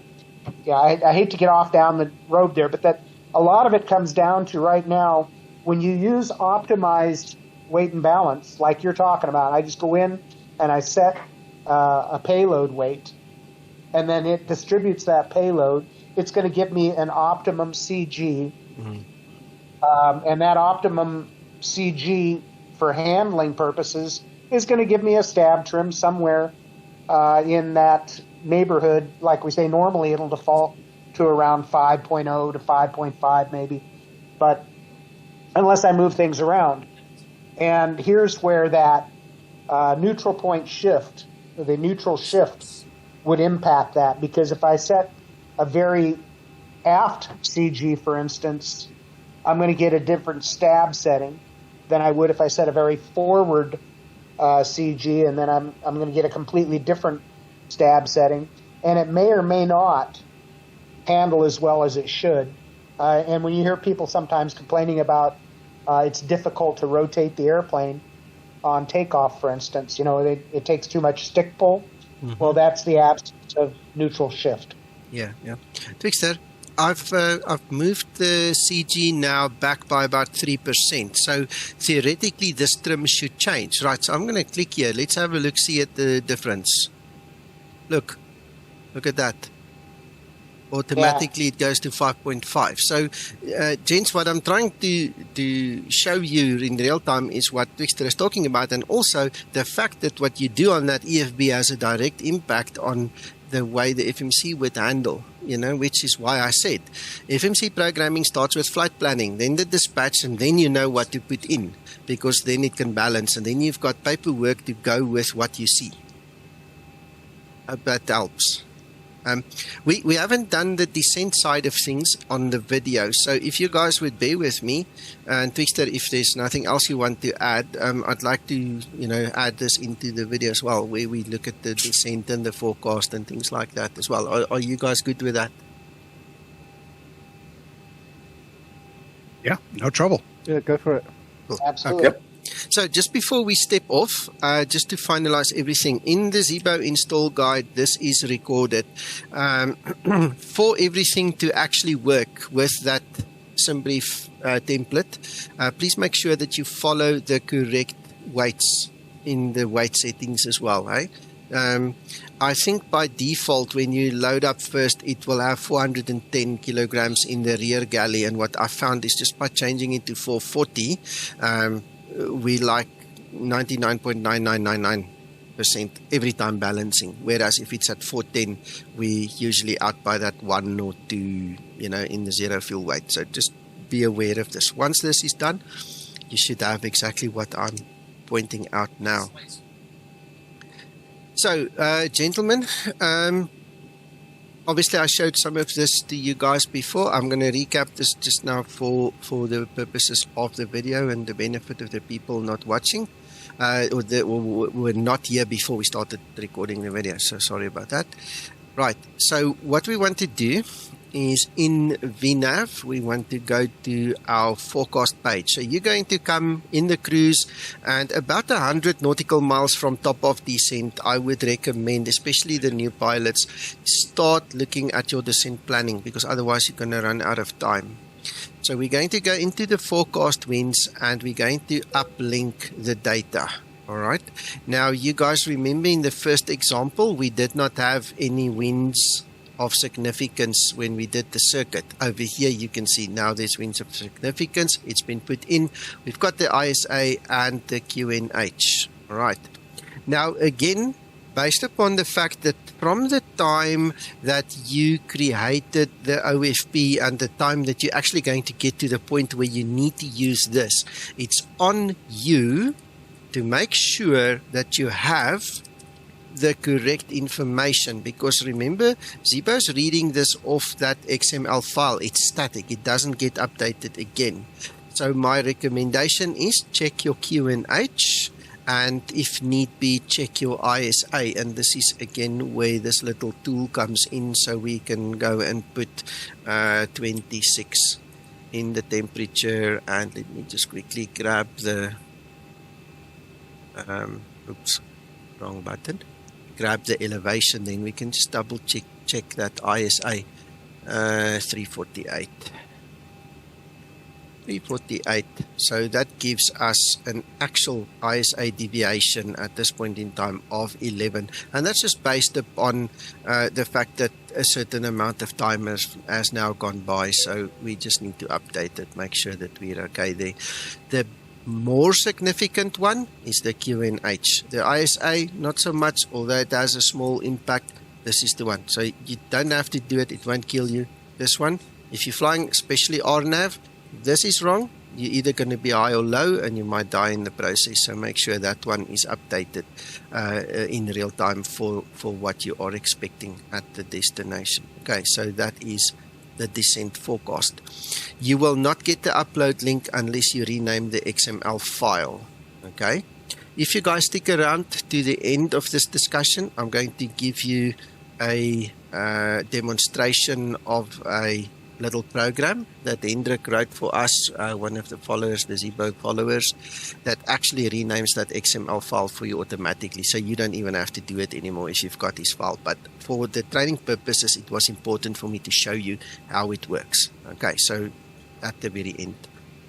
yeah, I hate to get off down the road there, but that a lot of it comes down to right now when you use optimized weight and balance, like you're talking about. I just go in and I set a payload weight, and then it distributes that payload. It's going to give me an optimum CG, and that optimum CG for handling purposes is going to give me a stab trim somewhere in that neighborhood. Like we say, normally it'll default to around 5.0 to 5.5 maybe, but unless I move things around. And here's where that neutral point shift, the neutral shift, would impact that, because if I set a very aft CG, for instance, I'm going to get a different stab setting than I would if I set a very forward CG, and then I'm going to get a completely different stab setting, and it may or may not handle as well as it should. And when you hear people sometimes complaining about it's difficult to rotate the airplane on takeoff, for instance, it takes too much stick pull. Mm-hmm. Well, that's the absence of neutral shift. Yeah. Twkster, I've moved the CG now back by about 3%. So theoretically, this trim should change. Right, so I'm going to click here. Let's have a look, see at the difference. Look at that. Automatically it goes to 5.5. So, gents, what I'm trying to show you in real time is what Twkster is talking about, and also the fact that what you do on that EFB has a direct impact on the way the FMC would handle, which is why I said FMC programming starts with flight planning, then the dispatch, and then you know what to put in, because then it can balance, and then you've got paperwork to go with what you see. Hope that helps. We haven't done the descent side of things on the video, so if you guys would bear with me, and Twkster, if there's nothing else you want to add, I'd like to add this into the video as well, where we look at the descent and the forecast and things like that as well. Are you guys good with that? Yeah, no trouble. Yeah, go for it. Absolutely. Yep. So just before we step off, just to finalize everything, in the Zibo install guide, this is recorded. For everything to actually work with that Simbrief template, please make sure that you follow the correct weights in the weight settings as well. I think by default, when you load up first, it will have 410 kilograms in the rear galley. And what I found is just by changing it to 440, we like 99.9999% every time balancing. Whereas if it's at 410, we usually out by that 1 or 2, in the zero fuel weight. So just be aware of this. Once this is done, you should have exactly what I'm pointing out now. So, gentlemen, obviously I showed some of this to you guys before. I'm going to recap this just now for the purposes of the video and the benefit of the people not watching, or were not here before we started recording the video. So sorry about that. Right, so what we want to do is in VNav, we want to go to our forecast page. So you're going to come in the cruise, and about 100 nautical miles from top of descent, I would recommend, especially the new pilots, start looking at your descent planning, because otherwise you're going to run out of time. So we're going to go into the forecast winds, and we're going to uplink the data. All right. Now, you guys remember in the first example, we did not have any winds of significance when we did the circuit. Over here you can see now there's winds of significance. It's been put in. We've got the ISA and the QNH. All right. Now again, based upon the fact that from the time that you created the OFP and the time that you're actually going to get to the point where you need to use this, it's on you to make sure that you have the correct information, because remember, Zibo's reading this off that XML file. It's static. It doesn't get updated again. So my recommendation is check your QNH, and if need be, check your ISA. And this is again where this little tool comes in, so we can go and put 26 in the temperature. And let me just quickly grab the oops, wrong button. Grab the elevation, then we can just double check that ISA 348. So that gives us an actual ISA deviation at this point in time of 11, and that's just based upon the fact that a certain amount of time has now gone by, so we just need to update it, make sure that we're okay there. The more significant one is the QNH. The ISA, not so much, although it has a small impact. This is the one. So you don't have to do it. It won't kill you. This one, if you're flying, especially RNAV, this is wrong. You're either going to be high or low, and you might die in the process. So make sure that one is updated in real time for what you are expecting at the destination. Okay, so that is the descent forecast. You will not get the upload link unless you rename the XML file. Okay. If you guys stick around to the end of this discussion, I'm going to give you a demonstration of a little program that Hendrik wrote for us, one of the followers, the Zibo followers, that actually renames that XML file for you automatically, so you don't even have to do it anymore if you've got this file. But for the training purposes, it was important for me to show you how it works. Okay, so at the very end,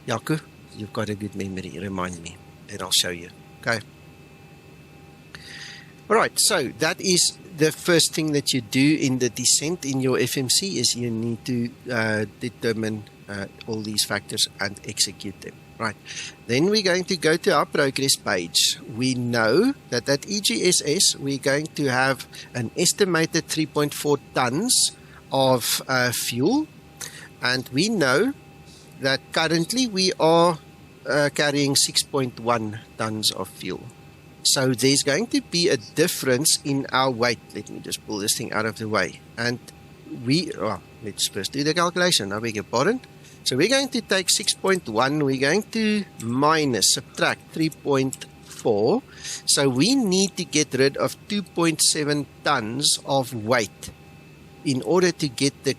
Jaco, you've got a good memory, remind me, then I'll show you. Okay. Alright, so that is the first thing that you do in the descent in your FMC, is you need to determine all these factors and execute them. Right. Then we're going to go to our progress page. We know that at EGSS we're going to have an estimated 3.4 tons of fuel, and we know that currently we are carrying 6.1 tons of fuel. So there's going to be a difference in our weight. Let me just pull this thing out of the way. And let's first do the calculation. I beg your pardon. So we're going to take 6.1. We're going to subtract 3.4. So we need to get rid of 2.7 tons of weight in order to get the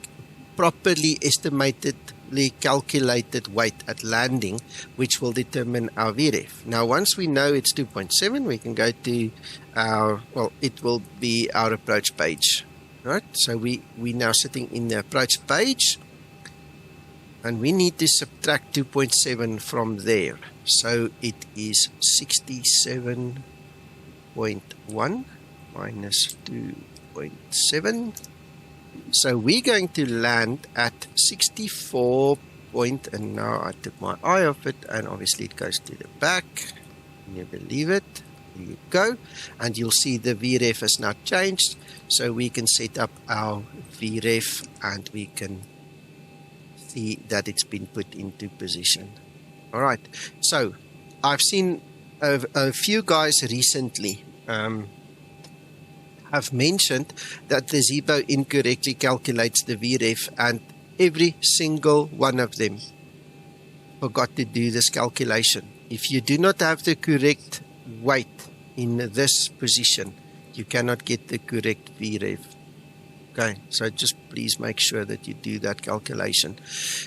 properly estimated automatically calculated weight at landing, which will determine our VREF. Now, once we know it's 2.7, we can go to our, well, it will be our approach page, right? So we now sitting in the approach page, and we need to subtract 2.7 from there. So it is 67.1 minus 2.7. So we're going to land at 64 point, and now I took my eye off it, and obviously it goes to the back. Can you believe it? There you go. And you'll see the VREF has now changed. So we can set up our VREF, and we can see that it's been put into position. All right. So I've seen a few guys recently have mentioned that the Zibo incorrectly calculates the VREF, and every single one of them forgot to do this calculation. If you do not have the correct weight in this position, you cannot get the correct VREF. Okay, so just please make sure that you do that calculation.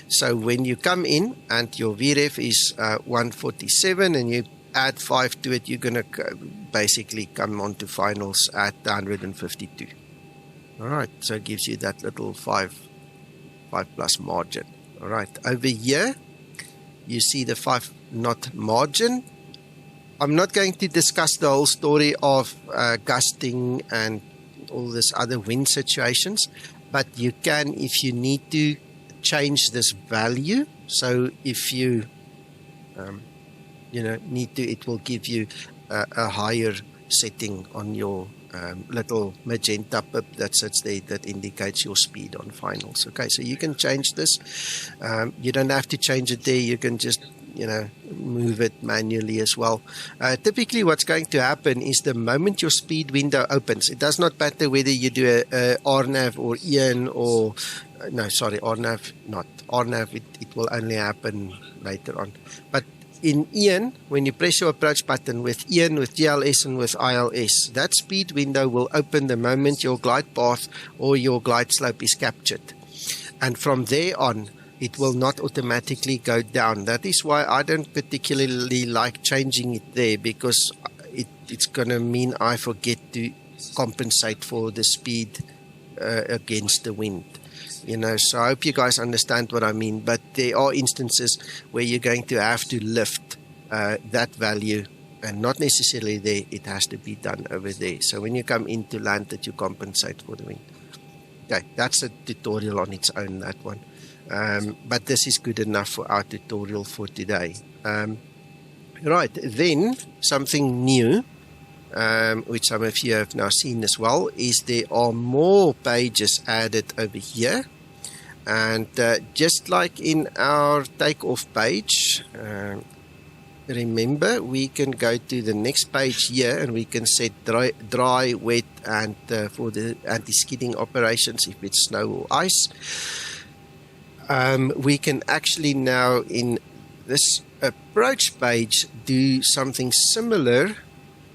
So when you come in and your VREF is 147 and you add 5 to it, you're going to basically come on to finals at 152. All right, so it gives you that little 5 plus margin. All right, over here, you see the 5 knot margin. I'm not going to discuss the whole story of gusting and all this other wind situations, but you can, if you need to, change this value. So if you need to, it will give you a higher setting on your little magenta pip that sits there that indicates your speed on finals. Okay, so you can change this. You don't have to change it there. You can just move it manually as well. Typically what's going to happen is the moment your speed window opens, it does not matter whether you do a RNAV or EN or RNAV, not RNAV, it will only happen later on. But in EN, when you press your approach button with EN, with GLS and with ILS, that speed window will open the moment your glide path or your glide slope is captured. And from there on, it will not automatically go down. That is why I don't particularly like changing it there, because it's going to mean I forget to compensate for the speed against the wind. So I hope you guys understand what I mean, but there are instances where you're going to have to lift that value, and not necessarily there, it has to be done over there. So when you come into land, that you compensate for the wind. Okay, that's a tutorial on its own, that one. But this is good enough for our tutorial for today. Right, then something new, which some of you have now seen as well, is there are more pages added over here. And just like in our takeoff page, remember, we can go to the next page here and we can set dry, wet, and for the anti-skidding operations if it's snow or ice. We can actually now in this approach page do something similar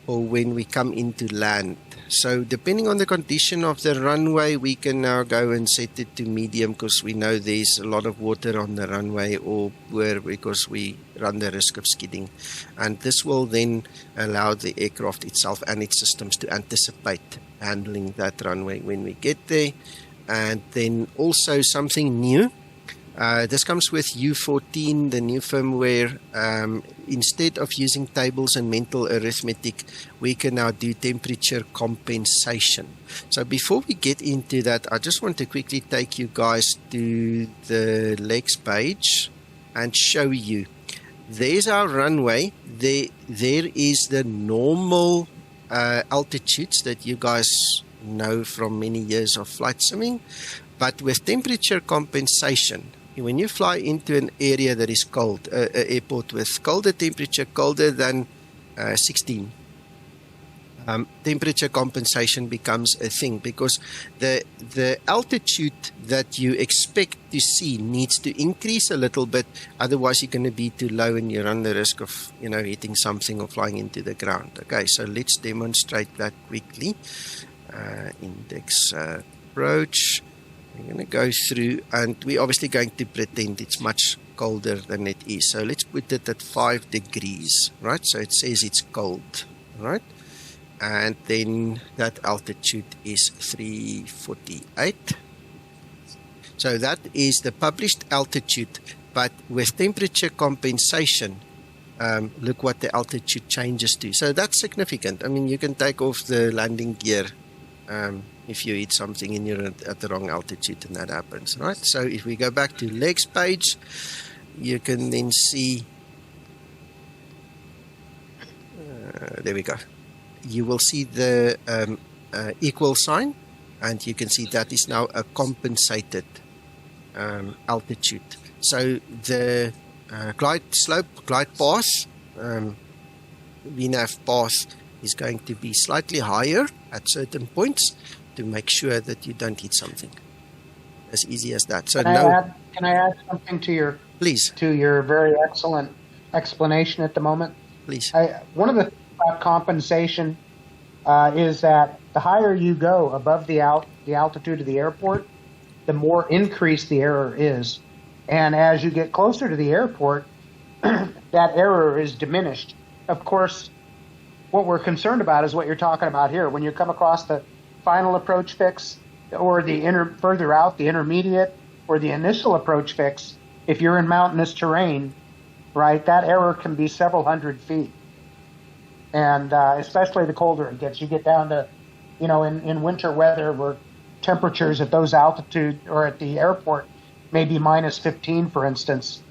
for when we come into land. So depending on the condition of the runway, we can now go and set it to medium because we know there's a lot of water on the runway, or poor because we run the risk of skidding. And this will then allow the aircraft itself and its systems to anticipate handling that runway when we get there. And then also something new. This comes with U14, the new firmware. Instead of using tables and mental arithmetic, we can now do temperature compensation. So before we get into that, I just want to quickly take you guys to the legs page and show you. There's our runway. There is the normal altitudes that you guys know from many years of flight simming. But with temperature compensation, when you fly into an area that is cold, an airport with colder temperature, colder than 16, temperature compensation becomes a thing, because the altitude that you expect to see needs to increase a little bit, otherwise you're going to be too low and you run the risk of hitting something or flying into the ground. Okay, so let's demonstrate that quickly. Index approach. We're going to go through, and we're obviously going to pretend it's much colder than it is. So let's put it at 5 degrees, right? So it says it's cold, right? And then that altitude is 348. So that is the published altitude, but with temperature compensation, look what the altitude changes to. So that's significant. I mean, you can take off the landing gear if you eat something and you're at the wrong altitude, and that happens, right? So if we go back to legs page, you can then see, there we go. You will see the equal sign, and you can see that is now a compensated altitude. So the glide slope, glide path, VNAV path is going to be slightly higher at certain points to make sure that you don't hit something. As easy as that. So can I add something to your very excellent explanation at the moment? Please. One of the things about compensation is that the higher you go above the altitude of the airport, the more increased the error is. And as you get closer to the airport, that error is diminished. Of course, what we're concerned about is what you're talking about here. When you come across the final approach fix, or the further out, the intermediate, or the initial approach fix, if you're in mountainous terrain, right, that error can be several hundred feet. And especially the colder it gets, you get down to, in winter weather where temperatures at those altitude or at the airport may be minus 15, for instance.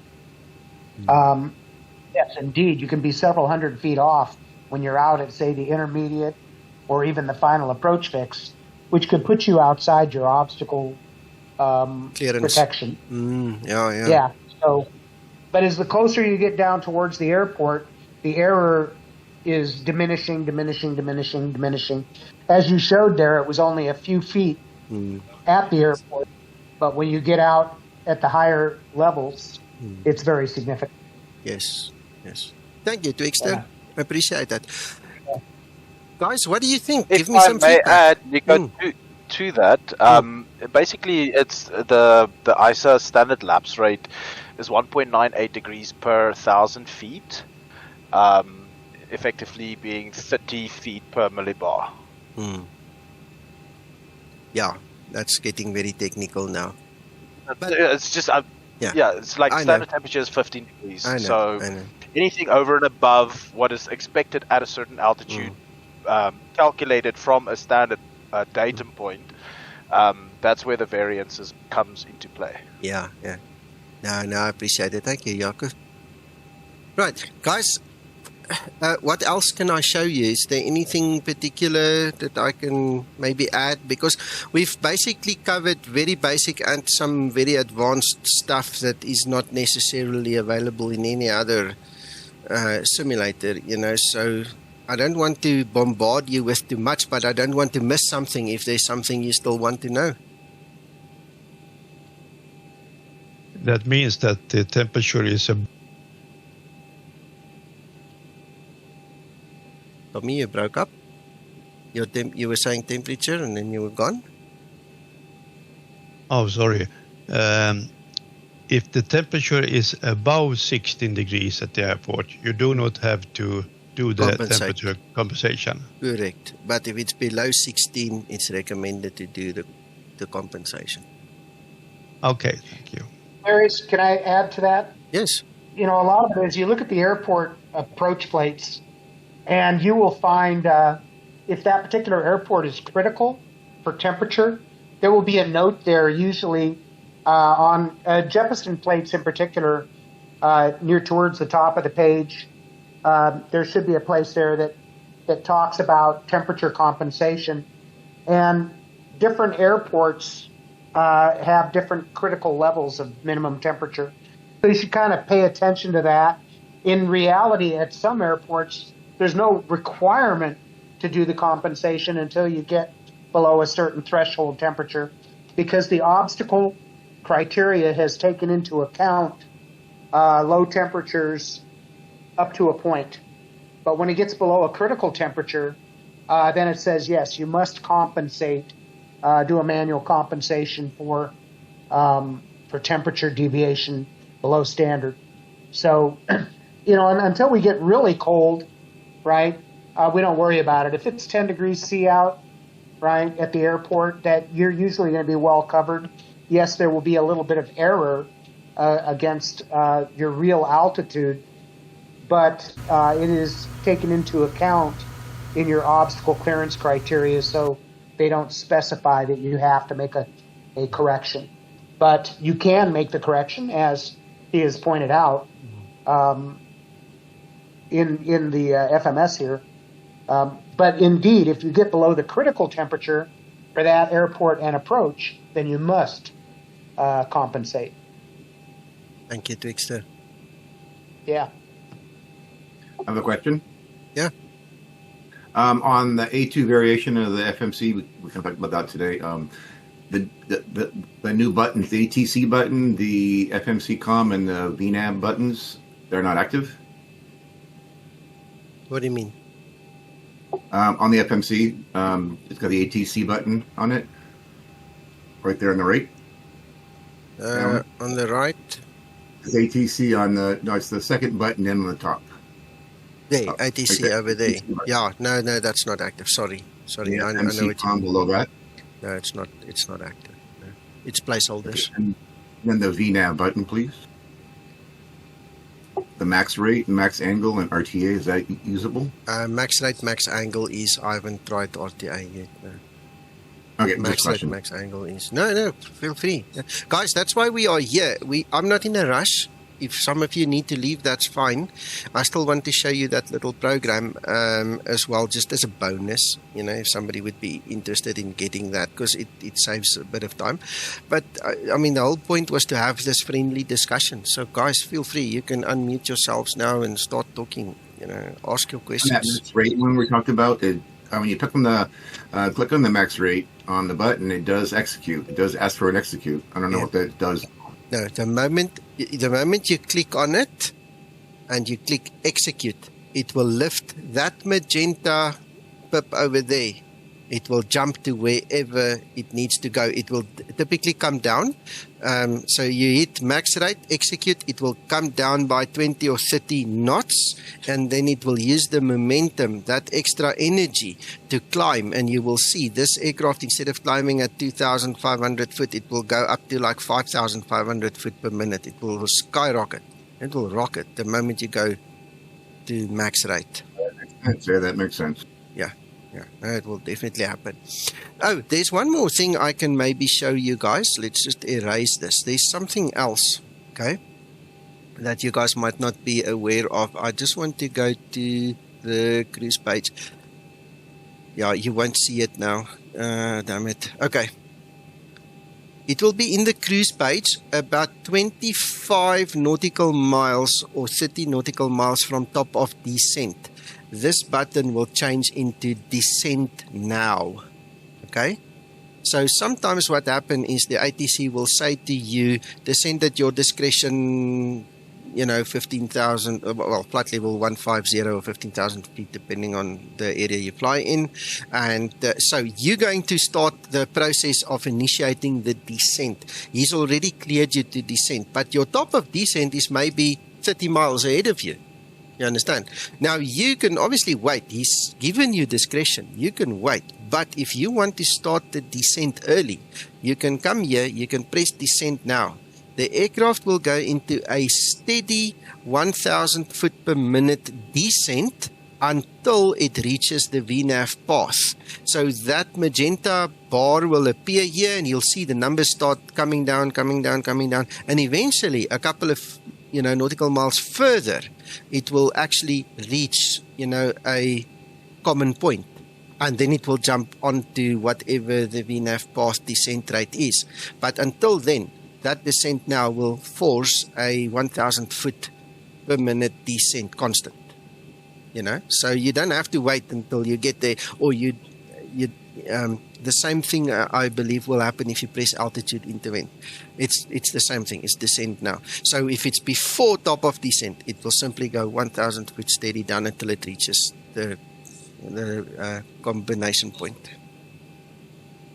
Yes, indeed, you can be several hundred feet off when you're out at, say, the intermediate or even the final approach fix, which could put you outside your obstacle protection. Yeah. So, but as the closer you get down towards the airport, the error is diminishing. As you showed there, it was only a few feet at the airport, but when you get out at the higher levels, it's very significant. Yes. Thank you, Twkster. I appreciate that. Guys, what do you think? Give me some feedback. Add, Nico, to that, basically it's the ISA standard lapse rate is 1.98 degrees per 1,000 feet, effectively being 30 feet per millibar. Yeah, that's getting very technical now. But it's just, it's like standard temperature is 15 degrees. I know. Anything over and above what is expected at a certain altitude, calculated from a standard datum point, that's where the variance comes into play. Yeah. No, I appreciate it. Thank you, Jakob. Right, guys, what else can I show you? Is there anything particular that I can maybe add? Because we've basically covered very basic and some very advanced stuff that is not necessarily available in any other simulator, so I don't want to bombard you with too much, but I don't want to miss something if there's something you still want to know. That means that the temperature is Tommy, you broke up. You were saying temperature and then you were gone. Oh, sorry. If the temperature is above 16 degrees at the airport, you do not have to do the temperature compensation. Correct. But if it's below 16, it's recommended to do the compensation. Okay, thank you. Marius, can I add to that? Yes. A lot of it is you look at the airport approach plates, and you will find if that particular airport is critical for temperature, there will be a note there, usually on Jeppesen plates in particular, near towards the top of the page. There should be a place there that talks about temperature compensation. And different airports have different critical levels of minimum temperature. So you should kind of pay attention to that. In reality, at some airports, there's no requirement to do the compensation until you get below a certain threshold temperature, because the obstacle criteria has taken into account low temperatures up to a point. But when it gets below a critical temperature, then it says, yes, you must compensate do a manual compensation for temperature deviation below standard. So, until we get really cold, right, we don't worry about it. If it's 10 degrees C out, right, at the airport, that you're usually going to be well covered. Yes, there will be a little bit of error against your real altitude, but it is taken into account in your obstacle clearance criteria, so they don't specify that you have to make a correction. But you can make the correction, as he has pointed out, in the FMS here. But indeed, if you get below the critical temperature for that airport and approach, then you must compensate. Thank you, Twikster. Yeah. I have a question. Yeah. On the A2 variation of the FMC, we can talk about that today. The new buttons, the ATC button, the FMC COM, and the VNAV buttons, they're not active? What do you mean? On the FMC, it's got the ATC button on it, right there on the right. On the right? It's ATC on the, no, it's the second button in on the top. There, ATC right over there. Yeah, no, that's not active. Sorry. Yeah, I know what you mean. Below that? No, it's not active. No. It's placeholders. Okay. And then the VNAV button, please. The max rate, max angle, and RTA, is that usable? Max rate, max angle is, I haven't tried RTA yet. No. Okay, max rate, max angle is. No, feel free. Guys, that's why we are here. I'm not in a rush. If some of you need to leave, that's fine. I still want to show you that little program as well, just as a bonus, if somebody would be interested in getting that, because it saves a bit of time. But, I mean, the whole point was to have this friendly discussion. So, guys, feel free. You can unmute yourselves now and start talking, ask your questions. That max rate one we talked about, when you click on the max rate on the button, it does execute. It does ask for an execute. I don't know what that does. No, the moment you click on it and you click execute, it will lift that magenta pip over there. It will jump to wherever it needs to go. It will typically come down. So you hit max rate, execute, it will come down by 20 or 30 knots, and then it will use the momentum, that extra energy, to climb. And you will see this aircraft, instead of climbing at 2,500 foot, it will go up to like 5,500 foot per minute. It will skyrocket. It will rocket the moment you go to max rate. That makes sense. Yeah, it will definitely happen. Oh, there's one more thing I can maybe show you guys. Let's just erase this. There's something else, okay, that you guys might not be aware of. I just want to go to the cruise page. Yeah, you won't see it now. Damn it. Okay. It will be in the cruise page about 25 nautical miles or 30 nautical miles from top of descent. This button will change into descent now. Okay? So sometimes what happens is the ATC will say to you, descend at your discretion, 15,000, flight level 150 or 15,000 feet, depending on the area you fly in. And so you're going to start the process of initiating the descent. He's already cleared you to descent, but your top of descent is maybe 30 miles ahead of you. You understand? Now, you can obviously wait. He's given you discretion. You can wait. But if you want to start the descent early, you can come here, you can press descent now. The aircraft will go into a steady 1,000 foot per minute descent until it reaches the VNAV path. So that magenta bar will appear here, and you'll see the numbers start coming down, and eventually a couple of nautical miles further, it will actually reach, a common point. And then it will jump onto whatever the VNAV path descent rate is. But until then, that descent now will force a 1,000 foot per minute descent constant. So you don't have to wait until you get there, or the same thing I believe will happen if you press altitude intervent. It's the same thing. It's descent now. So if it's before top of descent, it will simply go 1,000 foot steady down until it reaches the combination point.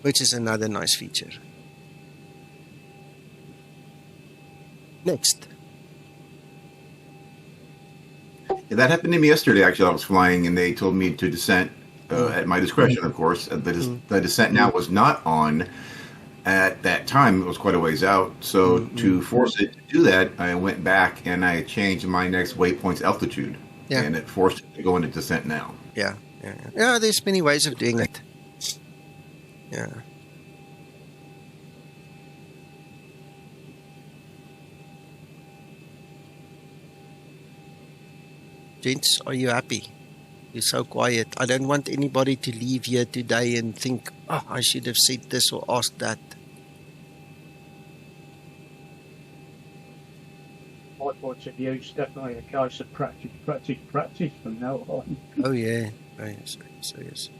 which is another nice feature. Next. Yeah, that happened to me yesterday. Actually, I was flying, and they told me to descent at my discretion, of course. The descent now was not on at that time. It was quite a ways out. So to force it to do that, I went back and I changed my next waypoint's altitude. Yeah. And it forced it to go into descent now. Yeah. Yeah, there's many ways of doing it. Yeah. Gents, are you happy? You're so quiet. I don't want anybody to leave here today and think, oh, I should have said this or asked that. My point of view is definitely a case of practice from now on. Oh, yeah. So yes.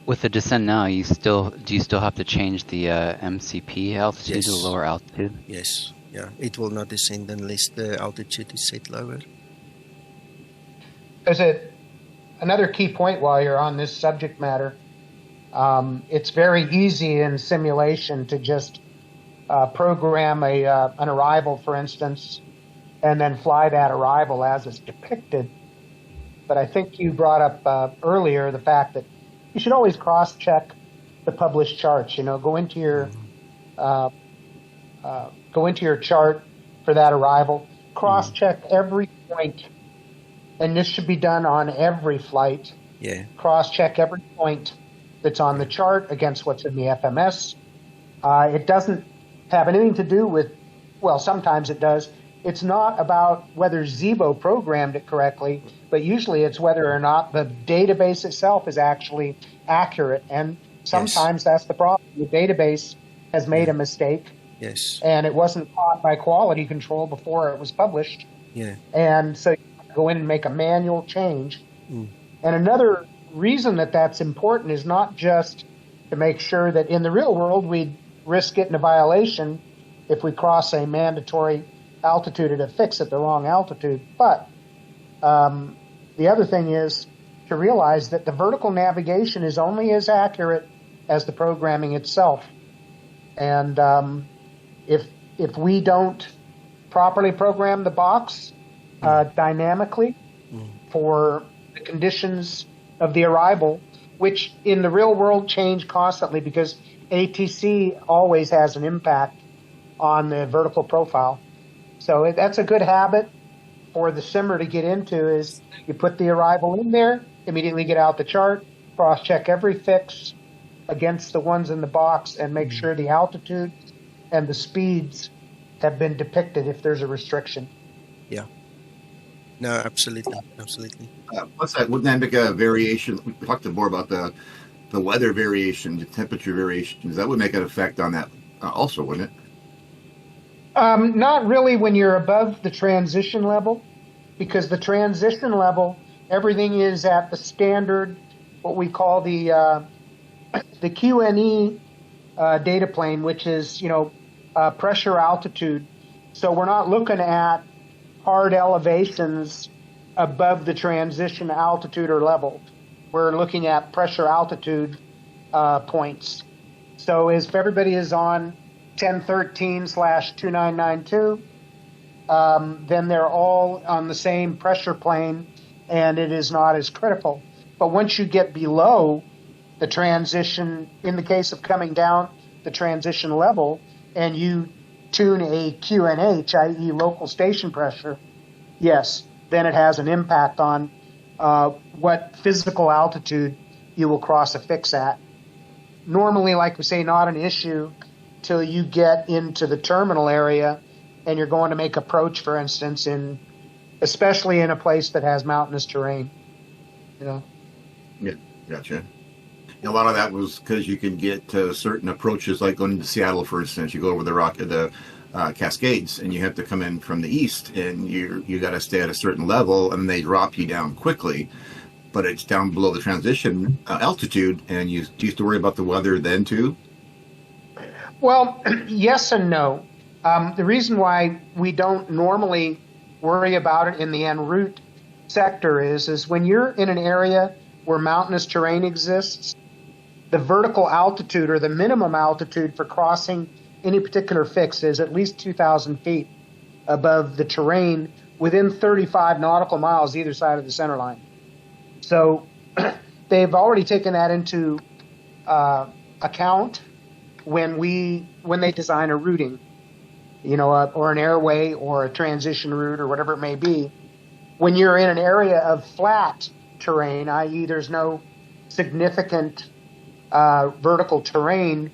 With the descent now, do you still have to change the MCP altitude to lower altitude? Yes. Yeah, it will not descend unless the altitude is set lower. There's another key point while you're on this subject matter. It's very easy in simulation to just program an arrival, for instance, and then fly that arrival as it's depicted. But I think you brought up earlier the fact that you should always cross-check the published charts. Go into your chart for that arrival. Cross-check every point, and this should be done on every flight. Yeah. Cross-check every point that's on the chart against what's in the FMS. It doesn't have anything to do with, well, sometimes it does. It's not about whether Zibo programmed it correctly, but usually it's whether or not the database itself is actually accurate. And sometimes that's the problem. The database has made a mistake. Yes. And it wasn't caught by quality control before it was published. Yeah. And so you go in and make a manual change. And another reason that that's important is not just to make sure that in the real world we'd risk getting a violation if we cross a mandatory altitude at a fix at the wrong altitude. But the other thing is to realize that the vertical navigation is only as accurate as the programming itself. And if we don't properly program the box dynamically for the conditions of the arrival, which in the real world change constantly because ATC always has an impact on the vertical profile. So that's a good habit for the simmer to get into is you put the arrival in there, immediately get out the chart, cross-check every fix against the ones in the box and make sure the altitude and the speeds have been depicted if there's a restriction. Yeah. No, absolutely. What's that? Wouldn't that make a variation? We talked more about the weather variation, the temperature variations. That would make an effect on that also, wouldn't it? Not really when you're above the transition level, because the transition level, everything is at the standard, what we call the QNE data plane, which is, pressure altitude. So we're not looking at hard elevations above the transition altitude or level. We're looking at pressure altitude points. So if everybody is on 1013/2992, then they're all on the same pressure plane, and it is not as critical. But once you get below the transition, in the case of coming down the transition level, and you tune a QNH, i.e. local station pressure, yes, then it has an impact on what physical altitude you will cross a fix at. Normally, like we say, not an issue till you get into the terminal area and you're going to make approach, for instance, especially in a place that has mountainous terrain. Yeah, gotcha. A lot of that was because you can get certain approaches, like going to Seattle, for instance. You go over the Cascades, and you have to come in from the east, and you got to stay at a certain level, and they drop you down quickly. But it's down below the transition altitude, and do you have to worry about the weather then too? Well, yes and no. The reason why we don't normally worry about it in the en route sector is when you're in an area where mountainous terrain exists, the vertical altitude or the minimum altitude for crossing any particular fix is at least 2,000 feet above the terrain within 35 nautical miles either side of the center line. So they've already taken that into account when they design a routing, or an airway or a transition route or whatever it may be. When you're in an area of flat terrain, i.e. there's no significant vertical terrain,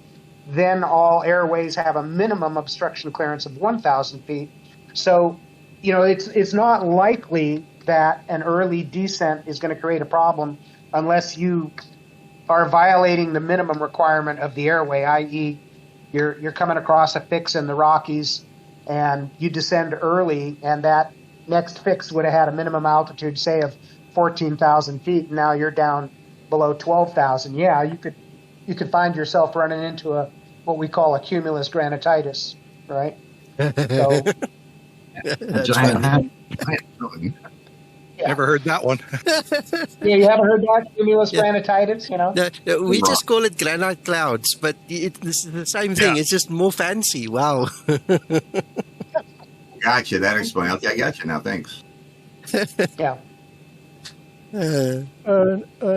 then all airways have a minimum obstruction clearance of 1,000 feet. So, it's not likely that an early descent is going to create a problem unless you are violating the minimum requirement of the airway, i.e. you're coming across a fix in the Rockies and you descend early, and that next fix would have had a minimum altitude, say, of 14,000 feet, and now you're down below 12,000. Yeah, you could find yourself running into what we call a cumulus granititis, right? So, Never heard that one. Yeah, you haven't heard that? Cumulus granititis, No, we just call it granite clouds, but it's the same thing. It's just more fancy. Wow. Gotcha. That explains. I got you now. Thanks. Yeah.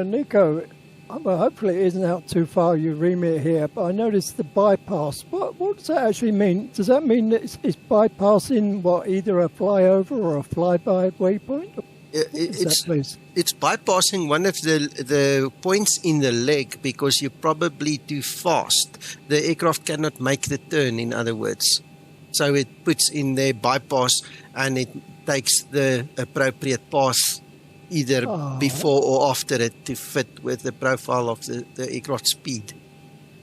Nico, hopefully it isn't out too far your remit here, but I noticed the bypass. What does that actually mean? Does that mean that it's bypassing either a flyover or a flyby waypoint? It's bypassing one of the points in the leg because you're probably too fast. The aircraft cannot make the turn, in other words. So it puts in their bypass and it takes the appropriate path either before or after it to fit with the profile of the aircraft speed.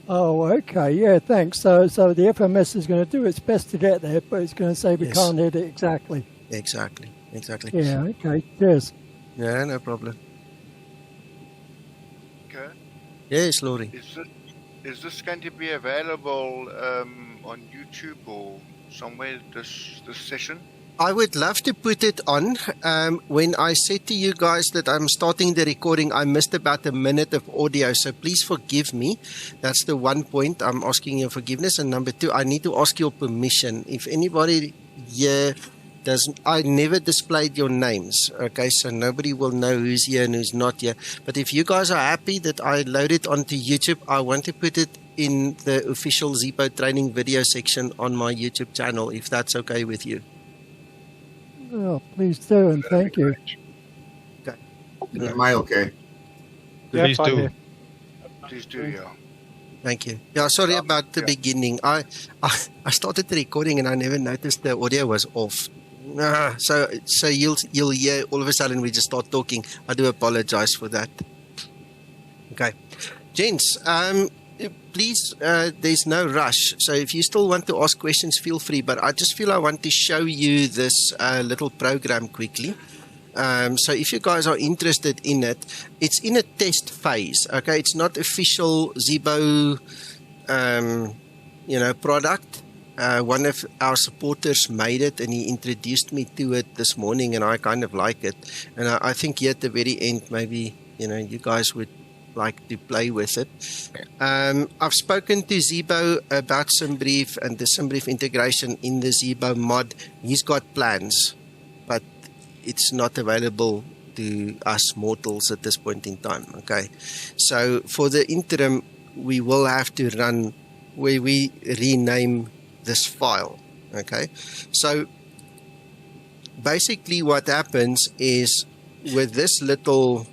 Oh, okay. Yeah, thanks. So the FMS is going to do its best to get there, but it's going to say we can't hit it exactly. Exactly. Yeah, okay. Cheers. Yeah, no problem. Okay. Yes, Laurie. Is this going to be available on YouTube or somewhere, this session? I would love to put it on. When I said to you guys that I'm starting the recording, I missed about a minute of audio, so please forgive me. That's the one point I'm asking your forgiveness. And number two, I need to ask your permission. If anybody here I never displayed your names, okay, so nobody will know who's here and who's not here. But if you guys are happy that I load it onto YouTube, I want to put it in the official Zibo training video section on my YouTube channel, if that's okay with you. Oh, please do, and thank you. Okay. Am I okay? Please do. Please do, yeah. Thank you. Yeah, sorry about the beginning. I started the recording and I never noticed the audio was off. So you'll hear all of a sudden we just start talking. I do apologize for that. Okay. Gents, please, there's no rush. So if you still want to ask questions, feel free. But I just feel I want to show you this little program quickly. So if you guys are interested in it, it's in a test phase. Okay, it's not official Zibo, product. One of our supporters made it, and he introduced me to it this morning, and I kind of like it. And I think here at the very end, maybe you guys would like to play with it. I've spoken to Zibo about Simbrief and the Simbrief integration in the Zibo mod. He's got plans, but it's not available to us mortals at this point in time. Okay, so for the interim, we will have to run where we rename this file. Okay, so basically what happens is with this little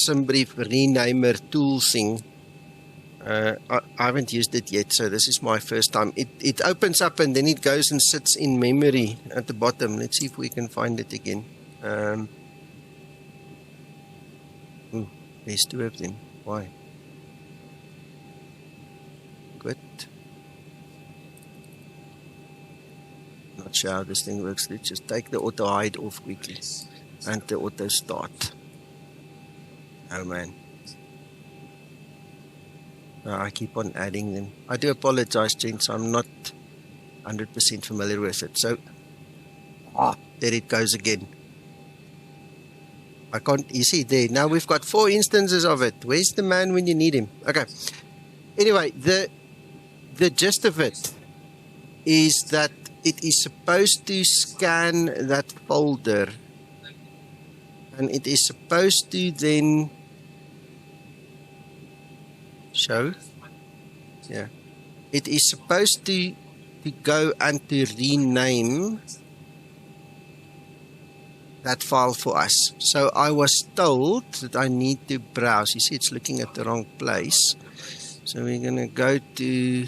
Simbrief renamer tool thing, I haven't used it yet, so this is my first time. It opens up and then it goes and sits in memory at the bottom. Let's see if we can find it again. There's two of them. Why? Good. Not sure how this thing works. Let's just take the auto hide off quickly and the auto start. Oh man. I keep on adding them. I do apologize, gents. I'm not 100% familiar with it. So, there it goes again. I can't, you see there, now we've got 4 instances of it. Where's the man when you need him? Okay, Anyway, the gist of it is that it is supposed to scan that folder, and it is supposed to then show. Yeah, it is supposed to go and to rename that file for us. So I was told that I need to browse. You see, it's looking at the wrong place. So we're going to go to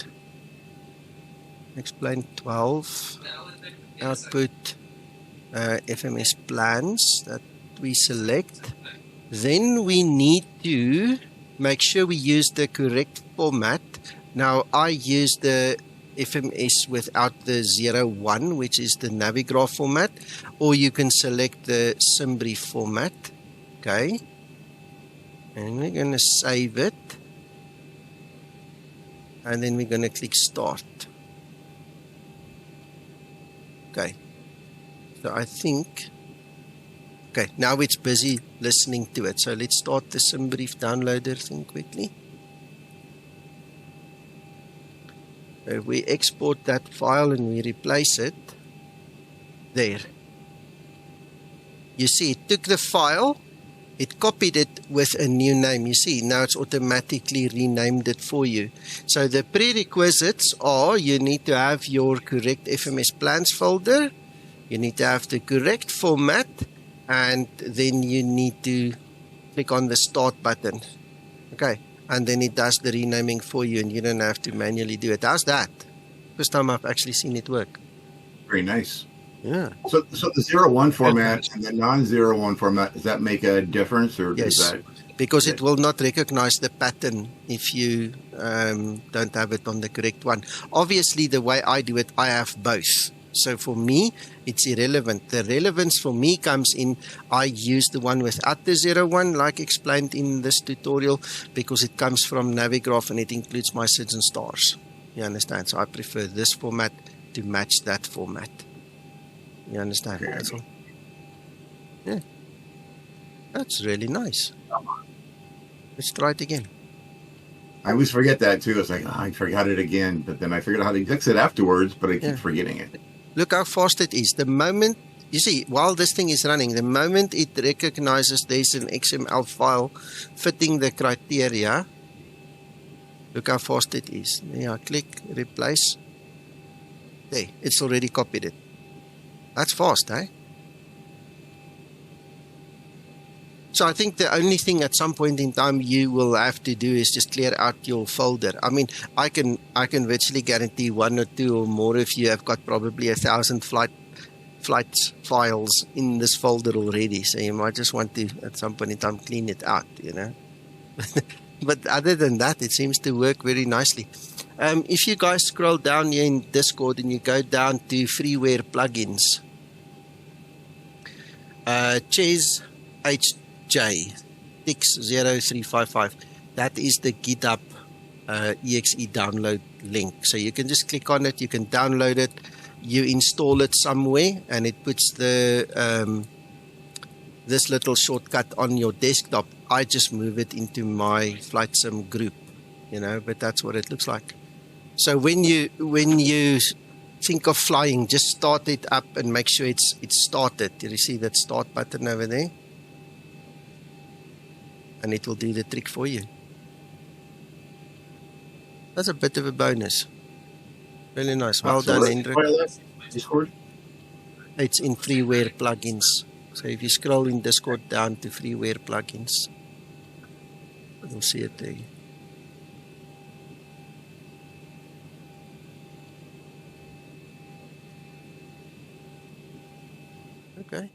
explain 12, output FMS plans that we select. Then we need to make sure we use the correct format. Now I use the FMS without the 01, which is the Navigraph format, or you can select the Simbrief format. Okay, and we're going to save it, and then we're going to click start. Okay, so I think, okay, now it's busy listening to it. So let's start the Simbrief downloader thing quickly. If we export that file and we replace it, there. You see, it took the file, it copied it with a new name. You see, now it's automatically renamed it for you. So the prerequisites are you need to have your correct FMS plans folder, you need to have the correct format, and then you need to click on the start button. Okay. And then it does the renaming for you, and you don't have to manually do it. How's that? First time I've actually seen it work. Very nice. Yeah. So the 01 format and the non-01 format, does that make a difference, or yes, does that? Because it will not recognize the pattern if you don't have it on the correct one. Obviously, the way I do it, I have both. So for me, it's irrelevant. The relevance for me comes in, I use the one without the 01, like explained in this tutorial, because it comes from Navigraph and it includes my SIDS and stars. You understand? So I prefer this format to match that format. You understand? Okay. That's all. Yeah. That's really nice. Let's try it again. I always forget that too. It's like, oh, I forgot it again, but then I figured out how to fix it afterwards, but I keep forgetting it. Look how fast it is. The moment, you see, while this thing is running, the moment it recognizes there's an XML file fitting the criteria, look how fast it is. Yeah, click, replace. There, it's already copied it. That's fast, eh? So I think the only thing at some point in time you will have to do is just clear out your folder. I mean, I can virtually guarantee 1 or 2 or more if you have got probably 1,000 flights files in this folder already. So you might just want to at some point in time clean it out, you know. But other than that, it seems to work very nicely. If you guys scroll down here in Discord and you go down to freeware plugins, Ches HJ Tix0355, that is the GitHub exe download link. So you can just click on it, you can download it, you install it somewhere, and it puts the this little shortcut on your desktop. I just move it into my flight sim group, you know, but that's what it looks like. So when you think of flying, just start it up and make sure it's started. You see that start button over there? And it will do the trick for you. That's a bit of a bonus. Really nice. Well done, Hendrik. Discord? It's in freeware plugins. So if you scroll in Discord down to freeware plugins, you'll see it there. Okay.